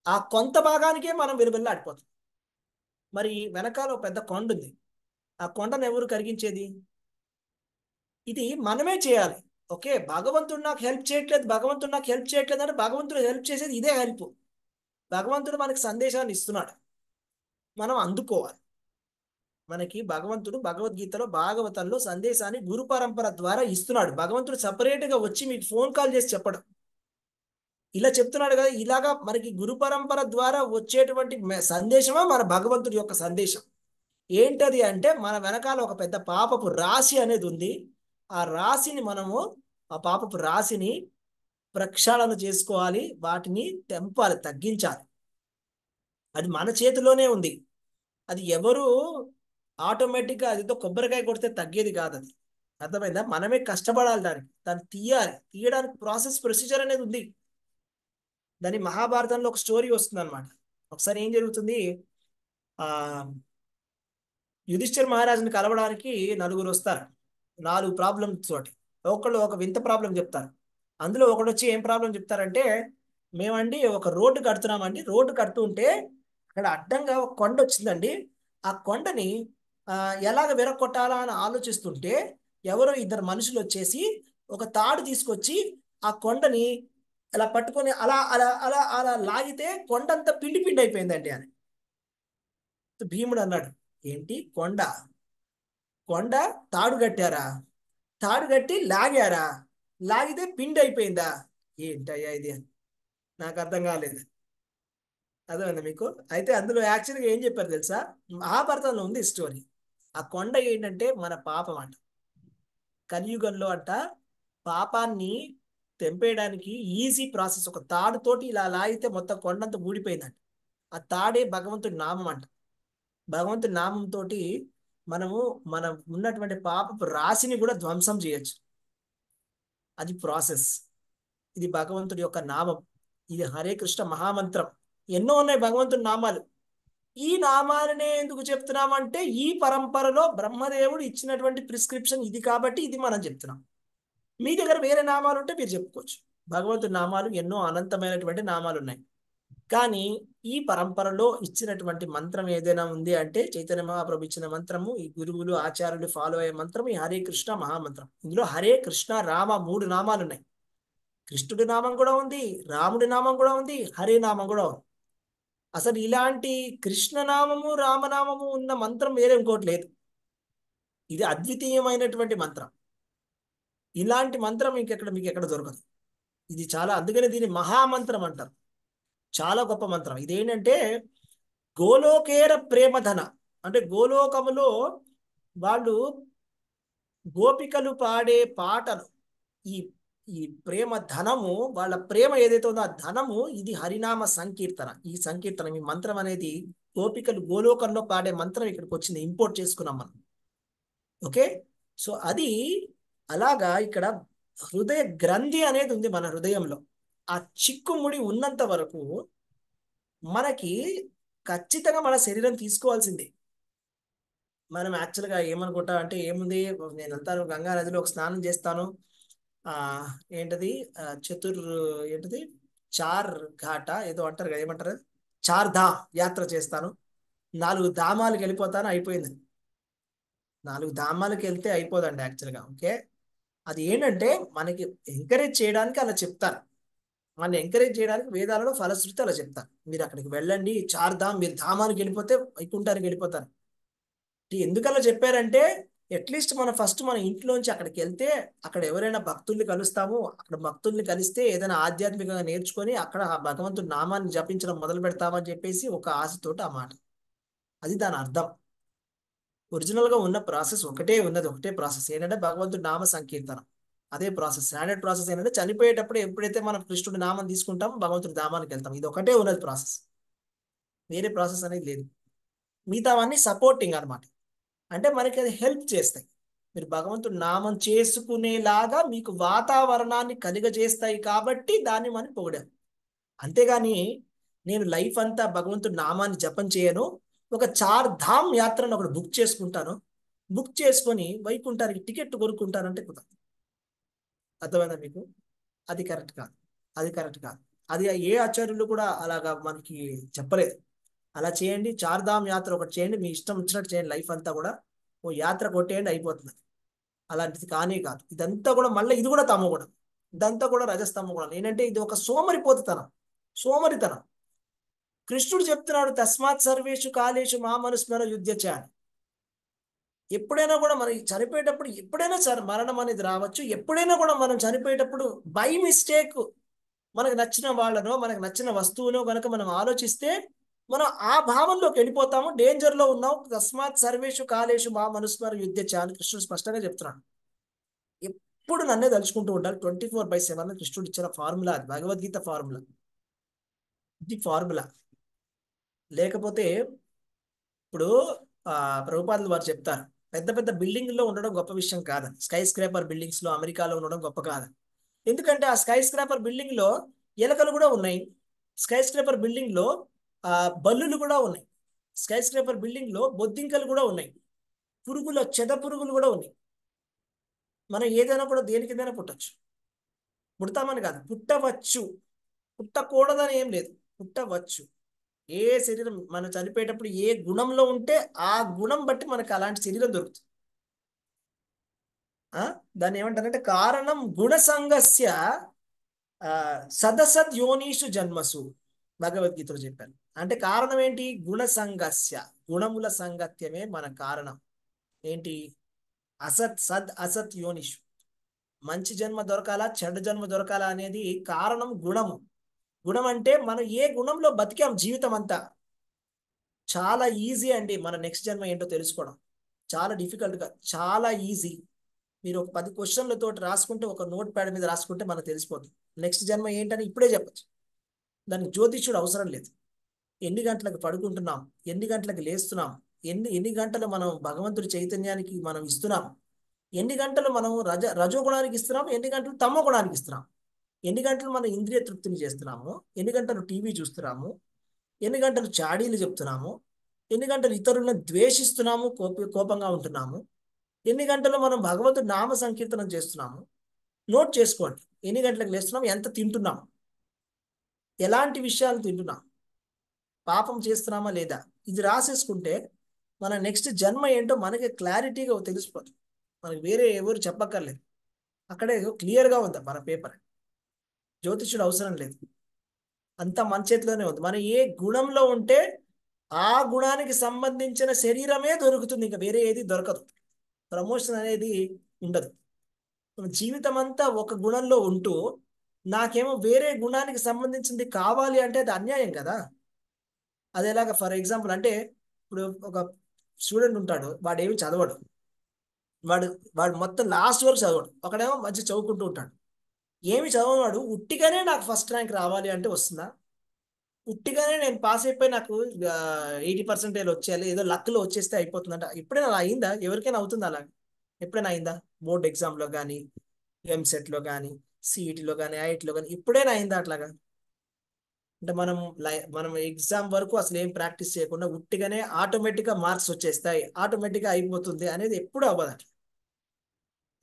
ఆ కొంత భాగానికే మనం వెలువెల్లాడిపోతాం. మరి వెనకాల ఒక పెద్ద కొండ ఉంది. ఆ కొండను ఎవరు కరిగించేది? ఇది మనమే చేయాలి. ఓకే, భగవంతుడు నాకు హెల్ప్ చేయట్లేదు, భగవంతుడు నాకు హెల్ప్ చేయట్లేదు అంటే భగవంతుడు హెల్ప్ చేసేది ఇదే హెల్ప్. భగవంతుడు మనకి సందేశాన్ని ఇస్తున్నాడు, మనం అందుకోవాలి. మనకి భగవంతుడు భగవద్గీతలో భాగవతంలో సందేశాన్ని గురు పరంపర ద్వారా ఇస్తున్నాడు. భగవంతుడు సపరేట్గా వచ్చి మీకు ఫోన్ కాల్ చేసి చెప్పడం, ఇలా చెప్తున్నాడు కదా. ఇలాగా మనకి గురు పరంపర ద్వారా వచ్చేటువంటి సందేశమే మన భగవంతుడి యొక్క సందేశం. ఏంటది అంటే మన వెనకాల ఒక పెద్ద పాపపు రాశి అనేది ఉంది. ఆ రాశిని మనము, ఆ పాపపు రాశిని ప్రక్షాళన చేసుకోవాలి, వాటిని తెంపాలి, తగ్గించాలి. అది మన చేతిలోనే ఉంది. అది ఎవరు ఆటోమేటిక్గా అదితో కొబ్బరికాయ కొడితే తగ్గేది కాదు. అది అర్థమైందా? మనమే కష్టపడాలి, దాన్ని తీయాలి. తీయడానికి ప్రాసెస్, ప్రొసీజర్ అనేది ఉంది. దాని మహాభారతంలో ఒక స్టోరీ వస్తుంది అనమాట. ఒకసారి ఏం జరుగుతుంది, యుధిష్ఠిర మహారాజుని కలవడానికి నలుగురు వస్తారు, 4 ప్రాబ్లమ్స్ తోటి. ఒకళ్ళు ఒక వింత ప్రాబ్లం చెప్తారు. అందులో ఒకడు వచ్చి ఏం ప్రాబ్లం చెప్తారంటే, మేమండి ఒక రోడ్డు కడుతున్నామండి, రోడ్డు కడుతుంటే అక్కడ అడ్డంగా ఒక కొండ వచ్చిందండి. ఆ కొండని ఎలాగ విరగొట్టాలా అని ఆలోచిస్తుంటే ఎవరో 2 మనుషులు వచ్చేసి ఒక తాడు తీసుకొచ్చి ఆ కొండని అలా పట్టుకొని అలా అలా అలా అలా లాగితే కొండంతా పిండి పిండి అయిపోయిందండి అని. భీముడు అన్నాడు, ఏంటి కొండ కొండ తాడు కట్టారా? తాడు కట్టి లాగారా? లాగితే పిండి అయిపోయిందా? ఏంటయ్యా ఇది, నాకు అర్థం కాలేదు. అర్థమైందా మీకు? అయితే అందులో యాక్చువల్గా ఏం చెప్పారు తెలుసా? మహాభారతంలో ఉంది స్టోరీ. ఆ కొండ ఏంటంటే మన పాపం అంట. కలియుగంలో అంట పాపాన్ని తెంపేయడానికి ఈజీ ప్రాసెస్. ఒక తాడుతోటి ఇలా లాగితే మొత్తం కొండంతా ఊడిపోయిందంట. ఆ తాడే భగవంతుడి నామం అంట. భగవంతుడి నామంతో మనము మనం ఉన్నటువంటి పాపపు రాశిని కూడా ధ్వంసం చేయొచ్చు. అది ప్రాసెస్. ఇది భగవంతుడి యొక్క నామం. ఇది హరే కృష్ణ మహామంత్రం. ఎన్నో ఉన్నాయి భగవంతుడి నామాలు. ఈ నామాలనే ఎందుకు చెప్తున్నామంటే ఈ పరంపరలో బ్రహ్మదేవుడు ఇచ్చినటువంటి ప్రిస్క్రిప్షన్ ఇది కాబట్టి ఇది మనం చెప్తున్నాం. మీ దగ్గర వేరే నామాలు ఉంటే మీరు చెప్పుకోవచ్చు. భగవంతుడి నామాలు ఎన్నో అనంతమైనటువంటి నామాలు ఉన్నాయి. కానీ ఈ పరంపరలో ఇచ్చినటువంటి మంత్రం ఏదైనా ఉంది అంటే చైతన్య మహాప్రభు ఇచ్చిన మంత్రము, ఈ గురువులు ఆచార్యులు ఫాలో అయ్యే మంత్రం ఈ హరే కృష్ణ మహామంత్రం. ఇందులో హరే కృష్ణ రామ 3 నామాలు ఉన్నాయి. కృష్ణుడి నామం కూడా ఉంది, రాముడి నామం కూడా ఉంది, హరే నామం కూడా ఉంది. అసలు ఇలాంటి కృష్ణనామము రామనామము ఉన్న మంత్రం వేరే ఇంకోటి లేదు. ఇది అద్వితీయమైనటువంటి మంత్రం. ఇలాంటి మంత్రం మీకు ఎక్కడ దొరకదు. ఇది చాలా, అందుకని దీన్ని మహామంత్రం అంటారు. చాలా గొప్ప మంత్రం. ఇదేంటంటే గోలోకేర ప్రేమధన, అంటే గోలోకములో వాళ్ళు గోపికలు పాడే పాటలు, ఈ ఈ ప్రేమ ధనము, వాళ్ళ ప్రేమ ఏదైతే ఉందో ఆ ధనము, ఇది హరినామ సంకీర్తన. ఈ సంకీర్తన, ఈ మంత్రం అనేది గోపికలు గోలోకంలో పాడే మంత్రం ఇక్కడికి వచ్చింది, ఇంపోర్ట్ చేసుకున్నాం మనం. ఓకే, సో అది అలాగా ఇక్కడ హృదయ గ్రంథి అనేది ఉంది మన హృదయంలో. ఆ చిక్కుముడి ఉన్నంత వరకు మనకి ఖచ్చితంగా మన శరీరం తీసుకోవాల్సిందే. మనం యాక్చువల్గా ఏమనుకుంటాం అంటే ఏముంది, నేను వెళ్తాను గంగా నదిలో ఒక స్నానం చేస్తాను, ఏంటది ఏంటది చార్ ఘాట ఏదో అంటారు కదా, ఏమంటారు, 4 ధామ్ యాత్ర చేస్తాను, 4 ధామాలకు వెళ్ళిపోతాను, అయిపోయింది. 4 ధామాలకు వెళ్తే అయిపోదండి యాక్చువల్గా. ఓకే, అది ఏంటంటే మనకి ఎంకరేజ్ చేయడానికి అలా చెప్తారు. మన ఎంకరేజ్ చేయడానికి వేదాలలో ఫలశ్రుతి అలా చెప్తారు. మీరు అక్కడికి వెళ్ళండి, 4 ధామ్, మీరు ధామానికి వెళ్ళిపోతే వైకుంఠానికి వెళ్ళిపోతారు. ఎందుకలా చెప్పారంటే అట్లీస్ట్ మనం ఫస్ట్ మన ఇంట్లోంచి అక్కడికి వెళ్తే అక్కడ ఎవరైనా భక్తుల్ని కలుస్తాము, అక్కడ భక్తుల్ని కలిస్తే ఏదైనా ఆధ్యాత్మికంగా నేర్చుకొని అక్కడ ఆ భగవంతుడి నామాన్ని జపించడం మొదలు పెడతామని చెప్పేసి ఒక ఆశతోటి ఆ మాట. అది దాని అర్థం. ఒరిజినల్గా ఉన్న ప్రాసెస్ ఒకటే ఉన్నది, ఒకటే ప్రాసెస్ ఏంటంటే భగవంతుడి నామ సంకీర్తన. అదే ప్రాసెస్, స్టాండర్డ్ ప్రాసెస్ ఏంటంటే చనిపోయేటప్పుడు ఎప్పుడైతే మనం కృష్ణుడి నామం తీసుకుంటామో భగవంతుడి నామానికి వెళ్తాం. ఇది ఒకటే ఉన్నది ప్రాసెస్, వేరే ప్రాసెస్ అనేది లేదు. మిగతావన్నీ సపోర్టింగ్ అనమాట. అంటే మనకి అది హెల్ప్ చేస్తాయి. మీరు భగవంతుడి నామం చేసుకునేలాగా మీకు వాతావరణాన్ని కలిగజేస్తాయి కాబట్టి దాన్ని మనం పొగిడాం. అంతేగాని నేను లైఫ్ అంతా భగవంతుడి నామాన్ని జపం చేయను, ఒక 4 ధామ్ యాత్రను ఒకటి బుక్ చేసుకుంటాను, బుక్ చేసుకొని వైకుంఠానికి టికెట్ కొనుక్కుంటానంటే కుదరదు. అర్థమైందా మీకు? అది కరెక్ట్ కాదు, అది కరెక్ట్ కాదు. అది ఏ ఆచార్యులు కూడా అలాగా మనకి చెప్పలేదు. అలా చేయండి, 4 ధామ్ యాత్ర ఒకటి చేయండి, మీ ఇష్టం వచ్చినట్టు చేయండి, లైఫ్ అంతా కూడా ఓ యాత్ర కొట్టేయండి అయిపోతుంది. అలాంటిది కానీ కాదు. ఇదంతా కూడా మళ్ళీ ఇది కూడా తమ కూడా, ఇదంతా కూడా రజస్తమ కూడా. ఏంటంటే ఇది ఒక సోమరిపోతుతనం, సోమరితనం. కృష్ణుడు చెప్తున్నాడు తస్మాత్ సర్వేషు కాలేషు మామనుస్మర యుద్ధచ. ఎప్పుడైనా కూడా మనం చనిపోయేటప్పుడు ఎప్పుడైనా సరే మరణం అనేది రావచ్చు. ఎప్పుడైనా కూడా మనం చనిపోయేటప్పుడు బై మిస్టేక్ మనకు నచ్చిన వాళ్ళనో మనకు నచ్చిన వస్తువునో కనుక మనం ఆలోచిస్తే మనం ఆ భావంలోకి వెళ్ళిపోతాము, డేంజర్లో ఉన్నాం. తస్మాత్ సర్వేషు కాలేషు మా మనుస్మర యుద్ధచ అని కృష్ణుడు స్పష్టంగా చెప్తున్నాడు. ఎప్పుడు నన్నే తలుచుకుంటూ ఉండాలి 24/7. కృష్ణుడు ఇచ్చిన ఫార్ములా, అది భగవద్గీత ఫార్ములా, ఇది ఫార్ములా. లేకపోతే ఇప్పుడు ప్రభుపాదులు వారు చెప్తారు, పెద్ద పెద్ద బిల్డింగ్లో ఉండడం గొప్ప విషయం కాదని, స్కై స్క్రాపర్ బిల్డింగ్స్లో అమెరికాలో ఉండడం గొప్ప కాదని. ఎందుకంటే ఆ స్కై స్క్రాపర్ బిల్డింగ్లో ఎలకలు కూడా ఉన్నాయి, స్కై స్క్రాపర్ బిల్డింగ్లో బల్లులు కూడా ఉన్నాయి, స్కై స్క్రాపర్ బిల్డింగ్లో బొద్దింకలు కూడా ఉన్నాయి, పురుగులు, చెద పురుగులు కూడా ఉన్నాయి. మనం ఏదైనా కూడా దేనికిదైనా పుట్టచ్చు, పుడతామని కాదు, పుట్టవచ్చు, పుట్టకూడదని ఏం లేదు, పుట్టవచ్చు. ఏ శరీరం మనం చనిపోయేటప్పుడు ఏ గుణంలో ఉంటే ఆ గుణం బట్టి మనకు అలాంటి శరీరం దొరుకుతుంది. దాన్ని ఏమంటారంటే కారణం గుణసంగస్య సదసద్ యోనీషు జన్మసు, భగవద్గీతలో చెప్పారు. అంటే కారణం ఏంటి? గుణసంగస్య, గుణముల సంగత్యమే మన కారణం. ఏంటి? అసత్ సద్ అసత్ యోనిషు, మంచి జన్మ దొరకాలా చెడ్డ జన్మ దొరకాలా అనేది కారణం గుణము. గుణం అంటే మనం ఏ గుణంలో బతికాం జీవితం అంతా. చాలా ఈజీ అండి మన నెక్స్ట్ జన్మ ఏంటో తెలుసుకోవడం, చాలా డిఫికల్ట్గా, చాలా ఈజీ. మీరు ఒక 10 క్వశ్చన్లతో రాసుకుంటే, ఒక నోట్ ప్యాడ్ మీద రాసుకుంటే మనకు తెలిసిపోతుంది నెక్స్ట్ జన్మ ఏంటని ఇప్పుడే చెప్పచ్చు. దానికి జ్యోతిష్యుడు అవసరం లేదు. ఎన్ని గంటలకు పడుకుంటున్నాం, ఎన్ని గంటలకు లేస్తున్నాం, ఎన్ని గంటలు మనం భగవంతుడి చైతన్యానికి మనం ఇస్తున్నాం, ఎన్ని గంటలు మనం రజోగుణానికి ఇస్తున్నాం, ఎన్ని గంటలు తమో గుణానికి ఇస్తున్నాం, ఎన్ని గంటలు మనం ఇంద్రియ తృప్తిని చేస్తున్నాము, ఎన్ని గంటలు టీవీ చూస్తున్నాము, ఎన్ని గంటలు చాడీలు చెప్తున్నాము, ఎన్ని గంటలు ఇతరులను ద్వేషిస్తున్నాము, కోపంగా ఉంటున్నాము, ఎన్ని గంటలు మనం భగవంతుడి నామ సంకీర్తనం చేస్తున్నాము. నోట్ చేసుకోండి, ఎన్ని గంటలకు లేస్తున్నాం, ఎంత తింటున్నాం, ఎలాంటి విషయాలు తింటున్నాం, పాపం చేస్తున్నామా లేదా, ఇది రాసేసుకుంటే మన నెక్స్ట్ జన్మ ఏంటో మనకి క్లారిటీగా తెలిసిపోతుంది. మనకి వేరే ఎవరు చెప్పక్కర్లేదు, అక్కడే క్లియర్గా ఉంది మన పేపర్. జ్యోతిష్యుడు అవసరం లేదు, అంత మన చేతిలోనే ఉంది. మనం ఏ గుణంలో ఉంటే ఆ గుణానికి సంబంధించిన శరీరమే దొరుకుతుంది, ఇంకా వేరే ఏది దొరకదు. ప్రమోషన్ అనేది ఉండదు. జీవితం అంతా ఒక గుణంలో ఉంటూ నాకేమో వేరే గుణానికి సంబంధించింది కావాలి అంటే అది అన్యాయం కదా. అది ఎలాగా, ఫర్ ఎగ్జాంపుల్ అంటే ఇప్పుడు ఒక స్టూడెంట్ ఉంటాడు, వాడు ఏమి చదవడు, వాడు వాడు మొత్తం లాస్ట్ వరకు చదవడు, ఒకడేమో మంచి చదువుకుంటూ ఉంటాడు. ఏమి చదవనాడు, ఉట్టిగానే నాకు ఫస్ట్ ర్యాంక్ రావాలి అంటే వస్తుందా? ఉట్టిగానే నేను పాస్ అయిపోయి నాకు 80% వచ్చేయాలి, ఏదో లక్లో వచ్చేస్తే అయిపోతుందంట. ఎప్పుడైనా అలా అయిందా? ఎవరికైనా అవుతుందా అలా? ఎప్పుడైనా అయిందా? బోర్డ్ ఎగ్జామ్లో కానీ, ఎంసెట్లో కానీ, సిఈటీలో కానీ, ఐఐటీలో కానీ ఎప్పుడైనా అయిందా అట్లాగా? అంటే మనం ఎగ్జామ్ వరకు అసలు ఏం ప్రాక్టీస్ చేయకుండా ఉట్టిగానే ఆటోమేటిక్గా మార్క్స్ వచ్చేస్తాయి, ఆటోమేటిక్గా అయిపోతుంది అనేది ఎప్పుడు అవ్వదు. అట్లా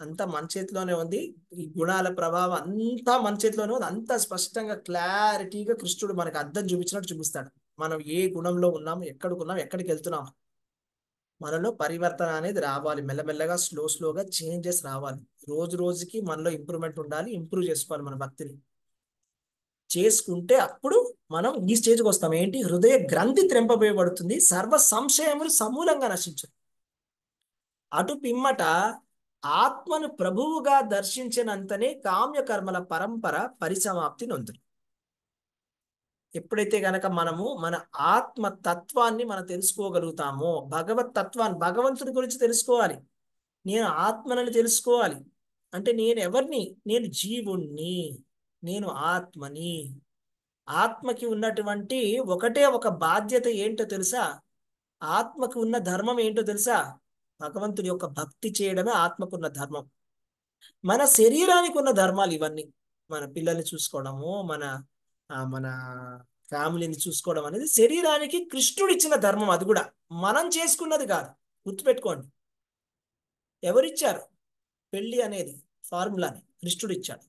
అంతా మన చేతిలోనే ఉంది. ఈ గుణాల ప్రభావం అంతా మన చేతిలోనే ఉంది. అంతా స్పష్టంగా క్లారిటీగా కృష్ణుడు మనకు అర్థం చూపించినట్టు చూపిస్తాడు. మనం ఏ గుణంలో ఉన్నాము, ఎక్కడికి ఉన్నాము, ఎక్కడికి వెళ్తున్నాము. మనలో పరివర్తన అనేది రావాలి, మెల్లమెల్లగా స్లోగా చేంజెస్ రావాలి. రోజు రోజుకి మనలో ఇంప్రూవ్మెంట్ ఉండాలి, ఇంప్రూవ్ చేసుకోవాలి మన భక్తిని. చేసుకుంటే అప్పుడు మనం ఈ స్టేజ్కి వస్తాం. ఏంటి? హృదయ గ్రంథి త్రెంపబోయబడుతుంది, సర్వ సంశయములు సమూలంగా నశించు. అటు పిమ్మట ఆత్మను ప్రభువుగా దర్శించినంతనే కామ్యకర్మల పరంపర పరిసమాప్తి నొందును. ఎప్పుడైతే గనక మనము మన ఆత్మ తత్వాన్ని మనం తెలుసుకోగలుగుతామో, భగవత్ తత్వాన్ని, భగవంతుడి గురించి తెలుసుకోవాలి. నేను ఆత్మనని తెలుసుకోవాలి అంటే నేను ఎవరిని? నేను జీవుణ్ణి, నేను ఆత్మని. ఆత్మకి ఉన్నటువంటి ఒకటే ఒక బాధ్యత ఏంటో తెలుసా? ఆత్మకు ఉన్న ధర్మం ఏంటో తెలుసా? భగవంతుడి యొక్క భక్తి చేయడమే ఆత్మకున్న ధర్మం. మన శరీరానికి ఉన్న ధర్మాలు ఇవన్నీ. మన పిల్లల్ని చూసుకోవడము, మన ఫ్యామిలీని చూసుకోవడం అనేది శరీరానికి కృష్ణుడు ఇచ్చిన ధర్మం. అది కూడా మనం చేసుకున్నది కాదు, గుర్తుపెట్టుకోండి. ఎవరిచ్చారు? పెళ్లి అనేది ఫార్ములాని కృష్ణుడు ఇచ్చాడు.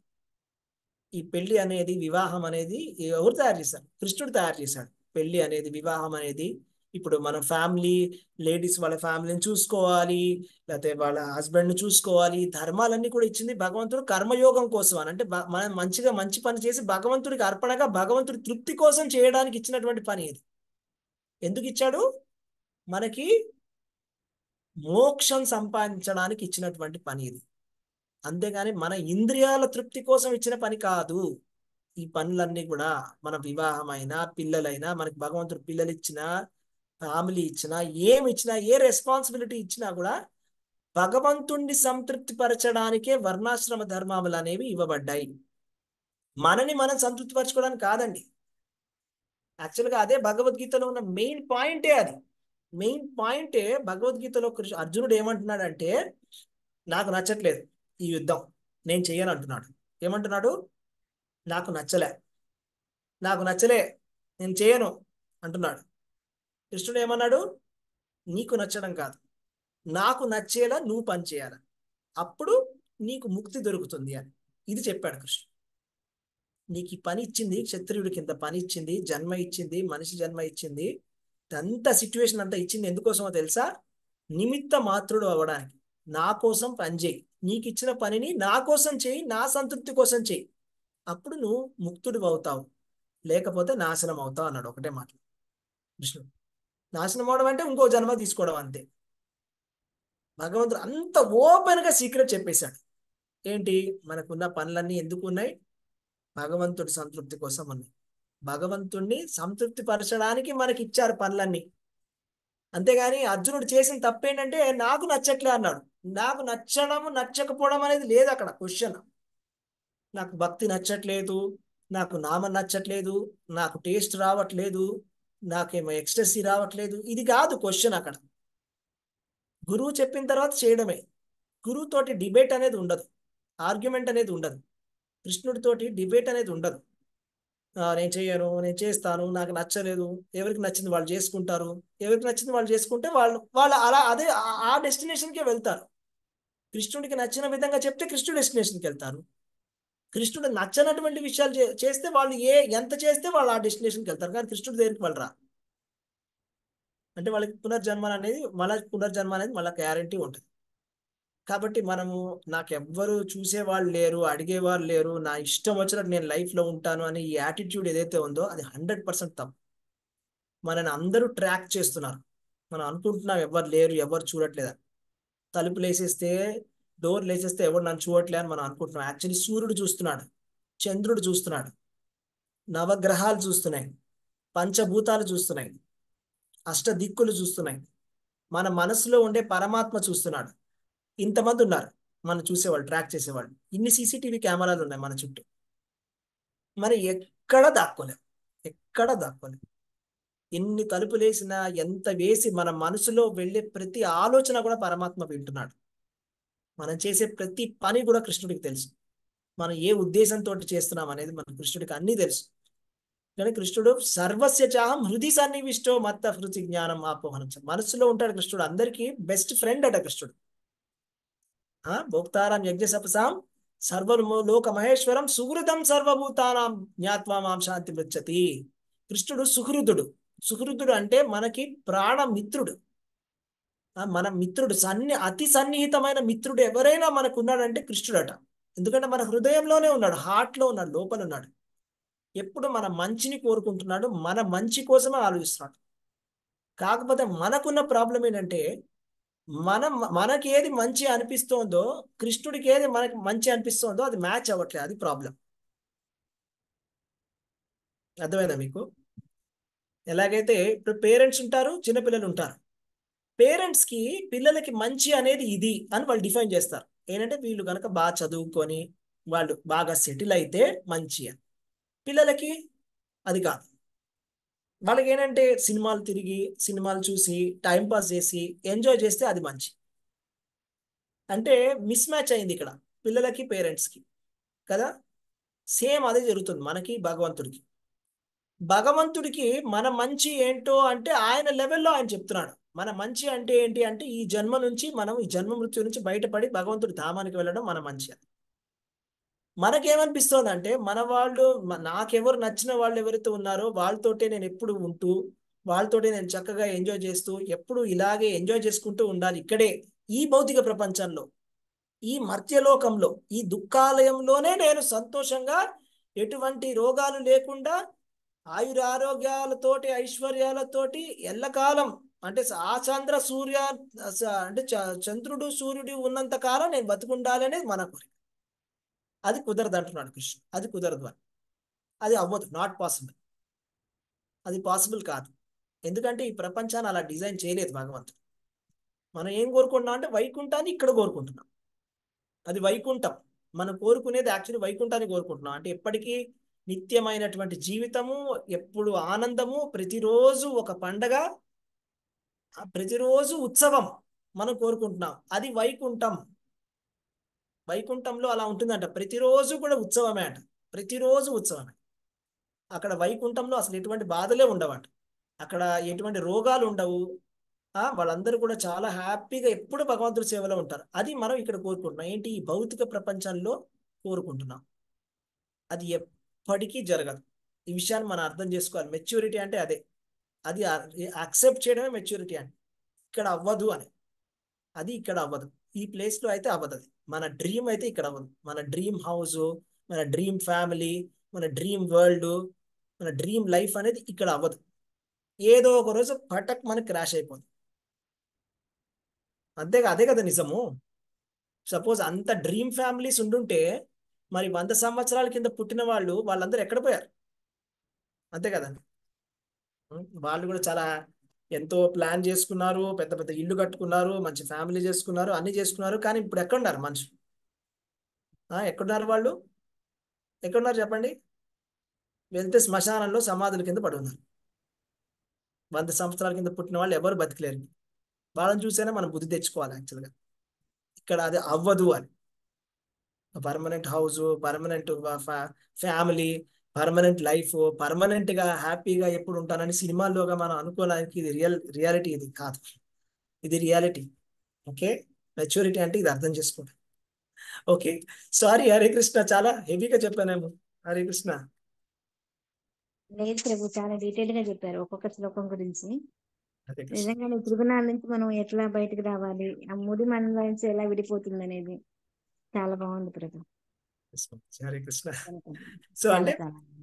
ఈ పెళ్లి అనేది, వివాహం అనేది ఎవరు తయారు చేశారు? కృష్ణుడు తయారు చేశాడు. పెళ్లి అనేది, వివాహం అనేది. ఇప్పుడు మన ఫ్యామిలీ, లేడీస్ వాళ్ళ ఫ్యామిలీని చూసుకోవాలి, లేకపోతే వాళ్ళ హస్బెండ్ని చూసుకోవాలి. ధర్మాలన్నీ కూడా ఇచ్చింది భగవంతుడు కర్మయోగం కోసం అని. అంటే మనం మంచిగా మంచి పని చేసి భగవంతుడికి అర్పణగా, భగవంతుడి తృప్తి కోసం చేయడానికి ఇచ్చినటువంటి పని ఇది. ఎందుకు ఇచ్చాడు? మనకి మోక్షం సంపాదించడానికి ఇచ్చినటువంటి పని ఇది. అంతేగాని మన ఇంద్రియాల తృప్తి కోసం ఇచ్చిన పని కాదు. ఈ పనులన్నీ కూడా మన వివాహమైనా, పిల్లలైనా, మనకి భగవంతుడు పిల్లలు ఇచ్చినా, ఫ్యామిలీ ఇచ్చినా, ఏమి ఇచ్చినా, ఏ రెస్పాన్సిబిలిటీ ఇచ్చినా కూడా భగవంతుణ్ణి సంతృప్తి పరచడానికే వర్ణాశ్రమ ధర్మాలు అనేవి ఇవ్వబడ్డాయి. మనని మనం సంతృప్తి పరచుకోవడానికి కాదండి. యాక్చువల్గా అదే భగవద్గీతలో ఉన్న మెయిన్ పాయింటే. అది మెయిన్ పాయింటే. భగవద్గీతలో అర్జునుడు ఏమంటున్నాడంటే, నాకు నచ్చట్లేదు ఈ యుద్ధం, నేను చెయ్యను అంటున్నాడు. ఏమంటున్నాడు? నాకు నచ్చలే నేను చేయను అంటున్నాడు. కృష్ణుడు ఏమన్నాడు? నీకు నచ్చడం కాదు, నాకు నచ్చేలా నువ్వు పని చేయాలి, అప్పుడు నీకు ముక్తి దొరుకుతుంది అని ఇది చెప్పాడు కృష్ణుడు. నీకు ఈ పని ఇచ్చింది, క్షత్రియుడి కింద పని ఇచ్చింది, జన్మ ఇచ్చింది, మనిషి జన్మ ఇచ్చింది, అంత సిచ్యువేషన్ అంతా ఇచ్చింది ఎందుకోసమో తెలుసా? నిమిత్త మాత్రుడు అవ్వడానికి. నా కోసం పని చేయి, నీకు ఇచ్చిన పనిని నా కోసం చేయి, నా సంతృప్తి కోసం చేయి, అప్పుడు నువ్వు ముక్తుడు అవుతావు, లేకపోతే నాశనం అవుతావు అన్నాడు. ఒకటే మాట కృష్ణుడు. నాశనం అవడం అంటే ఇంకో జన్మ తీసుకోవడం అంతే. భగవంతుడు అంత ఓపెన్గా సీక్రెట్ చెప్పేశాడు. ఏంటి? మనకున్న పనులన్నీ ఎందుకు ఉన్నాయి? భగవంతుడి సంతృప్తి కోసం ఉన్నాయి. భగవంతుడిని సంతృప్తి పరచడానికి మనకి ఇచ్చారు పనులన్నీ. అంతేగాని అర్జునుడు చేసిన తప్పేంటంటే నాకు నచ్చట్లే అన్నాడు. నాకు నచ్చడం నచ్చకపోవడం అనేది లేదు అక్కడ క్వశ్చన్. నాకు భక్తి నచ్చట్లేదు, నాకు నామం నచ్చట్లేదు, నాకు టేస్ట్ రావట్లేదు, నాకేమో ఎక్స్టసీ రావట్లేదు, ఇది కాదు క్వశ్చన్ అక్కడ. గురువు చెప్పిన తర్వాత చేయడమే. గురువుతోటి డిబేట్ అనేది ఉండదు, ఆర్గ్యుమెంట్ అనేది ఉండదు, కృష్ణుడితోటి డిబేట్ అనేది ఉండదు. నేను చేయను, నేను చేస్తాను, నాకు నచ్చలేదు, ఎవరికి నచ్చింది వాళ్ళు చేసుకుంటారు, ఎవరికి నచ్చింది వాళ్ళు చేసుకుంటే వాళ్ళు అలా అదే ఆ డెస్టినేషన్కే వెళ్తారు. కృష్ణుడికి నచ్చిన విధంగా చెప్తే కృష్ణుడు డెస్టినేషన్కి వెళ్తారు. కృష్ణుడు నచ్చనటువంటి విషయాలు చేస్తే వాళ్ళు ఎంత చేస్తే వాళ్ళు ఆ డెస్టినేషన్కి వెళ్తారు. కానీ కృష్ణుడి దగ్గరికి వాళ్ళు రా, అంటే వాళ్ళకి పునర్జన్మ అనేది మళ్ళీ గ్యారంటీ ఉంటుంది. కాబట్టి మనము నాకెవ్వరు చూసేవాళ్ళు లేరు, అడిగేవారు లేరు, నా ఇష్టం వచ్చినట్టు నేను లైఫ్లో ఉంటాను అని ఈ యాటిట్యూడ్ ఏదైతే ఉందో అది 100% తప్పు. మనని అందరూ ట్రాక్ చేస్తున్నారు. మనం అనుకుంటున్నాం ఎవరు లేరు, ఎవరు చూడట్లేదు. తలుపులు వేసేస్తే, డోర్లు వేసేస్తే ఎవరు నన్ను చూడట్లే అని మనం అనుకుంటున్నాం. యాక్చువల్లీ సూర్యుడు చూస్తున్నాడు, చంద్రుడు చూస్తున్నాడు, నవగ్రహాలు చూస్తున్నాయి, పంచభూతాలు చూస్తున్నాయి, అష్టదిక్కులు చూస్తున్నాయి, మన మనసులో ఉండే పరమాత్మ చూస్తున్నాడు. ఇంతమంది ఉన్నారు మనం చూసేవాళ్ళు, ట్రాక్ చేసేవాళ్ళు. ఇన్ని సీసీటీవీ కెమెరాలు ఉన్నాయి మన చుట్టూ. మరి ఎక్కడ దాక్కోలేం. ఎన్ని తలుపులు వేసినా, ఎంత వేసి మన మనసులో వెళ్ళే ప్రతి ఆలోచన కూడా పరమాత్మ వింటున్నాడు. మనం చేసే ప్రతి పని కూడా కృష్ణుడికి తెలుసు. మనం ఏ ఉద్దేశంతో చేస్తున్నాం అనేది మన కృష్ణుడికి అన్నీ తెలుసు. కానీ కృష్ణుడు సర్వస్య చాహం హృది సన్నివిష్టో మత్త హృది జ్ఞానం ఆపోహనం. మనసులో ఉంటాడు కృష్ణుడు. అందరికీ బెస్ట్ ఫ్రెండ్ అట కృష్ణుడు. భోక్తారాం యజ్ఞ సపసాం సర్వలోక మహేశ్వరం సుహృదం సర్వభూతానాం జ్ఞాత్వా మాం శాంతి మృచ్చతి. కృష్ణుడు సుహృదుడు అంటే మనకి ప్రాణమిత్రుడు. మన మిత్రుడు, అతి సన్నిహితమైన మిత్రుడు ఎవరైనా మనకు ఉన్నాడంటే కృష్ణుడట. ఎందుకంటే మన హృదయంలోనే ఉన్నాడు, హార్ట్లో ఉన్నాడు, లోపల ఉన్నాడు. ఎప్పుడు మన మంచిని కోరుకుంటున్నాడు, మన మంచి కోసమే ఆలోచిస్తున్నాడు. కాకపోతే మనకున్న ప్రాబ్లం ఏంటంటే మనకి ఏది మంచి అనిపిస్తోందో, కృష్ణుడికి ఏది మనకి మంచి అనిపిస్తోందో అది మ్యాచ్ అవ్వట్లేదు. అది ప్రాబ్లం. అర్థమైందా మీకు? ఎలాగైతే ఇప్పుడు పేరెంట్స్ ఉంటారు, చిన్నపిల్లలు ఉంటారు. పేరెంట్స్కి పిల్లలకి మంచి అనేది ఇది అని వాళ్ళు డిఫైన్ చేస్తారు. ఏంటంటే వీళ్ళు కనుక బాగా చదువుకొని వాళ్ళు బాగా సెటిల్ అయితే మంచి అని. పిల్లలకి అది కాదు. వాళ్ళకి ఏంటంటే సినిమాలు తిరిగి, సినిమాలు చూసి, టైంపాస్ చేసి, ఎంజాయ్ చేస్తే అది మంచి. అంటే మిస్ మ్యాచ్ అయింది ఇక్కడ పిల్లలకి, పేరెంట్స్కి కదా. సేమ్ అదే జరుగుతుంది మనకి, భగవంతుడికి. మన మంచి ఏంటో అంటే ఆయన లెవెల్లో ఆయన చెప్తున్నాడు. మన మంచి అంటే ఏంటి అంటే ఈ జన్మ నుంచి మనం, ఈ జన్మ మృత్యు నుంచి బయటపడి భగవంతుడి ధామానికి వెళ్ళడం మన మంచి. మనకేమనిపిస్తుంది అంటే మన వాళ్ళు, నాకెవరు నచ్చిన వాళ్ళు ఎవరైతే ఉన్నారో వాళ్ళతోటే నేను ఎప్పుడు ఉంటూ, వాళ్ళతోటే నేను చక్కగా ఎంజాయ్ చేస్తూ, ఎప్పుడు ఇలాగే ఎంజాయ్ చేసుకుంటూ ఉండాలి. ఇక్కడే ఈ భౌతిక ప్రపంచంలో, ఈ మర్త్యలోకంలో, ఈ దుఃఖాలయంలోనే నేను సంతోషంగా, ఎటువంటి రోగాలు లేకుండా, ఆయురారోగ్యాలతోటి, ఐశ్వర్యాలతోటి ఎల్లకాలం అంటే ఆచంద్ర సూర్య అంటే చంద్రుడు సూర్యుడు ఉన్నంత కాలం నేను బతుకుండాలి అనేది మన కోరిక. అది కుదరదు అంటున్నాడు కృష్ణుడు. అది కుదరదు అని, అది అవ్వదు, నాట్ పాసిబుల్. అది పాసిబుల్ కాదు. ఎందుకంటే ఈ ప్రపంచాన్ని అలా డిజైన్ చేయలేదు భగవంతుడు. మనం ఏం కోరుకుంటున్నాం అంటే వైకుంఠాన్ని ఇక్కడ కోరుకుంటున్నాం. అది వైకుంఠం. మనం కోరుకునేది యాక్చువల్లీ వైకుంఠాన్ని కోరుకుంటున్నాం. అంటే ఎప్పటికీ నిత్యమైనటువంటి జీవితము, ఎప్పుడు ఆనందము, ప్రతిరోజు ఒక పండగ, ప్రతిరోజు ఉత్సవం మనం కోరుకుంటున్నాం. అది వైకుంఠం. వైకుంఠంలో అలా ఉంటుందంట, ప్రతిరోజు కూడా ఉత్సవమే అంట, ప్రతిరోజు ఉత్సవమే. అక్కడ వైకుంఠంలో అసలు ఎటువంటి బాధలే ఉండవంట, అక్కడ ఎటువంటి రోగాలు ఉండవు. వాళ్ళందరూ కూడా చాలా హ్యాపీగా ఎప్పుడు భగవంతుడి సేవలో ఉంటారు. అది మనం ఇక్కడ కోరుకుంటున్నాం. ఏంటి? ఈ భౌతిక ప్రపంచంలో కోరుకుంటున్నాం. అది ఎప్పటికీ జరగదు. ఈ విషయాన్ని మనం అర్థం చేసుకోవాలి. మెచ్యూరిటీ అంటే అదే. అది యాక్సెప్ట్ చేయడమే మెచ్యూరిటీ అంటే. ఇక్కడ అవ్వదు అని, అది ఇక్కడ అవ్వదు. ఈ ప్లేస్లో అయితే అవ్వదు. అది మన డ్రీమ్ అయితే ఇక్కడ అవ్వదు. మన డ్రీమ్ హౌస్, మన డ్రీమ్ ఫ్యామిలీ, మన డ్రీమ్ వరల్డ్, మన డ్రీమ్ లైఫ్ అనేది ఇక్కడ అవ్వదు. ఏదో ఒక రోజు పటక్ మనకి క్రాష్ అయిపోతుంది. అంతేగా, అదే కదా నిజము. సపోజ్ అంత డ్రీమ్ ఫ్యామిలీస్ ఉండుంటే మరి 100 సంవత్సరాల కింద పుట్టిన వాళ్ళందరూ ఎక్కడ పోయారు? అంతే కదండి. వాళ్ళు కూడా చాలా ఎంతో ప్లాన్ చేసుకున్నారు, పెద్ద పెద్ద ఇల్లు కట్టుకున్నారు, మంచి ఫ్యామిలీ చేసుకున్నారు, అన్ని చేసుకున్నారు. కానీ ఇప్పుడు ఎక్కడున్నారు మనుషులు? ఎక్కడున్నారు వాళ్ళు? ఎక్కడున్నారు చెప్పండి? వెళ్తే శ్మశానంలో సమాధుల కింద పడి ఉన్నారు. 100 సంవత్సరాల కింద పుట్టిన వాళ్ళు ఎవరు బతికలేరు. వాళ్ళని చూసేనే మనం బుద్ధి తెచ్చుకోవాలి యాక్చువల్గా. ఇక్కడ అది అవ్వదు అని. Permanent house, permanent family, permanent life, permanent గా హ్యాపీగా ఎప్పుడు ఉంటానని సినిమాల్లోగా మనం అనుకోవడానికి ఇది రియాలిటీ ఇది కాదు. ఇది రియాలిటీ. ఓకే, మెచ్యూరిటీ అంటే ఇది అర్థం చేసుకోండి. ఓకే, సారీ హరే కృష్ణ, చాలా హెవీగా చెప్పానేమో. హరే కృష్ణ. లేదు ప్రభు, చాలా డీటెయిల్ గా చెప్పారు ఒక్కొక్క శ్లోకం గురించి. హరే కృష్ణ. నిజంగానే త్రిగుణాల నుంచి మనం ఎట్లా బయటకు రావాలి, ఆ ముడి మనలో నుంచి ఎలా విడిపోతుంది అనేది చాలా బాగుంది ప్రభు. హరే కృష్ణ. సో చాలా అంటే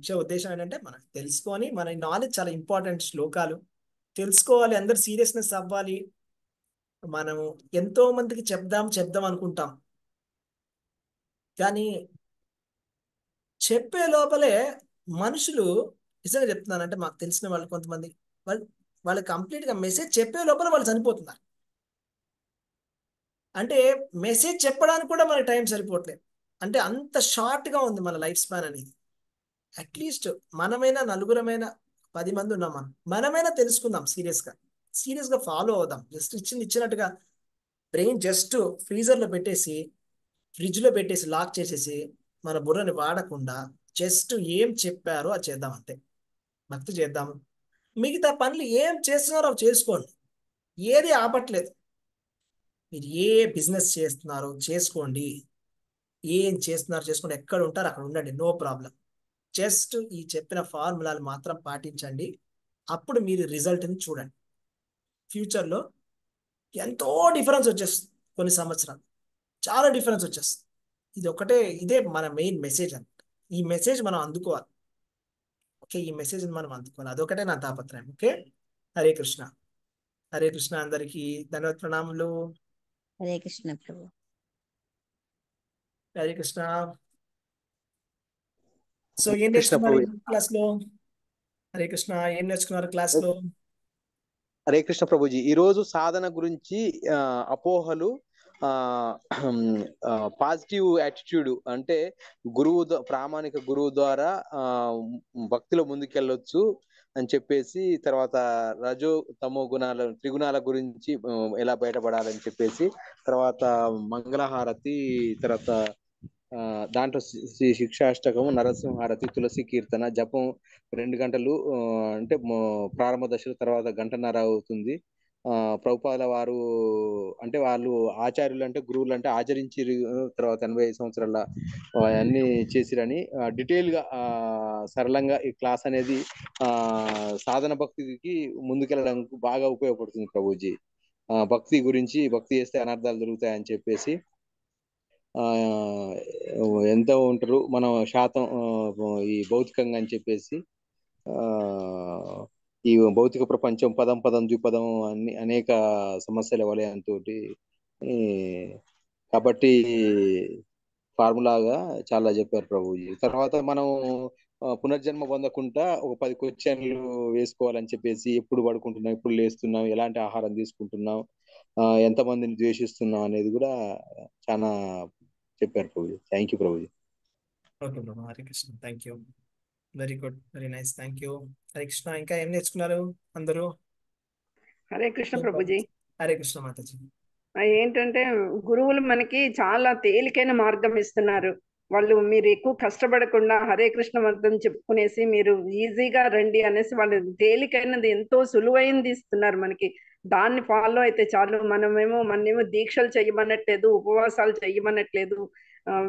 చాలా ఉద్దేశం ఏంటంటే మనం తెలుసుకొని, మన నాలెడ్జ్ చాలా ఇంపార్టెంట్. శ్లోకాలు తెలుసుకోవాలి, అందరు సీరియస్నెస్ అవ్వాలి. మనము ఎంతో మందికి చెప్దాం అనుకుంటాం, కానీ చెప్పే లోపలే మనుషులు, నిజంగా చెప్తున్నానంటే మాకు తెలిసిన వాళ్ళు కొంతమంది, వాళ్ళు కంప్లీట్ గా మెసేజ్ చెప్పే లోపల వాళ్ళు చనిపోతున్నారు. అంటే మెసేజ్ చెప్పడానికి కూడా మనకి టైం సరిపోవట్లేదు. అంటే అంత షార్ట్ గా ఉంది మన లైఫ్ స్పాన్ అనేది. అట్లీస్ట్ మనమైనా, నలుగురమైనా, 10 మంది ఉన్నాం, మనమైనా తెలుసుకుందాం, సీరియస్ గా ఫాలో అవుదాం. జస్ట్ ఇచ్చినట్టుగా బ్రెయిన్ జస్ట్ ఫ్రీజర్ లో పెట్టేసి, ఫ్రిడ్జ్ లో పెట్టేసి, లాక్ చేసేసి, మన బుర్రని వాడకుండా జస్ట్ ఏం చెప్పారో అది చేద్దాం అంతే. భక్తి చేద్దాము, మిగతా పనులు ఏం చేస్తున్నారో అవి చేసుకోండి, ఏది ఆపట్లేదు. మీరు ఏ బిజినెస్ చేస్తున్నారో చేసుకోండి, ఏం చేస్తున్నారో చేసుకోండి, ఎక్కడ ఉంటారో అక్కడ ఉండండి, నో ప్రాబ్లం. జస్ట్ ఈ చెప్పిన ఫార్ములాలు మాత్రం పాటించండి. అప్పుడు మీరు రిజల్ట్ని చూడండి. ఫ్యూచర్లో ఎంతో డిఫరెన్స్ వచ్చేస్తుంది. కొన్ని సంవత్సరాలు చాలా డిఫరెన్స్ వచ్చేస్తుంది. ఇదే మన మెయిన్ మెసేజ్ అన్నమాట. ఈ మెసేజ్ మనం అందుకోవాలి. ఓకే, ఈ మెసేజ్ మనం అందుకోవాలి, అదొకటే నా తాపత్రయం. ఓకే, హరే కృష్ణ. హరే కృష్ణ, అందరికీ ధన్యవాద ప్రణాములు. హరే కృష్ణ ప్రభు. హరే కృష్ణ. సో ఏం కృష్ణ నేర్చుకున్నారు ప్రభు. క్లాస్ లో? హరే కృష్ణ, ఏం నేర్చుకున్నారు క్లాస్ లో? హరే కృష్ణ ప్రభుజీ, ఈ రోజు సాధన గురించి అపోహలు, పాజిటివ్ యాటిట్యూడ్, అంటే ప్రామాణిక గురువు ద్వారా భక్తిలో ముందుకెళ్ళొచ్చు అని చెప్పేసి, తర్వాత రజో తమో త్రిగుణాల గురించి ఎలా బయటపడాలని చెప్పేసి, తర్వాత మంగళహారతి, తర్వాత దాంట్లో శ్రీ శిక్షాష్టకము, నరసింహారతి, తులసి కీర్తన, జపం 2 గంటలు, అంటే ప్రారంభ దశలో, తర్వాత గంటన్నర అవుతుంది. ప్రభుపాదుల వారు అంటే వాళ్ళు ఆచార్యులు, అంటే గురువులు, అంటే ఆచరించి తర్వాత 85 సంవత్సరాల అన్ని చేసిరని డీటెయిల్ గా సరళంగా ఈ క్లాస్ అనేది సాధన భక్తికి ముందుకెళ్ళడానికి బాగా ఉపయోగపడుతుంది ప్రభుజీ. భక్తి గురించి, భక్తి చేస్తే అనర్థాలు జరుగుతాయని చెప్పేసి ఎంత ఉంటారు మనం శాతం ఈ భౌతికంగా అని చెప్పేసి, ఈ భౌతిక ప్రపంచం పదం ద్విపదం అనేక సమస్యల వలయంతో, కాబట్టి ఫార్ములాగా చాలా చెప్పారు ప్రభుజీ. తర్వాత మనం పునర్జన్మ పొందకుండా ఒక 10 క్వశ్చన్లు వేసుకోవాలని చెప్పేసి, ఎప్పుడు పడుకుంటున్నాం, ఎప్పుడు లేస్తున్నాం, ఎలాంటి ఆహారం తీసుకుంటున్నాం, ఎంతమందిని ద్వేషిస్తున్నాం అనేది కూడా చాలా చెప్పారు Prabhuji. Thank you Prabhuji. Okay Brahma, Hare Krishna, thank you, very good, very nice, thank you. Hare Krishna. ఇంకా ఏం నేర్చుకున్నారు అందరూ? హరే కృష్ణ ప్రభుజీ. హరే కృష్ణ మాతాజీ. ఏంటంటే గురువులు మనకి చాలా తేలికైన మార్గం ఇస్తున్నారు. మీరు ఎక్కువ కష్టపడకుండా హరే కృష్ణ మంత్రం చెప్పుకునేసి మీరు ఈజీగా రండి అనేసి వాళ్ళు తేలికైనది, ఎంతో సులువైనది ఇస్తున్నారు మనకి. దాన్ని ఫాలో అయితే చాలు. మనమేమో దీక్షలు చెయ్యమనట్లేదు, ఉపవాసాలు చెయ్యమనట్లేదు.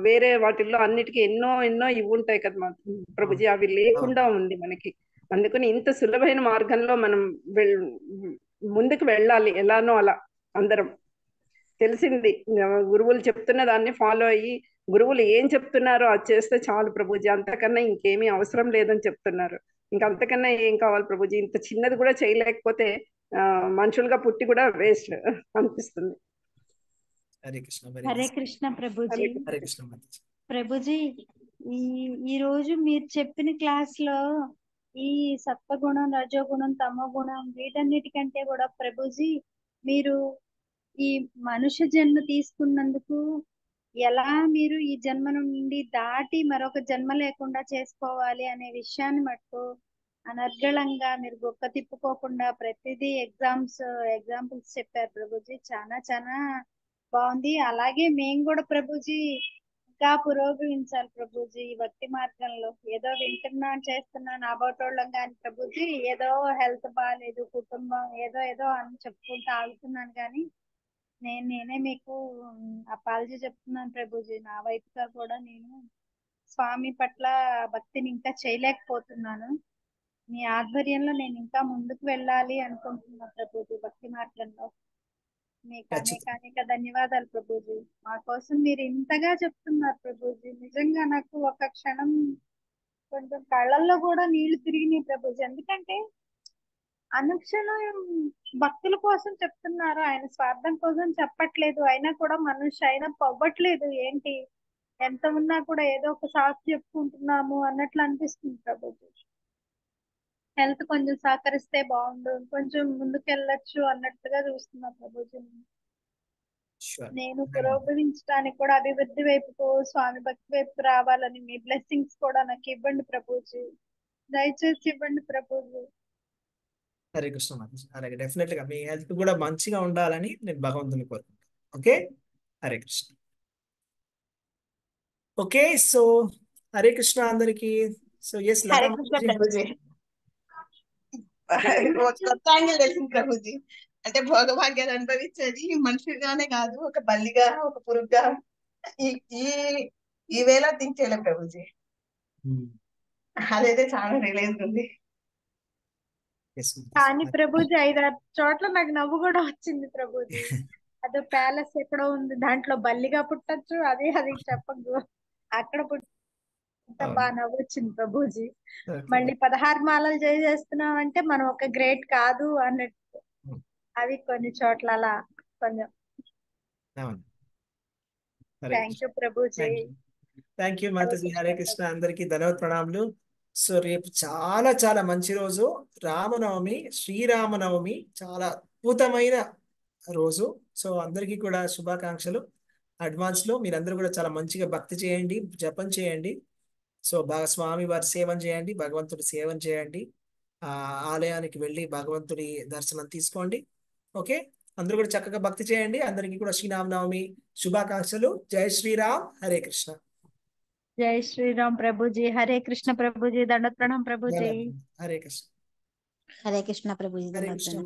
వేరే వాటిల్లో అన్నిటికీ ఎన్నో ఇవి ఉంటాయి కదా ప్రభుజీ, అవి లేకుండా ఉంది మనకి. అందుకని ఇంత సులభమైన మార్గంలో మనం ముందుకు వెళ్ళాలి, ఎలానో అలా అందరం. తెలిసింది, గురువులు చెప్తున్న దాన్ని ఫాలో అయ్యి గురువులు ఏం చెప్తున్నారో అది చేస్తే చాలు ప్రభుజీ, అంతకన్నా ఇంకేమీ అవసరం లేదని చెప్తున్నారు. ఇంకంతకన్నా ఏం కావాలి ప్రభుజీ? ఇంత చిన్నది కూడా చేయలేకపోతే మనుషులుగా పుట్టి కూడా వేస్ట్ అనిపిస్తుంది. హరే కృష్ణ. హరే కృష్ణ ప్రభుజీ. హరే కృష్ణ మాతాజీ. ప్రభుజీ, ఈ రోజు మీరు చెప్పిన క్లాస్ లో ఈ సత్వగుణం, రజోగుణం, తమో గుణం వీటన్నిటికంటే కూడా ప్రభుజీ, మీరు ఈ మనుష్య జన్మ తీసుకున్నందుకు ఎలా మీరు ఈ జన్మ నుండి దాటి మరొక జన్మ లేకుండా చేసుకోవాలి అనే విషయాన్ని మటుకు అనర్గళంగా మీరు గొక్క తిప్పుకోకుండా ప్రతిదీ ఎగ్జాంపుల్స్ చెప్పారు ప్రభుజీ. చాలా చాలా బాగుంది. అలాగే మేము కూడా ప్రభుజీ ఇంకా పురోగమించాలి ప్రభుజీ ఈ భక్తి మార్గంలో. ఏదో వింటున్నాను చేస్తున్నాను అబౌటోళ్ళం కానీ ప్రభుజీ, ఏదో హెల్త్ బాగాలేదు, కుటుంబం ఏదో ఏదో అని చెప్పుకుంటూ ఆగుతున్నాను కానీ నేనే మీకు అపాలజీ చెప్తున్నాను ప్రభుజీ. నా వైపుగా కూడా నేను స్వామి పట్ల భక్తిని ఇంకా చేయలేకపోతున్నాను. మీ ఆధ్వర్యంలో నేను ఇంకా ముందుకు వెళ్ళాలి అనుకుంటున్నా ప్రభుజీ భక్తి మార్గంలో. మీకు అనేక అనేక ధన్యవాదాలు ప్రభుజీ. మా కోసం మీరు ఇంతగా చెప్తున్నారు ప్రభుజీ. నిజంగా నాకు ఒక క్షణం కొంచెం కళ్ళల్లో కూడా నీళ్లు తిరిగినాయి ప్రభుజీ. ఎందుకంటే అనుక్షణం భక్తుల కోసం చెప్తున్నారు, ఆయన స్వార్థం కోసం చెప్పట్లేదు. అయినా కూడా మనుష్య అయినా పొవ్వట్లేదు. ఏంటి ఎంత ఉన్నా కూడా ఏదో ఒక సాకు చెప్పుకుంటున్నాము అన్నట్లు అనిపిస్తుంది ప్రభుజీ. హెల్త్ కొంచెం సహకరిస్తే బాగుండు, కొంచెం ముందుకెళ్ళొచ్చు అన్నట్టుగా చూస్తున్నా ప్రభుజీ. నేను పురోగమించడానికి కూడా అభివృద్ధి వైపుకు స్వామి భక్తి వైపు రావాలని మీ బ్లెస్సింగ్స్ కూడా నాకు ఇవ్వండి ప్రభుజీ. దయచేసి ఇవ్వండి ప్రభుజీ. హరే కృష్ణ మాతాజీ. అలాగే డెఫినెట్ గా మీ హెల్త్ కూడా మంచిగా ఉండాలని నేను భగవంతుని కోరుకుంటాను. Okay, Hare Krishna. Okay, so Hare Krishna అందరికి. So yes Hare Krishna Prabhuji. కొత్త యాంగిల్ తెలిసింది ప్రభుజీ. అంటే భోగభాగ్యాలు అనుభవించేది మనుషులుగానే కాదు, ఒక బల్లిగా ఒక పురుగుగా ఈ ఈ ఈ వేళ థింక్ చేయలేం ప్రభుజీ. అదైతే చాలా రిలైజ్ ఉంది. కానీ ప్రభుజీ 5-6 చోట్ల నాకు నవ్వు కూడా వచ్చింది ప్రభుజీ. అదో ప్యాలెస్ ఎక్కడో ఉంది, దాంట్లో బల్లిగా పుట్టచ్చు, అది చెప్పకు అక్కడ పుట్ట బాగా నవ్వు వచ్చింది ప్రభుజీ. మళ్ళీ 16 మాలలు చేస్తున్నాం అంటే మనం ఒక గ్రేట్ కాదు అన్నట్టు. అవి కొన్ని చోట్ల అలా కొంచెం. థ్యాంక్ యూ ప్రభుజీ. థ్యాంక్ యూ మాతాజీ. హరే కృష్ణ అందరికి ధన్యవాద ప్రణామాలు. సో రేపు చాలా చాలా మంచి రోజు, రామనవమి, శ్రీరామనవమి, చాలా అద్భుతమైన రోజు. సో అందరికీ కూడా శుభాకాంక్షలు అడ్వాన్స్ లో. మీరందరూ కూడా చాలా మంచిగా భక్తి చేయండి, జపం చేయండి. సో బాగా స్వామి వారి సేవన చేయండి, భగవంతుడి సేవన చేయండి. ఆలయానికి వెళ్ళి భగవంతుడి దర్శనం తీసుకోండి. ఓకే, అందరూ కూడా చక్కగా భక్తి చేయండి. అందరికీ కూడా శ్రీరామనవమి శుభాకాంక్షలు. జై శ్రీరామ్, హరే కృష్ణ. జై శ్రీరామ్ ప్రభుజీ. హరే కృష్ణ ప్రభుజీ. దండ ప్రణాం ప్రభుజీ. హరే కృష్ణ. హరే కృష్ణ ప్రభుజీ. హరే కృష్ణ.